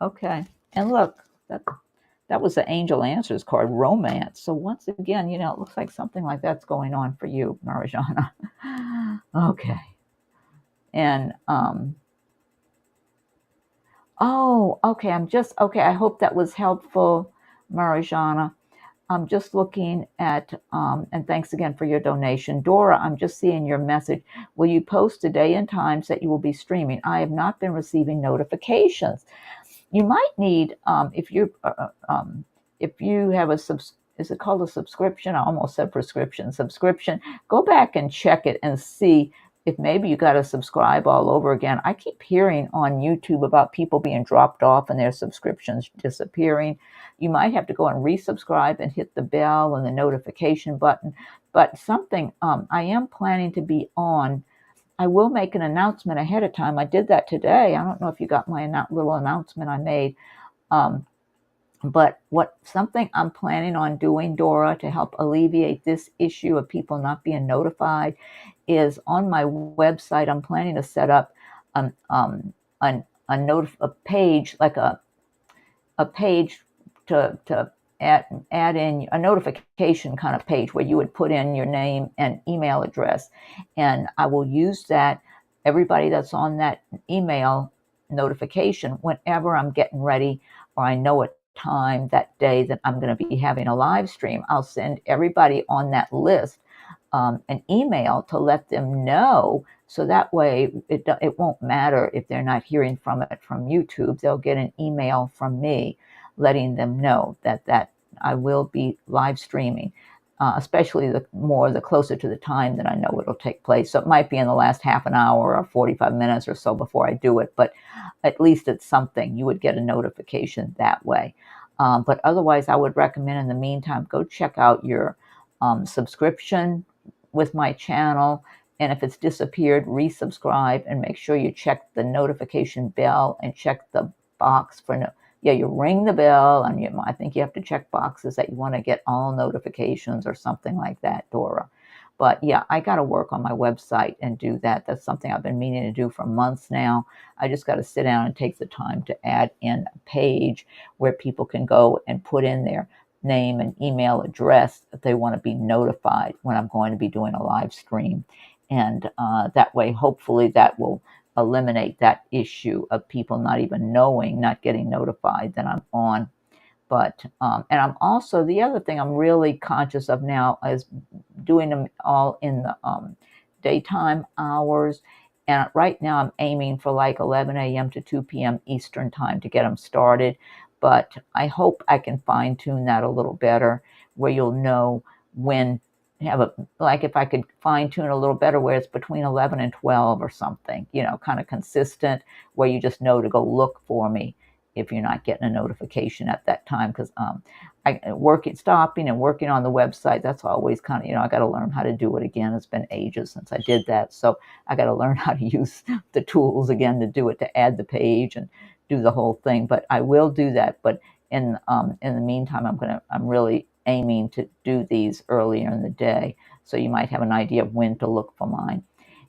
Okay. And look, that was the Angel Answers card, romance. So once again, it looks like something like that's going on for you, Marjana. Okay. And okay. Okay. I hope that was helpful, Marjana. I'm just looking at, and thanks again for your donation. Dora, I'm just seeing your message. Will you post the day and times that you will be streaming? I have not been receiving notifications. You might need, if you have is it called a subscription? I almost said prescription. Subscription. Go back and check it and see if maybe you got to subscribe all over again. I keep hearing on YouTube about people being dropped off and their subscriptions disappearing. You might have to go and resubscribe and hit the bell and the notification button. But something I am planning to be on. I will make an announcement ahead of time. I did that today. I don't know if you got my little announcement I made. But something I'm planning on doing, Dora, to help alleviate this issue of people not being notified is on my website. I'm planning to set up a page, like a page to add in a notification kind of page where you would put in your name and email address, and I will use that. Everybody that's on that email notification, whenever I'm getting ready or I know a time that day that I'm going to be having a live stream, I'll send everybody on that list an email to let them know. So that way it won't matter if they're not hearing from it from YouTube. They'll get an email from me letting them know that I will be live streaming, especially the closer to the time that I know it'll take place. So it might be in the last half an hour or 45 minutes or so before I do it, but at least it's something. You would get a notification that way. But otherwise, I would recommend in the meantime, go check out your subscription with my channel. And if it's disappeared, resubscribe and make sure you check the notification bell and check the box for you ring the bell, and I think you have to check boxes that you want to get all notifications or something like that, Dora. But yeah, I got to work on my website and do that. That's something I've been meaning to do for months now. I just got to sit down and take the time to add in a page where people can go and put in their name and email address if they want to be notified when I'm going to be doing a live stream. And that way, hopefully that will eliminate that issue of people not even knowing, not getting notified that I'm on. But, and I'm also, the other thing I'm really conscious of now is doing them all in the daytime hours. And right now I'm aiming for like 11 a.m. to 2 p.m. Eastern time to get them started. But I hope I can fine tune that a little better where you'll know when have a, like if I could fine tune a little better where it's between 11 and 12 or something, you know, kind of consistent where you just know to go look for me if you're not getting a notification at that time. Because stopping and working on the website, that's always kind of, you know, I got to learn how to do it again. It's been ages since I did that. So I got to learn how to use the tools again to do it, to add the page and do the whole thing. But I will do that. But in the meantime, I'm really aiming to do these earlier in the day, so you might have an idea of when to look for mine.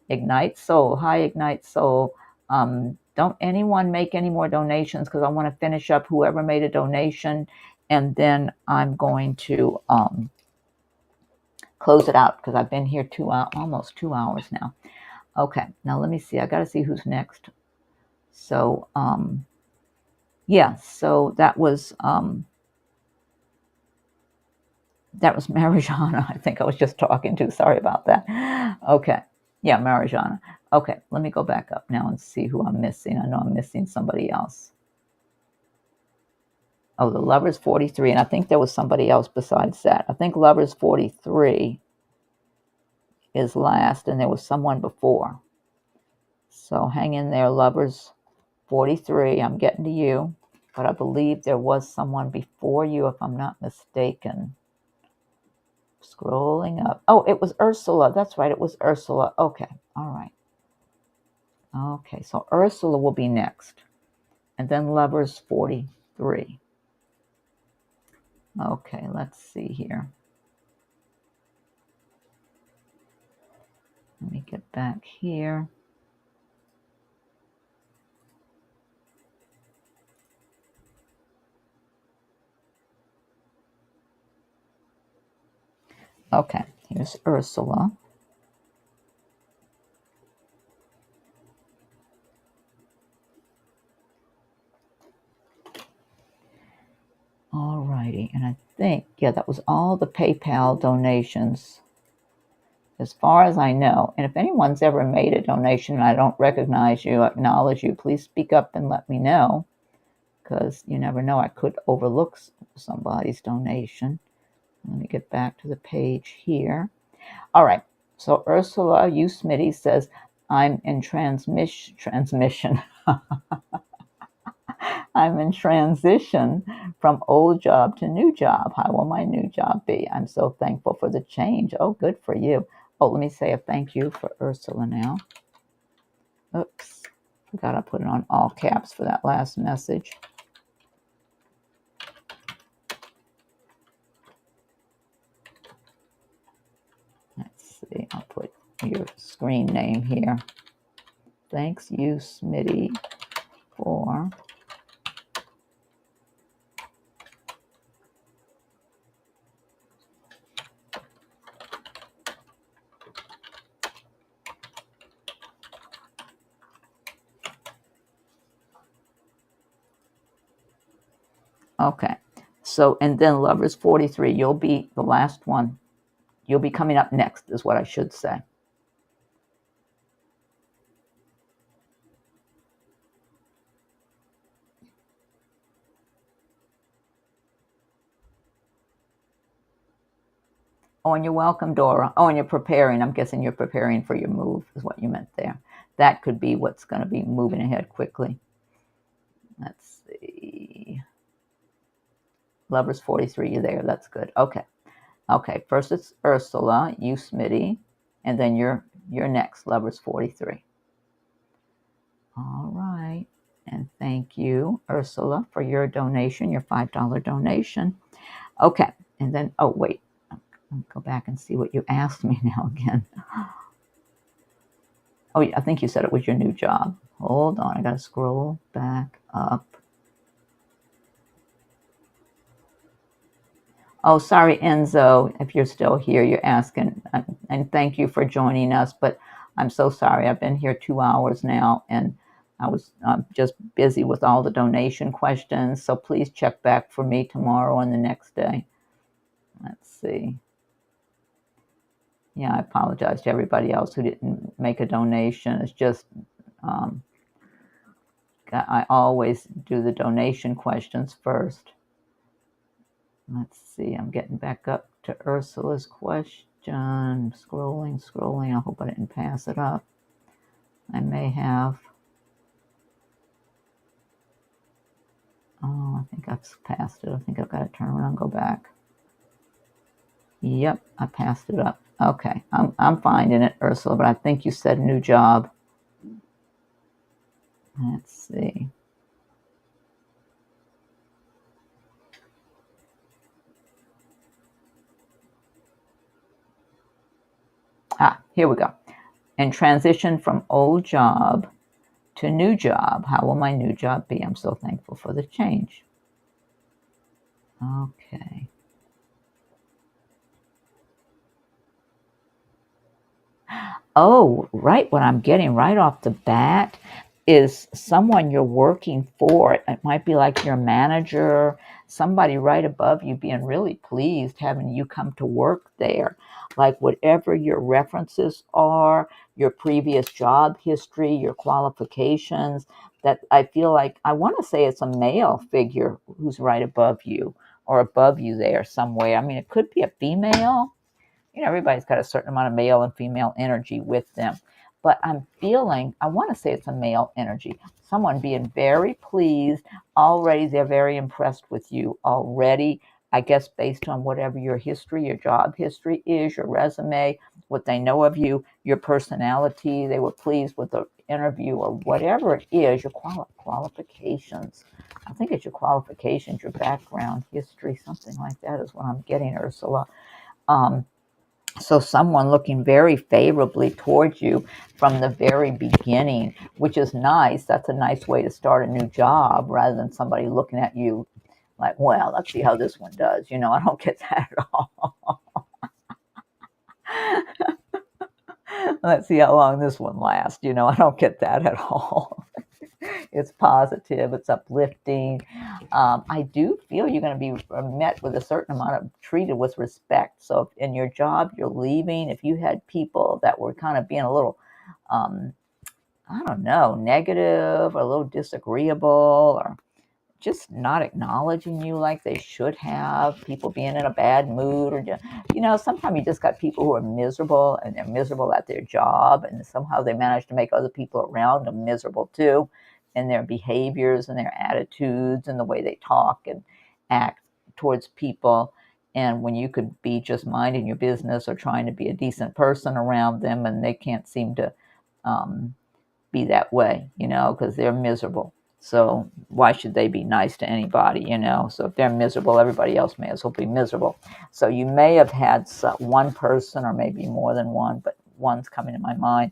Ignite Soul, hi Ignite Soul. Don't anyone make any more donations, because I want to finish up whoever made a donation, and then I'm going to close it out because I've been here almost 2 hours now. Okay, now let me see. I got to see who's next. So yeah, so that was Marijana, I think I was just talking to. Sorry about that. Okay. Yeah, Marijana. Okay, let me go back up now and see who I'm missing. I know I'm missing somebody else. Oh, the Lover's 43, and I think there was somebody else besides that. I think Lover's 43 is last, and there was someone before. So hang in there, Lover's 43. I'm getting to you, but I believe there was someone before you, if I'm not mistaken. Scrolling up. Oh, it was Ursula. That's right. It was Ursula. Okay. All right. Okay. So Ursula will be next. And then Lovers 43. Okay. Let's see here. Let me get back here. Okay. Here's Ursula. Alrighty, and I think, yeah, that was all the PayPal donations, as far as I know. And if anyone's ever made a donation and I don't recognize you, acknowledge you, please speak up and let me know, because you never know, I could overlook somebody's donation. Let me get back to the page here. All right, so Ursula U. Smitty says, I'm in transmission. I'm in transition from old job to new job. How will my new job be? I'm so thankful for the change. Oh, good for you. Oh, let me say a thank you for Ursula now. Oops, forgot I put it on all caps for that last message. Let's see, I'll put your screen name here. Thanks you, Smitty, for okay. So, and then Lovers 43, you'll be the last one. You'll be coming up next, is what I should say. Oh, and you're welcome, Dora. Oh, and you're preparing. I'm guessing you're preparing for your move, is what you meant there. That could be what's going to be moving ahead quickly. Let's see. Lovers 43, you're there. That's good. Okay. Okay. First it's Ursula, you, Smitty, and then you're next, Lovers 43. All right. And thank you, Ursula, for your donation, your $5 donation. Okay. And then, oh, wait. I'll go back and see what you asked me now again. Oh, yeah, I think you said it was your new job. Hold on. I got to scroll back up. Oh, sorry, Enzo, if you're still here, you're asking. And thank you for joining us. But I'm so sorry. I've been here 2 hours now, and I was just busy with all the donation questions. So please check back for me tomorrow and the next day. Let's see. Yeah, I apologize to everybody else who didn't make a donation. It's just I always do the donation questions first. Let's see. I'm getting back up to Ursula's question. John, scrolling. I hope I didn't pass it up. I may have. Oh, I think I've passed it. I think I've got to turn around and go back. Yep, I passed it up. Okay, I'm finding it, Ursula, but I think you said new job. Let's see. Here we go. And transition from old job to new job. How will my new job be? I'm so thankful for the change. Okay. Oh, right. What I'm getting right off the bat is someone you're working for. It might be like your manager, somebody right above you being really pleased having you come to work there. Like whatever your references are, your previous job history, your qualifications, that I feel like I want to say it's a male figure who's right above you or above you there somewhere. I mean, it could be a female. Everybody's got a certain amount of male and female energy with them. But I'm feeling, I want to say it's a male energy, someone being very pleased. Already, they're very impressed with you already. I guess based on whatever your history, your job history is, your resume, what they know of you, your personality. They were pleased with the interview or whatever it is, your qualifications. I think it's your qualifications, your background, history, something like that is what I'm getting, Ursula. So someone looking very favorably towards you from the very beginning, which is nice. That's a nice way to start a new job rather than somebody looking at you like, well, let's see how this one does. I don't get that at all. Let's see how long this one lasts. I don't get that at all. It's positive, it's uplifting. I do feel you're going to be met with a certain amount of treated with respect. So if in your job you're leaving, if you had people that were kind of being a little, I don't know, negative or a little disagreeable or just not acknowledging you like they should have, people being in a bad mood or just, sometimes you just got people who are miserable and they're miserable at their job and somehow they manage to make other people around them miserable too, and their behaviors and their attitudes and the way they talk and act towards people. And when you could be just minding your business or trying to be a decent person around them and they can't seem to be that way, because they're miserable. So why should they be nice to anybody, So if they're miserable, everybody else may as well be miserable. So you may have had one person or maybe more than one, but one's coming to my mind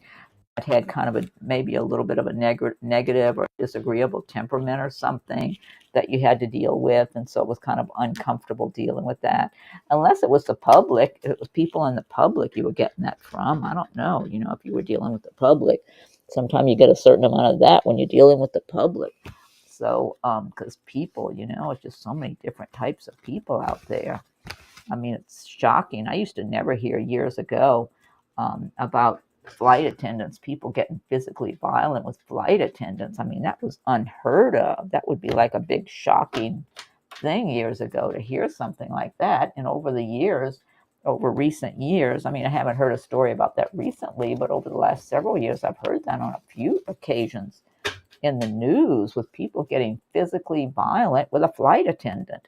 that had kind of maybe a little bit of a negative or disagreeable temperament or something that you had to deal with. And so it was kind of uncomfortable dealing with that. Unless it was the public, if it was people in the public you were getting that from. I don't know, if you were dealing with the public. Sometimes you get a certain amount of that when you're dealing with the public. So, because people, it's just so many different types of people out there. I mean, it's shocking. I used to never hear years ago about flight attendants, people getting physically violent with flight attendants. I mean, that was unheard of. That would be like a big shocking thing years ago to hear something like that. And over the years, over recent years, I mean, I haven't heard a story about that recently, but over the last several years, I've heard that on a few occasions in the news with people getting physically violent with a flight attendant,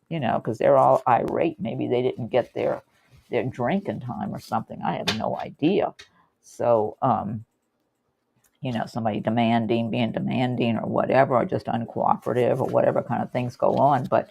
because they're all irate. Maybe they didn't get their drink in time or something. I have no idea. So, somebody being demanding or whatever, or just uncooperative or whatever kind of things go on. But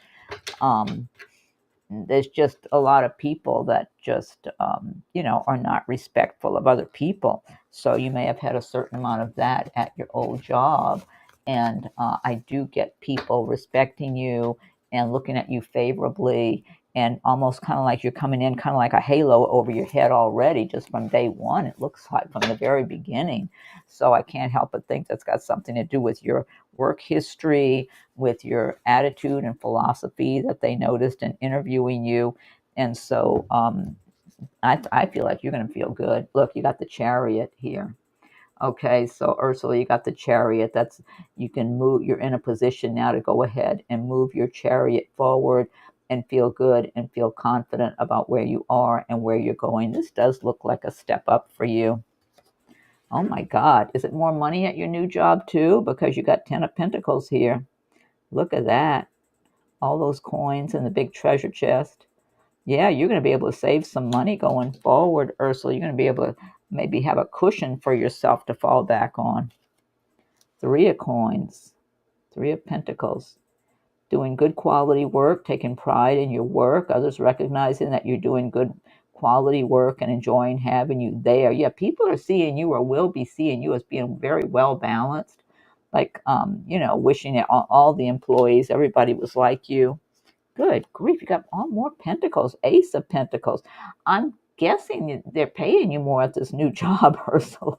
there's just a lot of people that just, are not respectful of other people. So you may have had a certain amount of that at your old job. And I do get people respecting you and looking at you favorably and almost kind of like you're coming in kind of like a halo over your head already just from day one. It looks like from the very beginning. So I can't help but think that's got something to do with your work history, with your attitude and philosophy that they noticed in interviewing you. And so I feel like you're going to feel good. Look, you got the Chariot here. Okay, so Ursula, you got the Chariot. That's, you can move, you're in a position now to go ahead and move your Chariot forward and feel good and feel confident about where you are and where you're going. This does look like a step up for you. Oh my God. Is it more money at your new job too? Because you got 10 of Pentacles here. Look at that. All those coins in the big treasure chest. Yeah, you're going to be able to save some money going forward, Ursula. You're going to be able to maybe have a cushion for yourself to fall back on. 3 of coins. 3 of Pentacles. Doing good quality work, taking pride in your work, others recognizing that you're doing good quality work and enjoying having you there. Yeah, people are seeing you or will be seeing you as being very well balanced. Like, wishing that all the employees, everybody was like you. Good grief, you got all more Pentacles, Ace of Pentacles. I'm guessing they're paying you more at this new job, Ursula.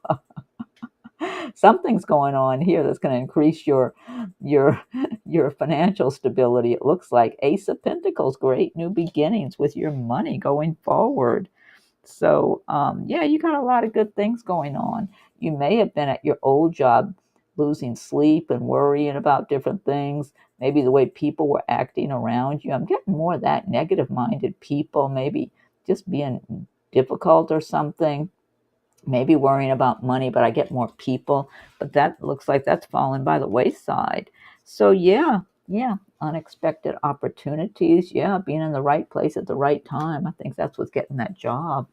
Something's going on here that's going to increase your your financial stability. It looks like Ace of Pentacles, great new beginnings with your money going forward. So yeah, you got a lot of good things going on. You may have been at your old job losing sleep and worrying about different things, maybe the way people were acting around you. I'm getting more of that, negative minded people, maybe just being difficult or something, maybe worrying about money, but I get more people. But that looks like that's fallen by the wayside. So yeah, unexpected opportunities. Yeah, being in the right place at the right time. I think that's what's getting that job.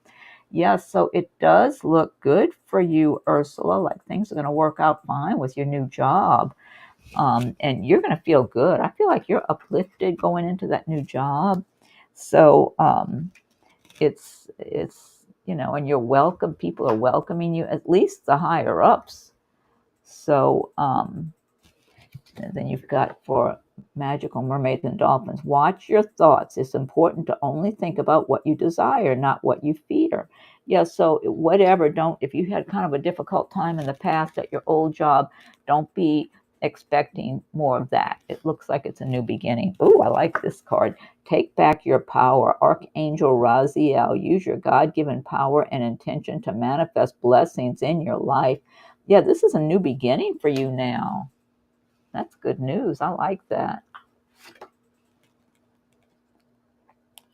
Yeah, so it does look good for you, Ursula. Like things are going to work out fine with your new job. And you're going to feel good. I feel like you're uplifted going into that new job. So it's and you're welcome. People are welcoming you, at least the higher ups. So and then you've got for magical mermaids and dolphins, watch your thoughts. It's important to only think about what you desire, not what you fear. Yeah, so whatever, don't, if you had kind of a difficult time in the past at your old job, don't be expecting more of that. It looks like it's a new beginning. Ooh, I like this card. Take back your power. Archangel Raziel, use your God-given power and intention to manifest blessings in your life. Yeah, this is a new beginning for you now. That's good news. I like that.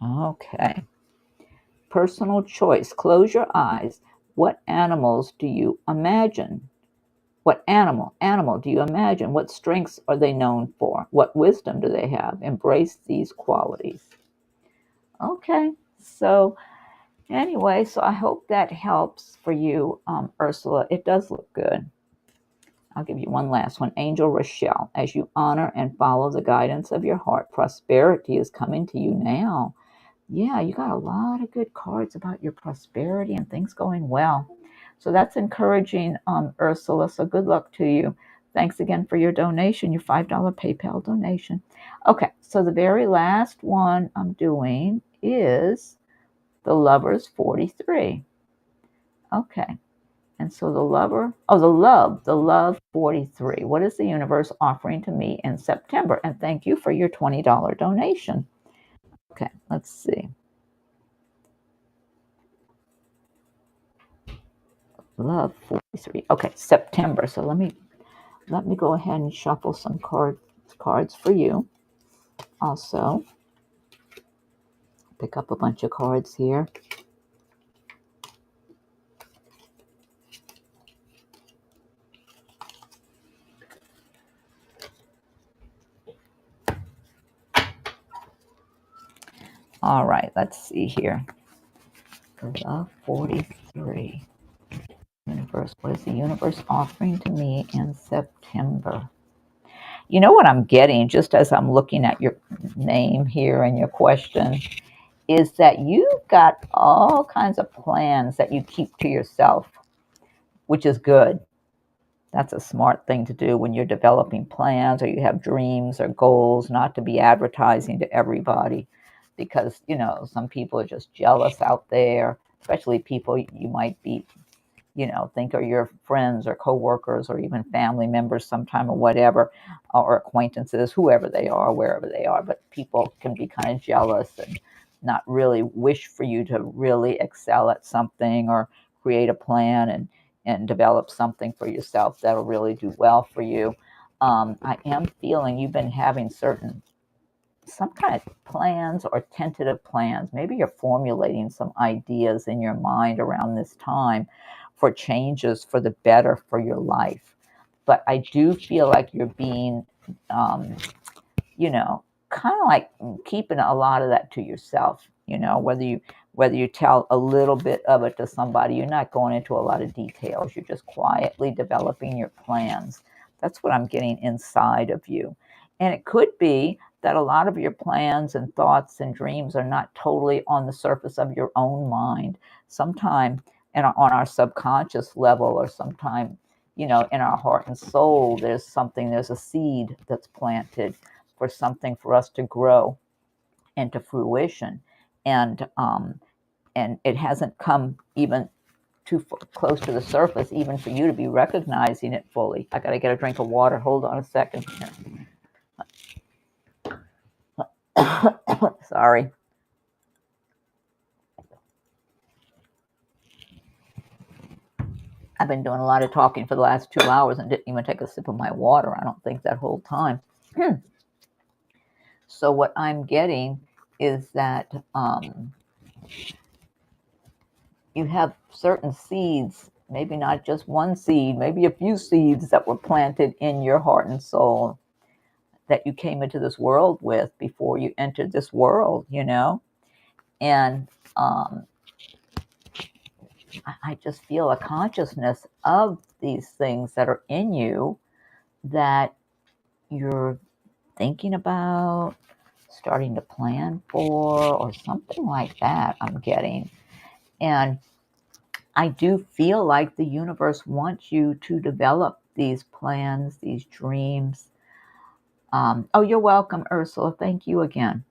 Okay. Personal choice. Close your eyes. What animals do you imagine? What animal do you imagine? What strengths are they known for? What wisdom do they have? Embrace these qualities. Okay. So anyway, so I hope that helps for you, Ursula. It does look good. I'll give you one last one. Angel Rochelle, as you honor and follow the guidance of your heart, prosperity is coming to you now. Yeah, you got a lot of good cards about your prosperity and things going well. So that's encouraging, Ursula. So good luck to you. Thanks again for your donation, your $5 PayPal donation. Okay, so the very last one I'm doing is the Lover's 43. Okay. And so the love 43. What is the universe offering to me in September? And thank you for your $20 donation. Okay, let's see. Love 43. Okay, September. So let me go ahead and shuffle some cards for you. Also, pick up a bunch of cards here. All right, let's see here. Love 43. Universe, what is the universe offering to me in September? You know what I'm getting, just as I'm looking at your name here and your question, is that you've got all kinds of plans that you keep to yourself, which is good. That's a smart thing to do when you're developing plans or you have dreams or goals, not to be advertising to everybody, because, some people are just jealous out there, especially people you might be think are your friends or coworkers or even family members sometime or whatever, or acquaintances, whoever they are, wherever they are. But people can be kind of jealous and not really wish for you to really excel at something or create a plan and develop something for yourself that'll really do well for you. I am feeling you've been having certain some kind of plans or tentative plans. Maybe you're formulating some ideas in your mind around this time for changes for the better for your life. But I do feel like you're being, um, kind of like keeping a lot of that to yourself. Whether you tell a little bit of it to somebody, you're not going into a lot of details. You're just quietly developing your plans. That's what I'm getting inside of you. And it could be that a lot of your plans and thoughts and dreams are not totally on the surface of your own mind. Sometime on our subconscious level, or sometime, in our heart and soul, there's a seed that's planted for something for us to grow into fruition. And it hasn't come even too close to the surface, even for you to be recognizing it fully. I got to get a drink of water. Hold on a second here. Sorry. I've been doing a lot of talking for the last 2 hours and didn't even take a sip of my water, I don't think, that whole time. So what I'm getting is that you have certain seeds, maybe not just one seed, maybe a few seeds that were planted in your heart and soul that you came into this world with before you entered this world, and I just feel a consciousness of these things that are in you that you're thinking about, starting to plan for, or something like that, I'm getting. And I do feel like the universe wants you to develop these plans, these dreams. Oh, you're welcome, Ursula. Thank you again.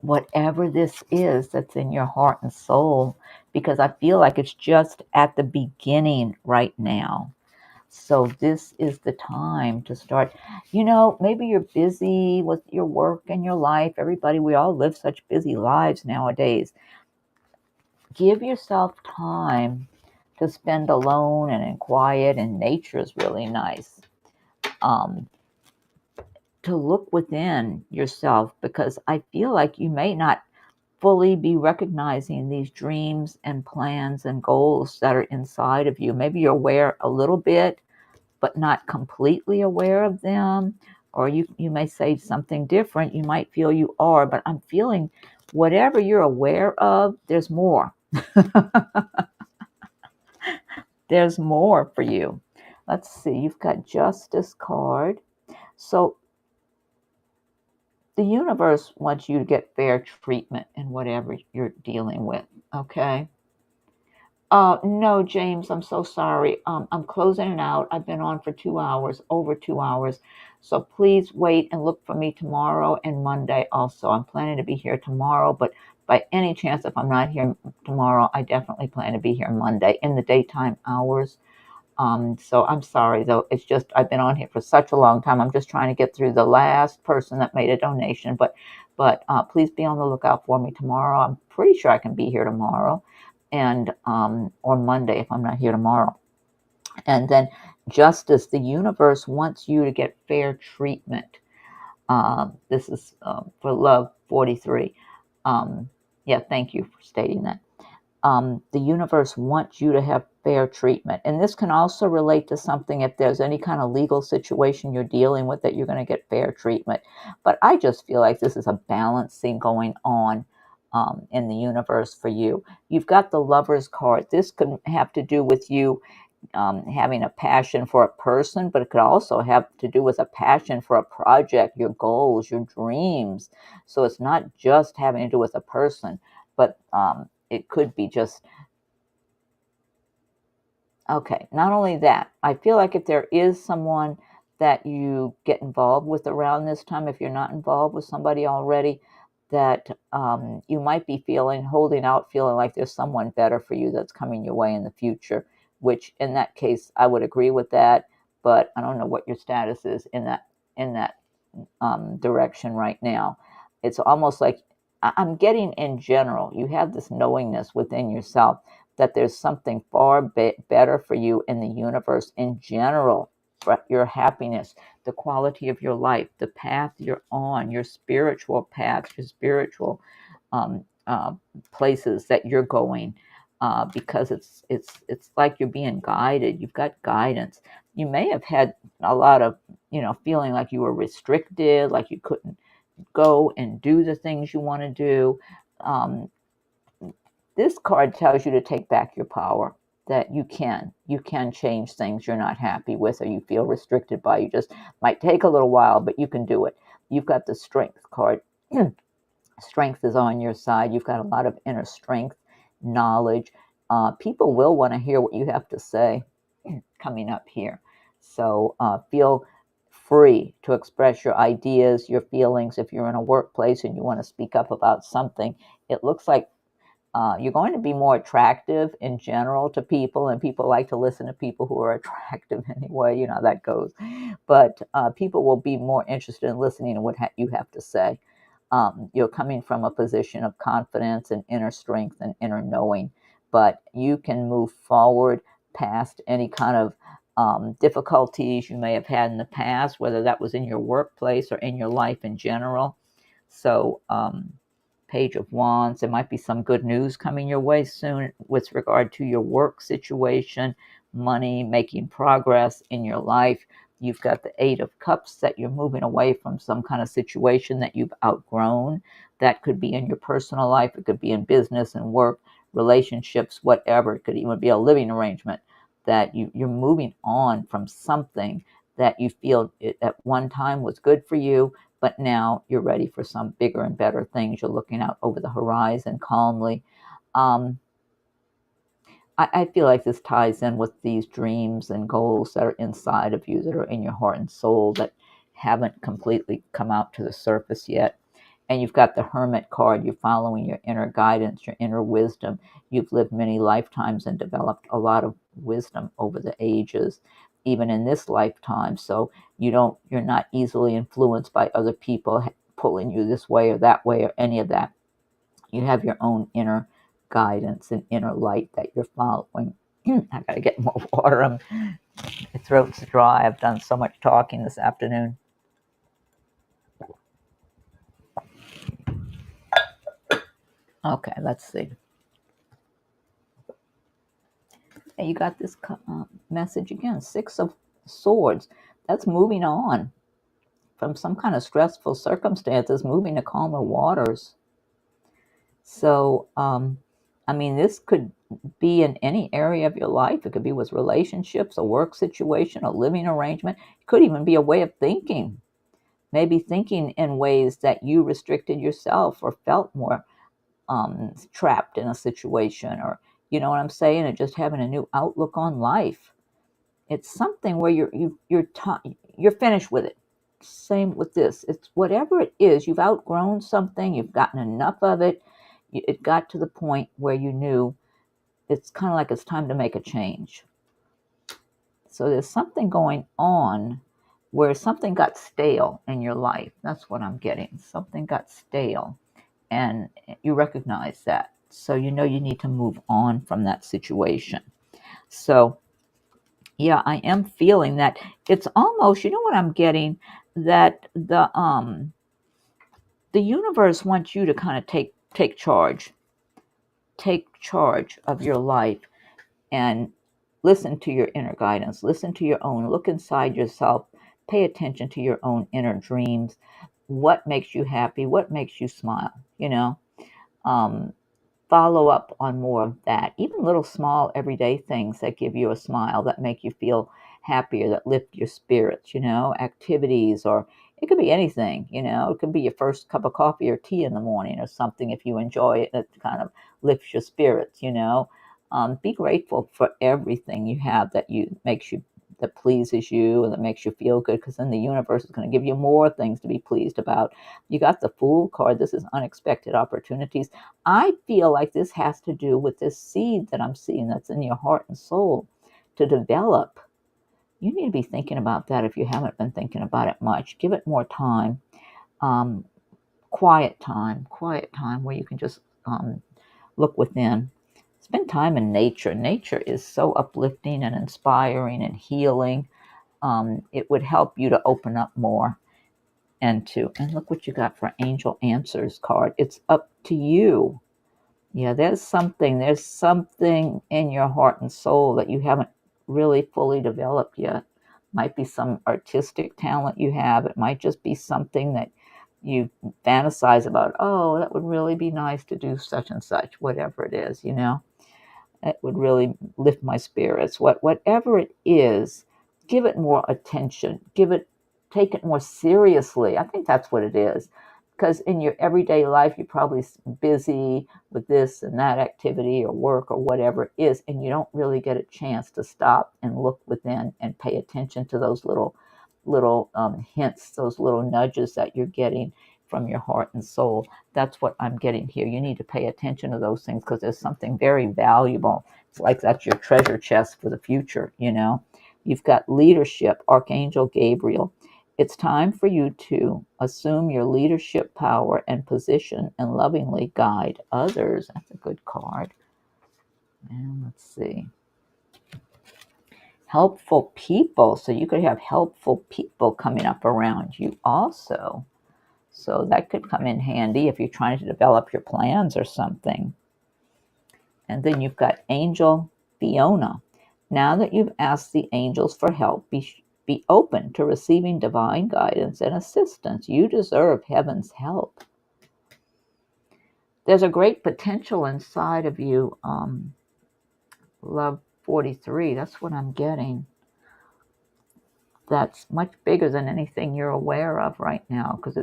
Whatever this is that's in your heart and soul, because I feel like it's just at the beginning right now. So this is the time to start. Maybe you're busy with your work and your life. We all live such busy lives nowadays. Give yourself time to spend alone and in quiet, and nature is really nice. To look within yourself, because I feel like you may not fully be recognizing these dreams and plans and goals that are inside of you. Maybe you're aware a little bit, but not completely aware of them. Or you may say something different. You might feel you are, but I'm feeling whatever you're aware of, there's more. There's more for you. Let's see, you've got Justice card. So the universe wants you to get fair treatment in whatever you're dealing with, okay? No, James, I'm so sorry. I'm closing it out. I've been on for 2 hours, over 2 hours. So please wait and look for me tomorrow and Monday also. I'm planning to be here tomorrow, but by any chance, if I'm not here tomorrow, I definitely plan to be here Monday in the daytime hours. So I'm sorry, though. It's just I've been on here for such a long time. I'm just trying to get through the last person that made a donation. But please be on the lookout for me tomorrow. I'm pretty sure I can be here tomorrow, and or Monday if I'm not here tomorrow. And then Justice, the universe wants you to get fair treatment. This is for Love 43. Yeah, thank you for stating that. The universe wants you to have fair treatment. And this can also relate to something if there's any kind of legal situation you're dealing with, that you're going to get fair treatment. But I just feel like this is a balancing going on in the universe for you. You've got the Lover's card. This could have to do with you having a passion for a person, but it could also have to do with a passion for a project, your goals, your dreams. So it's not just having to do with a person, but it could be just, okay, not only that, I feel like if there is someone that you get involved with around this time, if you're not involved with somebody already, that you might be holding out, feeling like there's someone better for you that's coming your way in the future, which in that case, I would agree with that, but I don't know what your status is in that direction right now. It's almost like I'm getting, in general, you have this knowingness within yourself that there's something far better for you in the universe in general. your happiness, the quality of your life, the path you're on, your spiritual path, your spiritual places that you're going, because it's like you're being guided. You've got guidance. You may have had a lot of feeling like you were restricted, like you couldn't go and do the things you want to do. Um, this card tells you to take back your power, that you can change things you're not happy with or you feel restricted by. You just might take a little while, but you can do it. You've got the strength card. Strength is on your side. You've got a lot of inner strength, knowledge. People will want to hear what you have to say coming up here. So feel free to express your ideas, your feelings. If you're in a workplace and you want to speak up about something, it looks like you're going to be more attractive in general to people, and people like to listen to people who are attractive anyway. You know how that goes. But people will be more interested in listening to what you have to say. You're coming from a position of confidence and inner strength and inner knowing, but you can move forward past any kind of difficulties you may have had in the past, whether that was in your workplace or in your life in general. So, Page of Wands, there might be some good news coming your way soon with regard to your work situation, money, making progress in your life. You've got the Eight of Cups, that you're moving away from some kind of situation that you've outgrown. That could be in your personal life. It could be in business and work, relationships, whatever. It could even be a living arrangement, that you're moving on from something that you feel at one time was good for you, but now you're ready for some bigger and better things. You're looking out over the horizon calmly. I feel like this ties in with these dreams and goals that are inside of you, that are in your heart and soul, that haven't completely come out to the surface yet. And you've got the Hermit card. You're following your inner guidance, your inner wisdom. You've lived many lifetimes and developed a lot of wisdom over the ages, even in this lifetime. So you're not easily influenced by other people pulling you this way or that way or any of that. You have your own inner guidance and inner light that you're following. I got to get more water. My throat's dry. I've done so much talking this afternoon. Okay, let's see. And you got this message again, Six of Swords. That's moving on from some kind of stressful circumstances, moving to calmer waters. So, this could be in any area of your life. It could be with relationships, a work situation, a living arrangement. It could even be a way of thinking. Maybe thinking in ways that you restricted yourself or felt more trapped in a situation, or you know what I'm saying, and just having a new outlook on life. It's something where you're finished with it. Same with this. It's whatever it is. You've outgrown something. You've gotten enough of it. It got to the point where you knew it's kind of like it's time to make a change. So there's something going on where something got stale in your life. That's what I'm getting. Something got stale, and you recognize that. So you know you need to move on from that situation. So yeah, I am feeling that it's almost, you know what I'm getting, that the universe wants you to kind of take charge of your life, and listen to your inner guidance, listen to your own, look inside yourself, pay attention to your own inner dreams. What makes you happy? What makes you smile? Um, Follow up on more of that. Even little small everyday things that give you a smile, that make you feel happier, that lift your spirits, activities, or it could be anything, it could be your first cup of coffee or tea in the morning or something. If you enjoy it, it kind of lifts your spirits. Be grateful for everything you have that pleases you and that makes you feel good, because then the universe is going to give you more things to be pleased about. You got the Fool card. This is unexpected opportunities. I feel like this has to do with this seed that I'm seeing that's in your heart and soul to develop. You need to be thinking about that if you haven't been thinking about it much. Give it more time. Quiet time where you can just look within. Spend time in nature. Nature is so uplifting and inspiring and healing. it would help you to open up more and look what you got for Angel Answers card. It's up to you. Yeah, there's something in your heart and soul that you haven't really fully developed yet. Might be some artistic talent you have. It might just be something that you fantasize about. Oh, that would really be nice to do such and such, whatever it is, It would really lift my spirits. Whatever it is, give it more attention. Take it more seriously. I think that's what it is. Because in your everyday life, you're probably busy with this and that activity or work or whatever it is, and you don't really get a chance to stop and look within and pay attention to those little hints, those little nudges that you're getting from your heart and soul. That's what I'm getting here. You need to pay attention to those things because there's something very valuable. It's like that's your treasure chest for the future, You've got leadership, Archangel Gabriel. It's time for you to assume your leadership power and position and lovingly guide others. That's a good card. And let's see. Helpful people. So you could have helpful people coming up around you also. So that could come in handy if you're trying to develop your plans or something. And then you've got Angel Fiona. Now that you've asked the angels for help, be open to receiving divine guidance and assistance. You deserve heaven's help. There's a great potential inside of you. Love 43, that's what I'm getting. That's much bigger than anything you're aware of right now because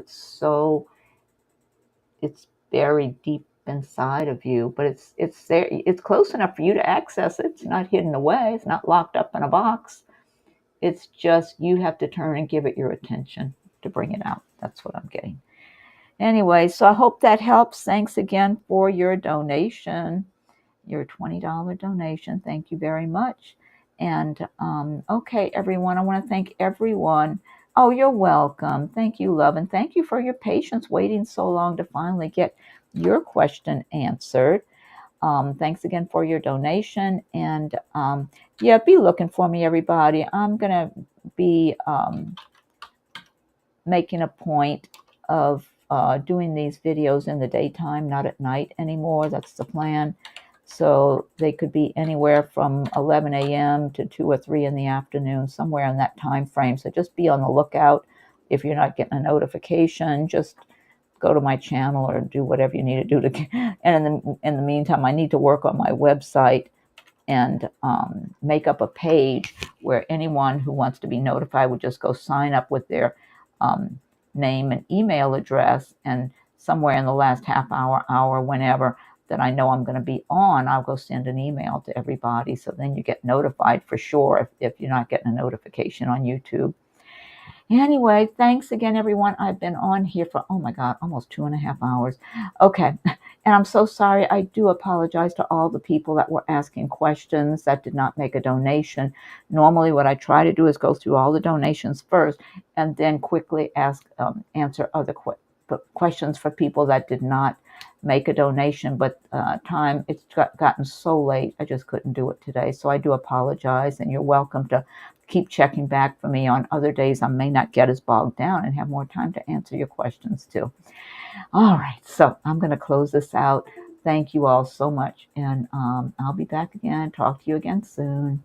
it's buried deep inside of you, but it's there. It's close enough for you to access it. It's not hidden away. It's not locked up in a box. It's just you have to turn and give it your attention to bring it out. That's what I'm getting. Anyway, so I hope that helps. Thanks again for your donation, your $20 donation. Thank you very much. And okay, everyone, I want to thank everyone. Oh, you're welcome. Thank you, love, and thank you for your patience waiting so long to finally get your question answered. Thanks again for your donation. And yeah, be looking for me, everybody. I'm going to be making a point of doing these videos in the daytime, not at night anymore. That's the plan. So they could be anywhere from 11 a.m. to 2 or 3 in the afternoon, somewhere in that time frame. So just be on the lookout. If you're not getting a notification, just go to my channel or do whatever you need to do. And in the meantime, I need to work on my website and make up a page where anyone who wants to be notified would just go sign up with their name and email address. And somewhere in the last half hour, whenever that I know I'm going to be on, I'll go send an email to everybody. So then you get notified for sure if you're not getting a notification on YouTube. Anyway, thanks again, everyone. I've been on here for, oh my God, almost 2.5 hours. Okay. And I'm so sorry. I do apologize to all the people that were asking questions that did not make a donation. Normally, what I try to do is go through all the donations first and then quickly answer other questions for people that did not make a donation. But it's gotten so late, I just couldn't do it today. So I do apologize, and you're welcome to keep checking back for me on other days. I may not get as bogged down and have more time to answer your questions too. All right, so I'm going to close this out. Thank you all so much, and I'll be back again. Talk to you again soon.